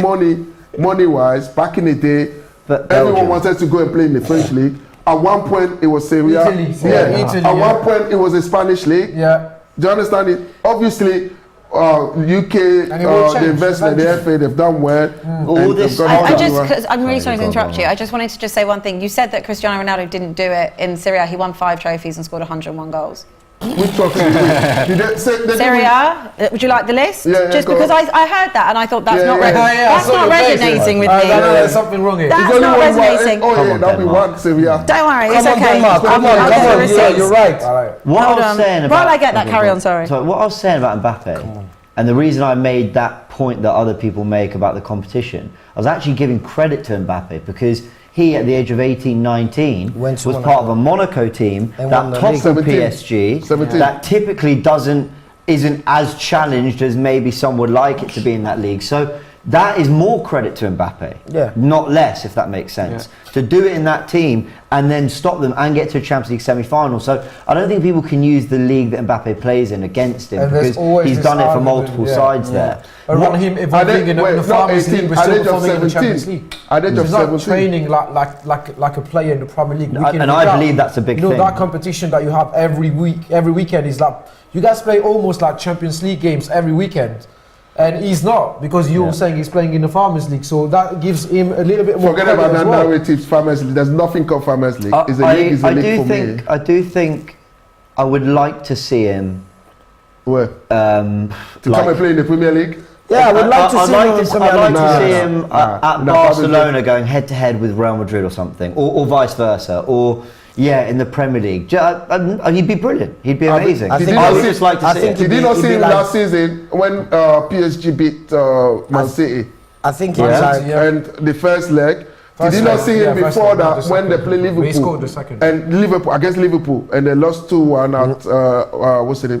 money-wise, back in the day, But everyone Belgium. wanted to go and play in the French league. At one point, it was Serie A. Italy. Italy, At yeah. one point, it was a Spanish league. Yeah. Do you understand it? Obviously, UK, And it will the change investment, the FA, they've done well. All and this- they've gone I up just, everywhere. because I'm really sorry to go on, interrupt go you. on. I just wanted to just say one thing. You said that Cristiano Ronaldo didn't do it in Syria. He won 5 trophies and scored 101 goals. Which trophy did they- did they say- they Serie didn't- A, would you like the list? Yeah, Just go because on. I heard that and I thought that's Yeah, not yeah. that's I saw not your face. resonating with I me. don't know, there's something wrong here. That's There's only not one- resonating. Oh Come yeah, on, that'll be Denmark. one Serie A. Don't worry, it's okay. Denmark, come on, I'll come get the on. receipts. You're right. What Hold I was on. saying about While I get that, carry on, sorry. So what I was saying about Mbappe, and the reason I made that point that other people make about the competition, I was actually giving credit to Mbappe because he, at the age of 18, 19, Went was to Monaco. part of a Monaco team And that won the toppled league. 17. PSG, 17. that typically isn't as challenged as maybe some would like it to be in that league. So that is more credit to Mbappe, Yeah. not less, if that makes sense. To do it in that team and then stop them and get to a Champions League semi-final. So I don't think people can use the league that Mbappe plays in against him And there's because always he's this done it for argument, multiple yeah. sides there. Around him evolving in the not Farmers 18, League, we're at still age of performing in the 17. Champions League. At age of He's not 17. training like a player in the Premier League. week in, And week I out. believe that's a big You know, thing. that competition that you have every weekend is like, you guys play almost like Champions League games every weekend. And he's not, because you're saying he's playing in the Farmers League, so that gives him a little bit more Forget credit about as that well. narrative, Farmers League. There's nothing called Farmers League. It's a league, it's a league for me. I do think I would like to see him. Where? To come and play in the Premier League? Yeah, I would like to I'd see like him to in see Premier him League. at No, Barcelona going head to head with Real Madrid or something, or vice versa, or in the Premier League. He'd be brilliant. He'd be amazing. I think- I would just like to I see think it. Did you not He'd see be him like- last season when PSG beat Man City? I think he's Yeah. like, And the first leg, First did you not leg, see him yeah, first before leg, not that the when they second. play Liverpool? He scored the second. And Liverpool against Liverpool, and they lost 2-1 at what's it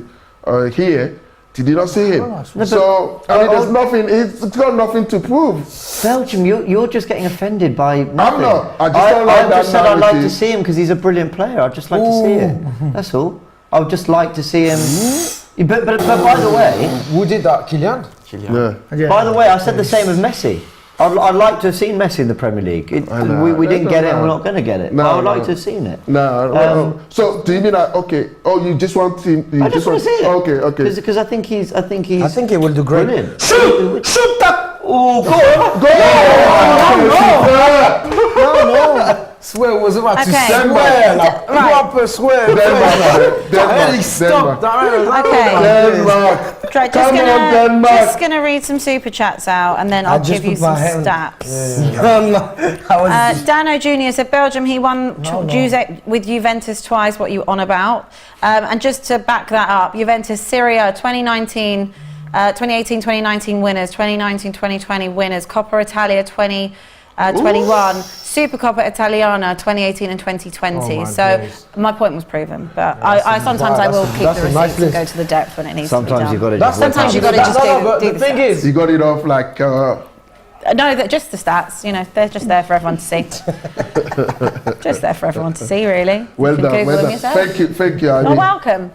here. Did you not see him? So I mean, there's nothing. It's got nothing to prove. Belgium, you're just getting offended by nothing. I'm not. I just don't like I that just said I'd like to narrative. see him because he's a brilliant player. I'd just like to see it. That's all. I would just like to see him. But by the way, Who did that? Kylian? Yeah. by the way, I said the same of Messi. I'd like to have seen Messi in the Premier League. know. We didn't get it, and No. we're not going to get it. No, I would like no. to have seen it. No. So do you mean that? Okay. Oh, you just want him? You I just want to see it. Okay. Because I think he's. I think he will do great. brilliant. Shoot that! Oh, go on! Swear was about to Okay. swear, like Right. proper swear. Denmark. He stopped. Okay. Denmark. Right, Come on, Denmark. just gonna read some super chats out, and then I'll just give you put my some hand- stats. stats. Dano Jr. said Belgium. He won with Juventus twice. What you on about? And just to back that up, Juventus Syria 2019, 2018, 2019 winners, 2019, 2020 winners, Coppa Italia 2021, Supercoppa Italiana 2018 and 2020. Oh my so days. my point was proven, but I sometimes I will keep that's the a nice receipts and list. go to the depth when it needs to Sometimes be done. you've got to That's just whip sometimes out. you've got to just but do the the thing stats. is, You got it off like. No, just the stats. You know, they're just there for everyone to see. Just there for everyone to see, really. Well You can done. Google Well them done. yourself. Thank you. I You're mean, welcome.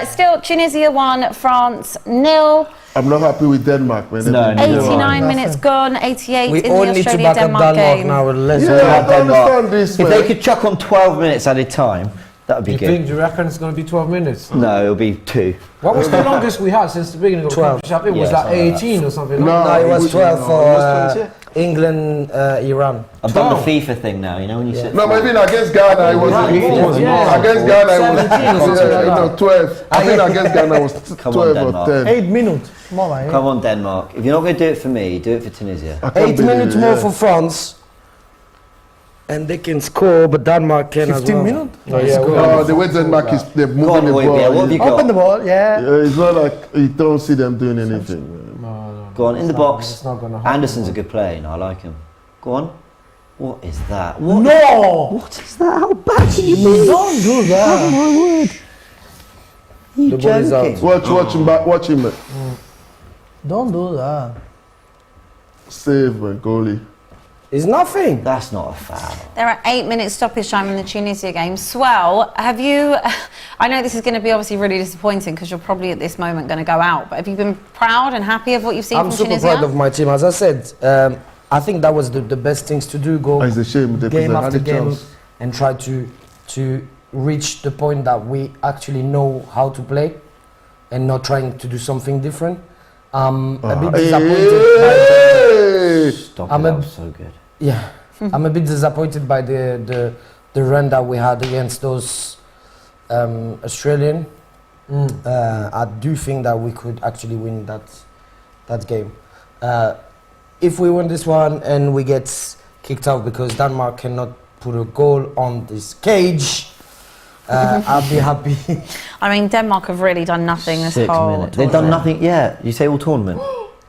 Still, Tunisia 1, France 0. I'm not happy with Denmark, man. No, no. 89 minutes gone, 88 We in all the need to back up Australia-Denmark Denmark game. now. Let's Yeah, I don't understand this, If man. they could chuck on 12 minutes at a time, That would be You good. think? Do you reckon it's going to be 12 minutes? No, it'll be 2. What was the longest we had since the beginning of the 12. championship? It was Yeah, like something like 18 or something. No, No, it was 12 it was for 20. England, Iran. I've done the FIFA thing now, you know, when you sit. No, maybe against Ghana it was Yeah. against Ghana it was 17 or something like that. 12. I think against Ghana it was Come 12 on, or Denmark. 10. 8 minutes. More like Come on, Denmark. If you're not going to do it for me, do it for Tunisia. I can't 8 believe minutes it, more yeah. for France. And they can score, but Denmark can as 15 well. minutes. The way Denmark is, they're Go on, moving the Oibia, ball. what have you got? Open the ball, yeah. It's not like you don't see them doing anything. Go on, in the box. It's not going to happen. Anderson's a good player, you know, I like him. Go on. What is that? What? No! What is that? How bad can you be? Don't do that. Oh my word. You The ball is joking? out. Watch him back, watch him. Don't do that. Save, man, goalie. It's nothing. That's not a foul. There are 8 minutes stoppage time in the Tunisia game. Swell, have you, I know this is going to be obviously really disappointing because you're probably at this moment going to go out, but have you been proud and happy of what you've seen I'm from super Tunisia? proud of my team. As I said, I think that was the best things to do. Go It's a shame they game had after a game chance. and try to reach the point that we actually know how to play and not trying to do something different. I'm a bit disappointed. Hey! Stop I'm it, a- that was so good. Yeah, I'm a bit disappointed by the run that we had against those Australian. I do think that we could actually win that game. If we win this one and we get kicked out because Denmark cannot put a goal on this cage, I'll be happy. I mean, Denmark have really done nothing this 6 whole minutes. They've done nothing. Yeah, you say all tournament.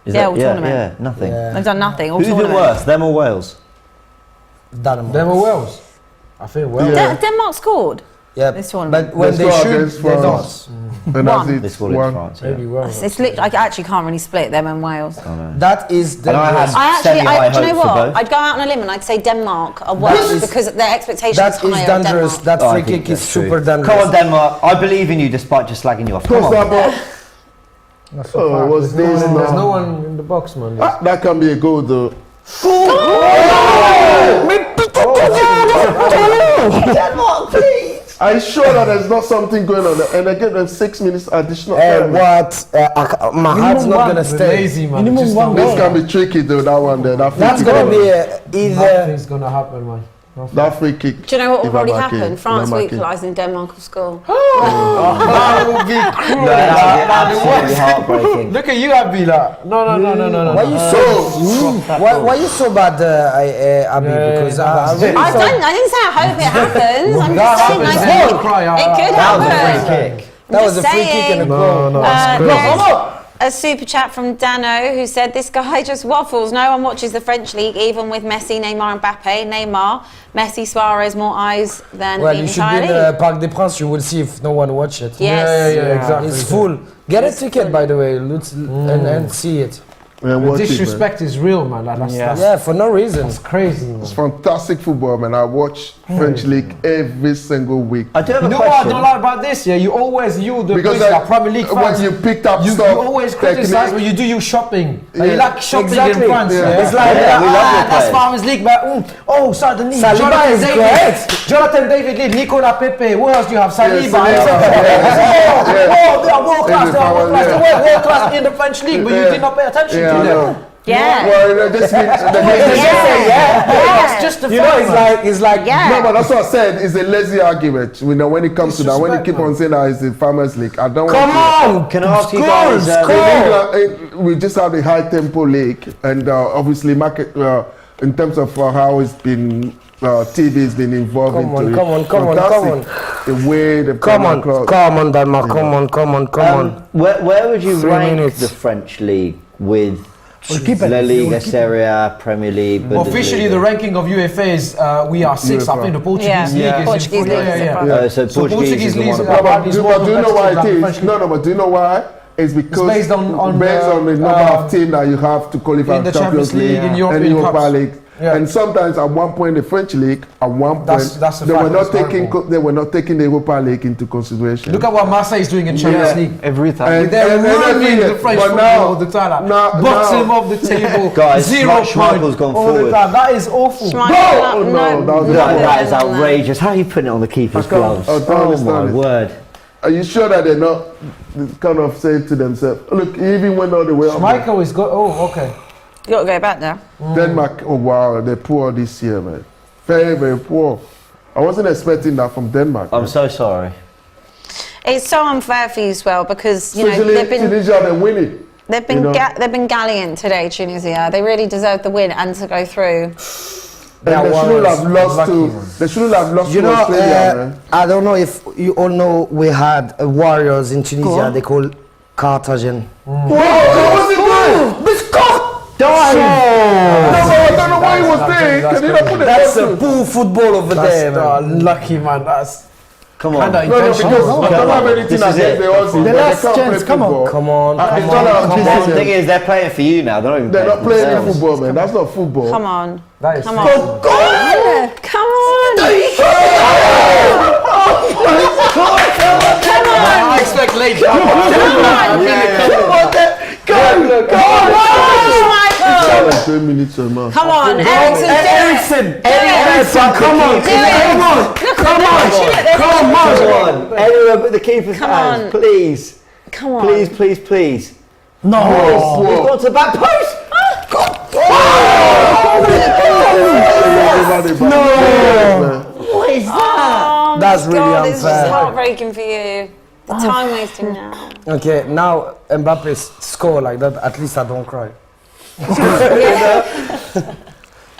Is Yeah, that- all tournament. Yeah, nothing. Yeah. They've done nothing. All Who's been tournament. worse, them or Wales? Denmark. Them or Wales? I think Wales. Yeah. Denmark scored Yeah, this tournament. but when They they score shoot, against they France. don't. And that's One. it. They scored One. in France. Maybe Yeah. Wales. It's literally, I actually can't really split them and Wales. I know. That is And I dangerous. had do you semi-high know hopes for what? both. I'd go out on a limb and I'd say Denmark are worse is- because their expectations That higher is of dangerous. Denmark. That Oh, I free think kick is that's true. super dangerous. Come on, Denmark. I believe in you despite just slagging you off. Come Post on. that ball. That's so Oh, far. what's this There's no now? one in the box, man. That can be a goal though. Denmark, please. Are you sure that there's not something going on there? And I give them 6 minutes additional time. What? My heart's not gonna They're stay. lazy, man. Minimum Just one don't- This can be tricky though, that one there. That free That's kick. gonna be either. Nothing's gonna happen, man. Nothing. That free kick. Do you know what will If probably I'm back in, happen? if France I'm will back in. equalise and Denmark will score. That would be absolutely heartbreaking. Look at you, Abbi. Like. No. Why you why you so bad, Abbi? Yeah, Because yeah, I really I thought didn't say I hope it happens. I'm That just saying happens, I then think you'll cry. it could That was a happen. free kick. that was a free kick and a goal. There's a super chat from Dano who said this guy just waffles. No one watches the French league, even with Messi, Neymar, and Mbappe. Neymar, Messi, Suarez, more eyes than Well, the you should entire be in league. Parc des Princes. You will see if no one watch it. Yes. Yeah, exactly. It's full. Get a ticket, by the way, and see it. Yeah, watch it, man. Disrespect is real, man. Like, that's Yeah, for no reason. crazy, man. It's fantastic football, man. I watch French league every single week. I do have You a know what I question. don't like about this? Yeah, you always the Because like Premier League when fans. you picked up You stuff, always criticize technique- when you do your shopping. Like, Yeah. you like shopping Exactly. in France. Yeah. Yeah. It's like, we love your that's players. Farmers League, but suddenly Saliba Jonathan is David, great. Jonathan David Lead, Nicolas Pepe. What else do you have? Saliba. Saliba, Oh, they are world class. In They the are world Farmers, class. yeah. They were world class in the French league, but you Yeah. did not pay attention Yeah, to I them. know. Yeah. Well, you know, this means That's just the You know, it's like Yeah. No, but that's what I said. It's a lazy argument. You know, when it comes to that, when you Disrespect, keep on saying that it's the Farmers League, I don't come want on. Can I ask you Score, guys? score. In England, we just have the high tempo league, and obviously, market in terms of how it's been. TV has been involved Come into on, it. come on, come on, Fantastic. come The way the Come on, Premier Club- come on, Denmark. Come on, come on, come on. Where would you 3 rank minutes. the French league with Goalkeeper. La Liga, Goalkeeper. Serie A, Premier League? Officially, the ranking of UFA is we are sixth. I UEFA. think the Portuguese Yeah. league is Portuguese in league is in front. So So Portuguese is the leagues one are above. But about do this you more know why competitive it than the is? French league. No, but do you know why? It's because based on based on the number of teams that you have to qualify in the Champions Champions League, League in and European Europa Cups. League. Yeah. And sometimes at one point in the French league, at one point That's a they fact, were not that's taking horrible. they were not taking the Europa League into consideration. Look at what Marseille is doing in Champions League. Every time. They're and running the French but football now- all the time. Like, now- boxing now- off the table. Guys, 0 Schmeichel's point gone all the forward. time. That is awful. Oh, no, that was That is outrageous. How are you putting it on the keeper's I can't- gloves? I don't Oh my understand it. word. Are you sure that they're not kind of saying to themselves, look, he even went all the way up. Schmeichel is good. Oh, okay. You got to go back now. Denmark, oh wow, they're poor this year, man. Very, very poor. I wasn't expecting that from Denmark. I'm so sorry. It's so unfair for you as well because you know Especially they've been Tunisia, they're winning. they've been you know. they've been gallant today, Tunisia. They really deserve the win and to go through. And they shouldn't have lost to. They shouldn't have lost You to know, Australia, man. I don't know if you all know we had warriors in Tunisia. They call Carthagena. What was he doing? This cock No, I don't know why he was there. Can you not put it That's there? a poor football over there, man. Lucky man. That's Come on. kinda No, because intentional. I don't have anything This is against it. the Aussies. The but they last can't chance, play come on. football. Come on, It's come not on, our come business. The thing is, they're playing for you now. They're not even They're not playing in themselves. football, man. That's not football. Come on, That is come on, sensible. come on, I expect late. Michael. 3 minutes a month. Come on, Eriksen, Eriksen, Come on. Come Come on. Anywhere but the keeper's Come hands. on. Please. Come on. Please, please, please. No. He's gone to the back post. No. What is that? Oh That's my really God, this is unfair. heartbreaking for you. The time wasting now. Okay, now Mbappe score like that. At least I don't cry.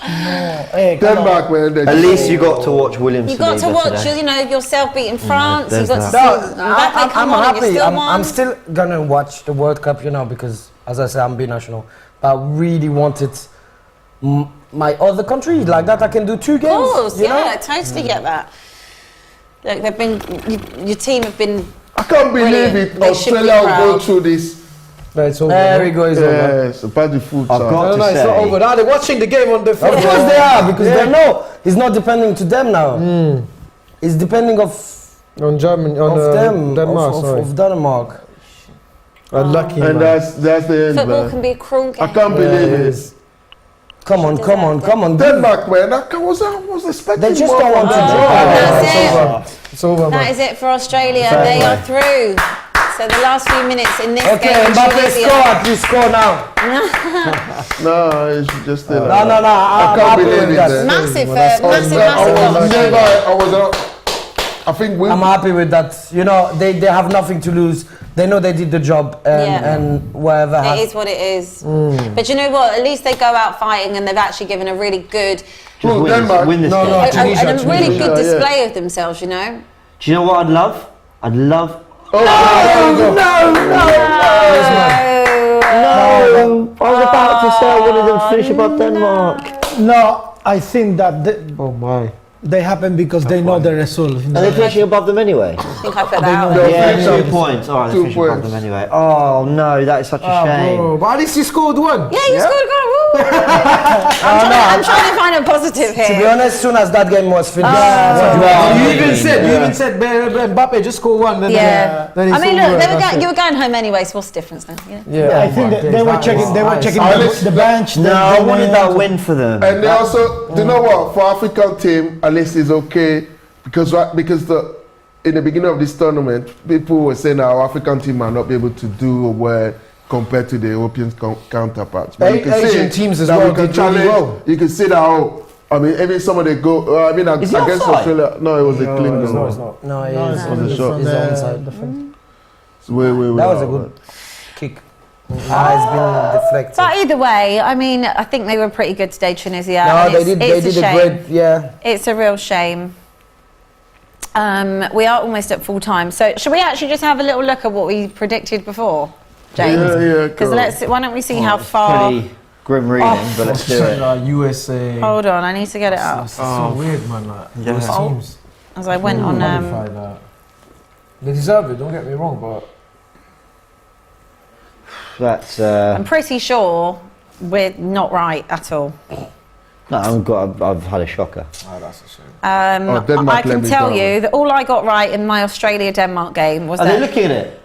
Hey, come on. Denmark, man. At least you got to watch Williams. You got to watch, you know, yourself beating France. You there's got to that. see Mbappe come on, and you happy. still I'm won. still gonna watch the World Cup, you know, because as I say, I'm binational. But I really wanted my other country like that. I can do 2 games. Of course, you yeah, know? I totally get that. Look, they've been, your team have been. I can't believe it. They should be Australia will go proud. through this. But it's over. There we go. It's over. Yes, about the food. I've sir. got No, to no, it's not say. over. Now they're watching the game on the Of field. course they are, because they know it's not depending to them now. It's depending of On Germany, on them, Denmark, sorry. of Denmark. Unlucky, And man. that's the end, Football man. can be a cruel game. I can't believe it. Come on, come on, come on. Denmark, man. I was expecting They just more don't want from to them. draw. That's it. It's over, That man. is it for Australia. They are through. So the last few minutes in this Okay, game, Mbappe Tunisia. score, at least score now. No, it's just still. No, no, no, I I'm can't happy believe with it, that. man. Massive, I was massive goal. never. I was. I think we. I'm happy with that. You know, they have nothing to lose. They know they did the job, Yeah. and whatever. It is what it is. But you know what? At least they go out fighting and they've actually given a really good, Just Who, win, Denmark? win this No, game. no. Tunisia, and a really Tunisia, good yeah. display of themselves, you know? Do you know what I'd love? I'd love. No! I was about to say I wanted them to finish above Denmark. No, I think that Oh my. they happen because they know the result. Are they finishing above them anyway? I think I put that out there. Yeah, 2 points. All right, they're 2 finishing above points. them anyway. Oh no, that is such a shame. Bro, but at least you scored one. Yeah, you scored a goal. Woo. I'm trying to find a positive To be here. honest, as soon as that game was finished, You even said Mbappe just scored one. Then Yeah. then I it's mean, over, look, that's it. you were going home anyway, so what's the difference then? You know? Yeah, I think they were checking. They were checking Alex- the bench. No, I wanted that win for them. And they also, you know what? For African team, at least it's okay because in the beginning of this tournament, people were saying our African team might not be able to do well compared to the European counterparts. But you can Asian see teams as that well we can did really challenge. well. You can see that. I mean, even some of the goal. Is he against offside? Australia, no, it was a clean goal. No, it's not. no, it No, is. it's on the shot. It's onside. It's way That was a out, good man. kick. It's been deflected. But either way, I mean, I think they were pretty good today, Tunisia. No, and they did. They it's did a a shame. great. Yeah. It's a real shame. We are almost at full time. So should we actually just have a little look at what we predicted before, James? Yeah, Because cool. why don't we see how It's far... pretty grim reading, but let's do it. USA. Hold on, I need to get it up. It's so weird, man. Like, Yeah. those teams. As I went on... Qualify that. They deserve it, don't get me wrong, but That's I'm pretty sure we're not right at all. No, I've had a shocker. Oh, that's a shame. Denmark I can let me tell down. you that all I got right in my Australia-Denmark game was Are that... they looking at it?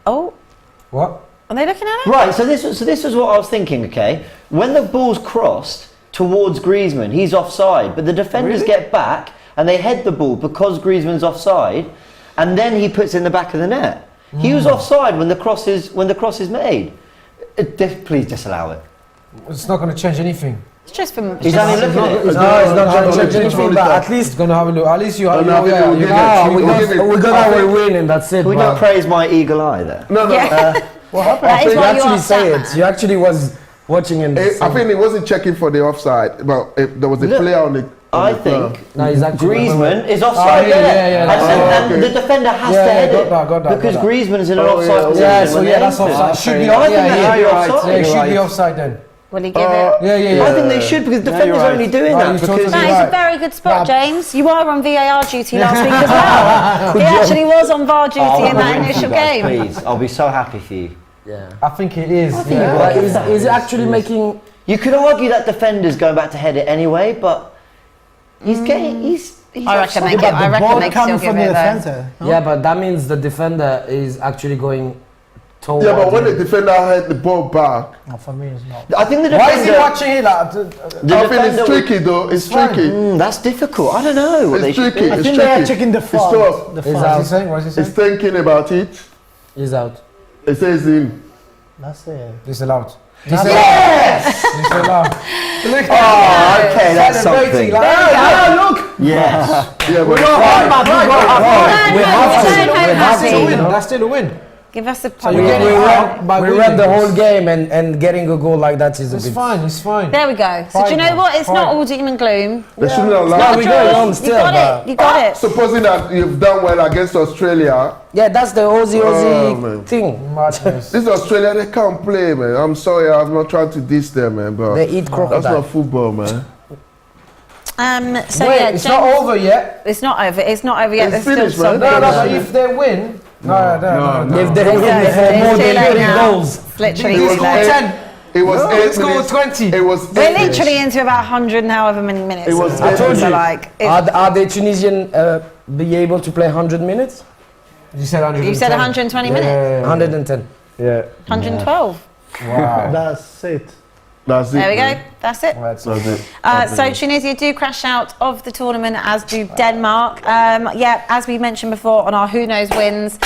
Oh, What? are they looking at it? Right, so this was what I was thinking, okay? When the ball's crossed towards Griezmann, he's offside, but the defenders get back and they head the ball because Griezmann's offside, and then he puts it in the back of the net. He was offside when the cross is made. Please disallow it. It's not going to change anything. It's just for... He's only looking at it. It's not going to change anything, but at least it's going to have a look. At least you have no, yeah, we'll you give got- it. we We'll got- give it. We're gonna win, and that's it. Can we but not praise my eagle eye there? No. What happened? That is you why you actually are say Batman. it. You actually was watching and. I think he wasn't checking for the offside, but there was a Look, player on the. I think No, he's actually. Griezmann is offside yeah, there. yeah, And okay. the defender has Yeah, to head got it that, because got that. Griezmann is in an Oh, offside yeah, position. Yeah, so when yeah, they that's aim it. offside. Should be I think offside. they Yeah, should be you're offside. Yeah, it should be offside then. Will he give it? Yeah. I think they should because defenders right. only doing No, that you're because totally That is right. a very good spot, James. You are on VAR duty last week as well. He actually was on VAR duty Oh, in that thank you initial guys, game. Please, I'll be so happy for you. Yeah. I think it is. think yeah. it was. But is actually making. You could argue that defender's going back to head it anyway, but he's getting he's I reckon offside. they give. I reckon they still give it though. defender. Yeah, but that means the defender is actually going towards. Yeah, but when the him. defender had the ball back, No, for me, it's not. I think the Why is he defender. watching it? Like, The I think defender it's tricky though. It's tricky. That's difficult. I don't know what they It's should tricky. do. I It's think they are tricky. checking the It's front. tough. The What is front. he saying? What is he He's saying? thinking about it. He's out. It says in. That's it. Disallowed. Yes! Disallowed. Look Oh, okay, that's celebrating something. like, Look. Yes. Yeah, but We That's still a Happy. win. That's still a win. Give us a So you point. get it out by We winning ran the this. whole game and getting a goal like that is a It's bit. fine. It's fine. There we go. So do you know Fine, what? It's not fine. all doom and gloom. they shouldn't No, allow. we Draw. going on You still, got but- it. You got it. Supposing that you've done well against Australia, Yeah, that's the Aussie Oh, man. thing. Madness. this Australia they can't play, man. I'm sorry, I'm not trying to diss them, man, but They eat that's crocodile. not football, man. So Wait, yeah, it's James, not over yet. It's not over. It's not over yet. It's There's finished, still man. some No, games. but if they win, no. If they win It's for more too than late 30 now. goals. It's literally It too was late. 10. It was No, 8 let's go minutes. 20. It was We're 8 minutes. literally into about 100 and however many minutes. It was of I this. told So you. like, Are the Tunisian be able to play 100 minutes? You said 100. you said 120 minutes. 110. Yeah. 112. Wow. That's it. That's it. There we go. man. That's it. That's That's it. So Tunisia do crash out of the tournament, as do Denmark. Yeah, as we mentioned before on our Who Knows Wins,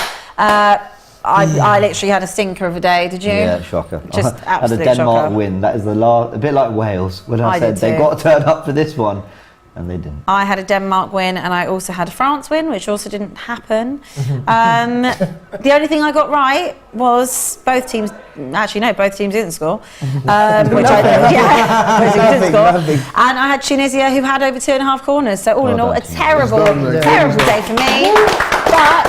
I literally had a stinker of a day. Did you? Yeah, shocker. Just I had a absolute Denmark shocker. win. That is the last, a bit like Wales when I I said did they too. got to turn up for this one, and they didn't. I had a Denmark win and I also had a France win, which also didn't happen. The only thing I got right was both teams, actually no, both teams didn't score. Which I both teams didn't score. And I had Tunisia who had over 2.5 corners. So all in all, a terrible, terrible day for me. But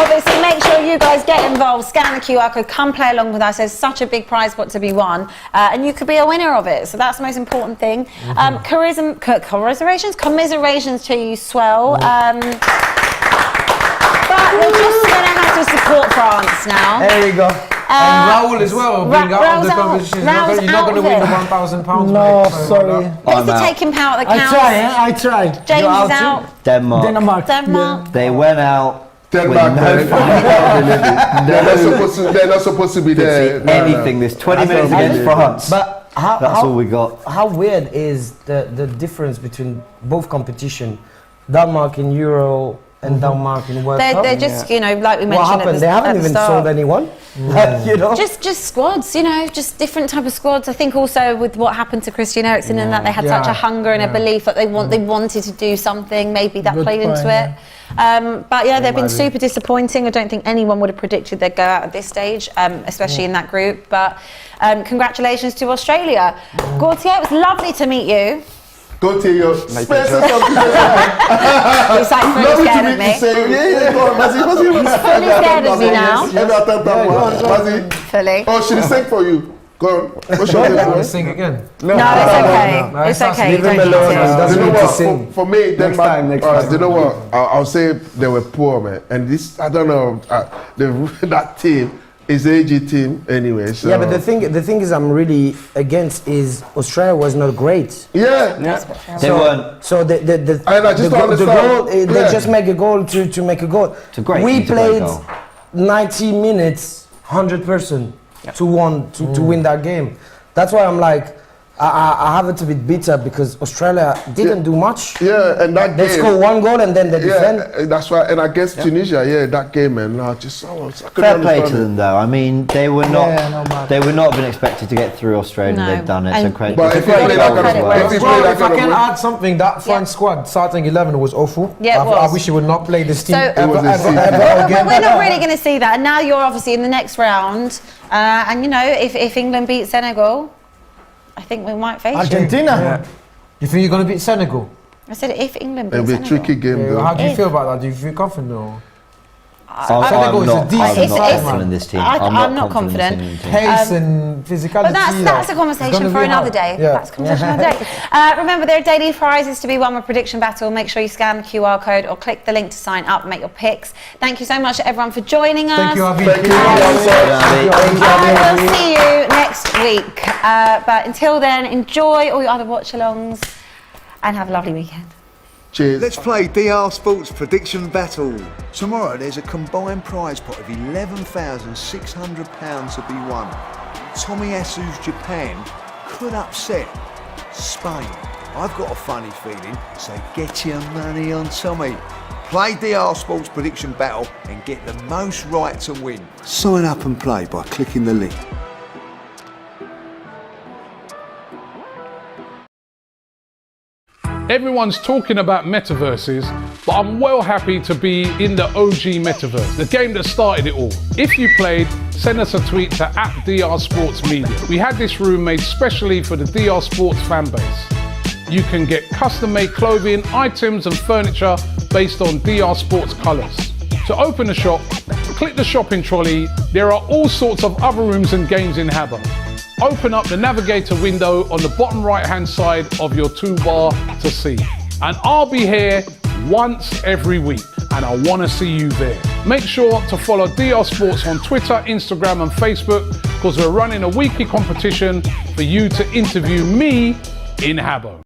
obviously, make sure you guys get involved. Scan the QR code. Come play along with us. There's such a big prize pot to be won, and you could be a winner of it. So that's the most important thing. Commiserations to you, Swell. But we're just going to have to support France now. There you go. And Raul as well, being out of the Raul's out. competition. Raul's You're not going to out win the of it. £1,000. No, mate. sorry. Let's take him out of the I count. try, I try. James You're is out out. Denmark. Denmark. They went out. Denmark, with man. no They're not supposed to be there. see anything. There's 20 minutes against France. But That's all we got. How weird is the difference between both competition, Denmark in Euro and Denmark in World Cup? They're just, you know, like we What mentioned happened? They at haven't the even start. sold anyone. You know. Just squads, you know, just different type of squads. I think also with what happened to Christian Eriksen and that they had such a hunger and a belief that they wanted to do something. Maybe that Good played point, into it. But yeah, they've been super disappointing. I don't think anyone would have predicted they'd go out at this stage, especially in that group. But congratulations to Australia. Gautier, it was lovely to meet you. Go to your My Spencer pleasure. something. He's like fully Love scared to of meet you me. say, yeah, go on, Mazzy. Fully scared of me now. Mazzy. Fully. Oh, she sang for you. Go on. What's your name? Let's sing again. No, it's okay. no. It's No, okay. leave You don't him need alone. to. Doesn't You know need to what? sing. For me, Denmark. next time. You know what? I'll say they were poor, man. And this, I don't know. That team It's the AG team anyway. So. Yeah, but the thing is, I'm really against is Australia was not great. Yeah. They weren't. So the I just don't the understand. goal, they just make a goal to make a goal. It's a great. We it's a great played goal. 90 minutes, 100% to win that game. That's why I'm like, I have it a bit bitter because Australia didn't do much. Yeah, and that They game. score one goal and then they defend. Yeah, that's right. And against Tunisia, that game, man, I couldn't Fair play to understand it. them, though. I mean, they were not. They would not have been expected to get through Australia. No. They've done it. And- So great. But it's if a you great play goal that as kind of, well. if you play Well, that if kind I of can way- add something, that front squad starting 11 was awful. Yeah, it I was. wish you would not play this team So- ever, It was a ever, season. ever Well, again. we're not really going to see that. And now you're obviously in the next round. And, you know, if England beat Senegal, I think we might face you. Argentina. You think you're going to beat Senegal? I said if England beat It'll be a Senegal. tricky game, Yeah, though. how do you If- feel about that? Do you feel confident or? I'm Senegal is a not decent side, confident man. in this team. I'm not confident. in this confident. England team. Pace and physicality. But that's a it's conversation gonna for be another hard. day. Yeah. That's a conversation for another day. Remember, there are daily prizes to be won with Prediction Battle. Make sure you scan the QR code or click the link to sign up and make your picks. Thank you so much to everyone for joining us. Thank you, Abbi. Thank you. I will see you next week. But until then, enjoy all your other watch-alongs and have a lovely weekend. Cheers. Let's play DR Sports Prediction Battle. Tomorrow there's a combined prize pot of £11,600 to be won. Tomiyasu's Japan could upset Spain. I've got a funny feeling, so get your money on Tommy. Play DR Sports Prediction Battle and get the most right to win. Sign up and play by clicking the link. Everyone's talking about metaverses, but I'm well happy to be in the OG metaverse, the game that started it all. If you played, send us a tweet to @DR Sports Media. We had this room made specially for the DR Sports fan base. You can get custom-made clothing, items and furniture based on DR Sports colours. To open the shop, click the shopping trolley. There are all sorts of other rooms and games in Habbo. Open up the navigator window on the bottom right-hand side of your toolbar to see. And I'll be here once every week, and I want to see you there. Make sure to follow DR Sports on Twitter, Instagram and Facebook, because we're running a weekly competition for you to interview me in Habbo.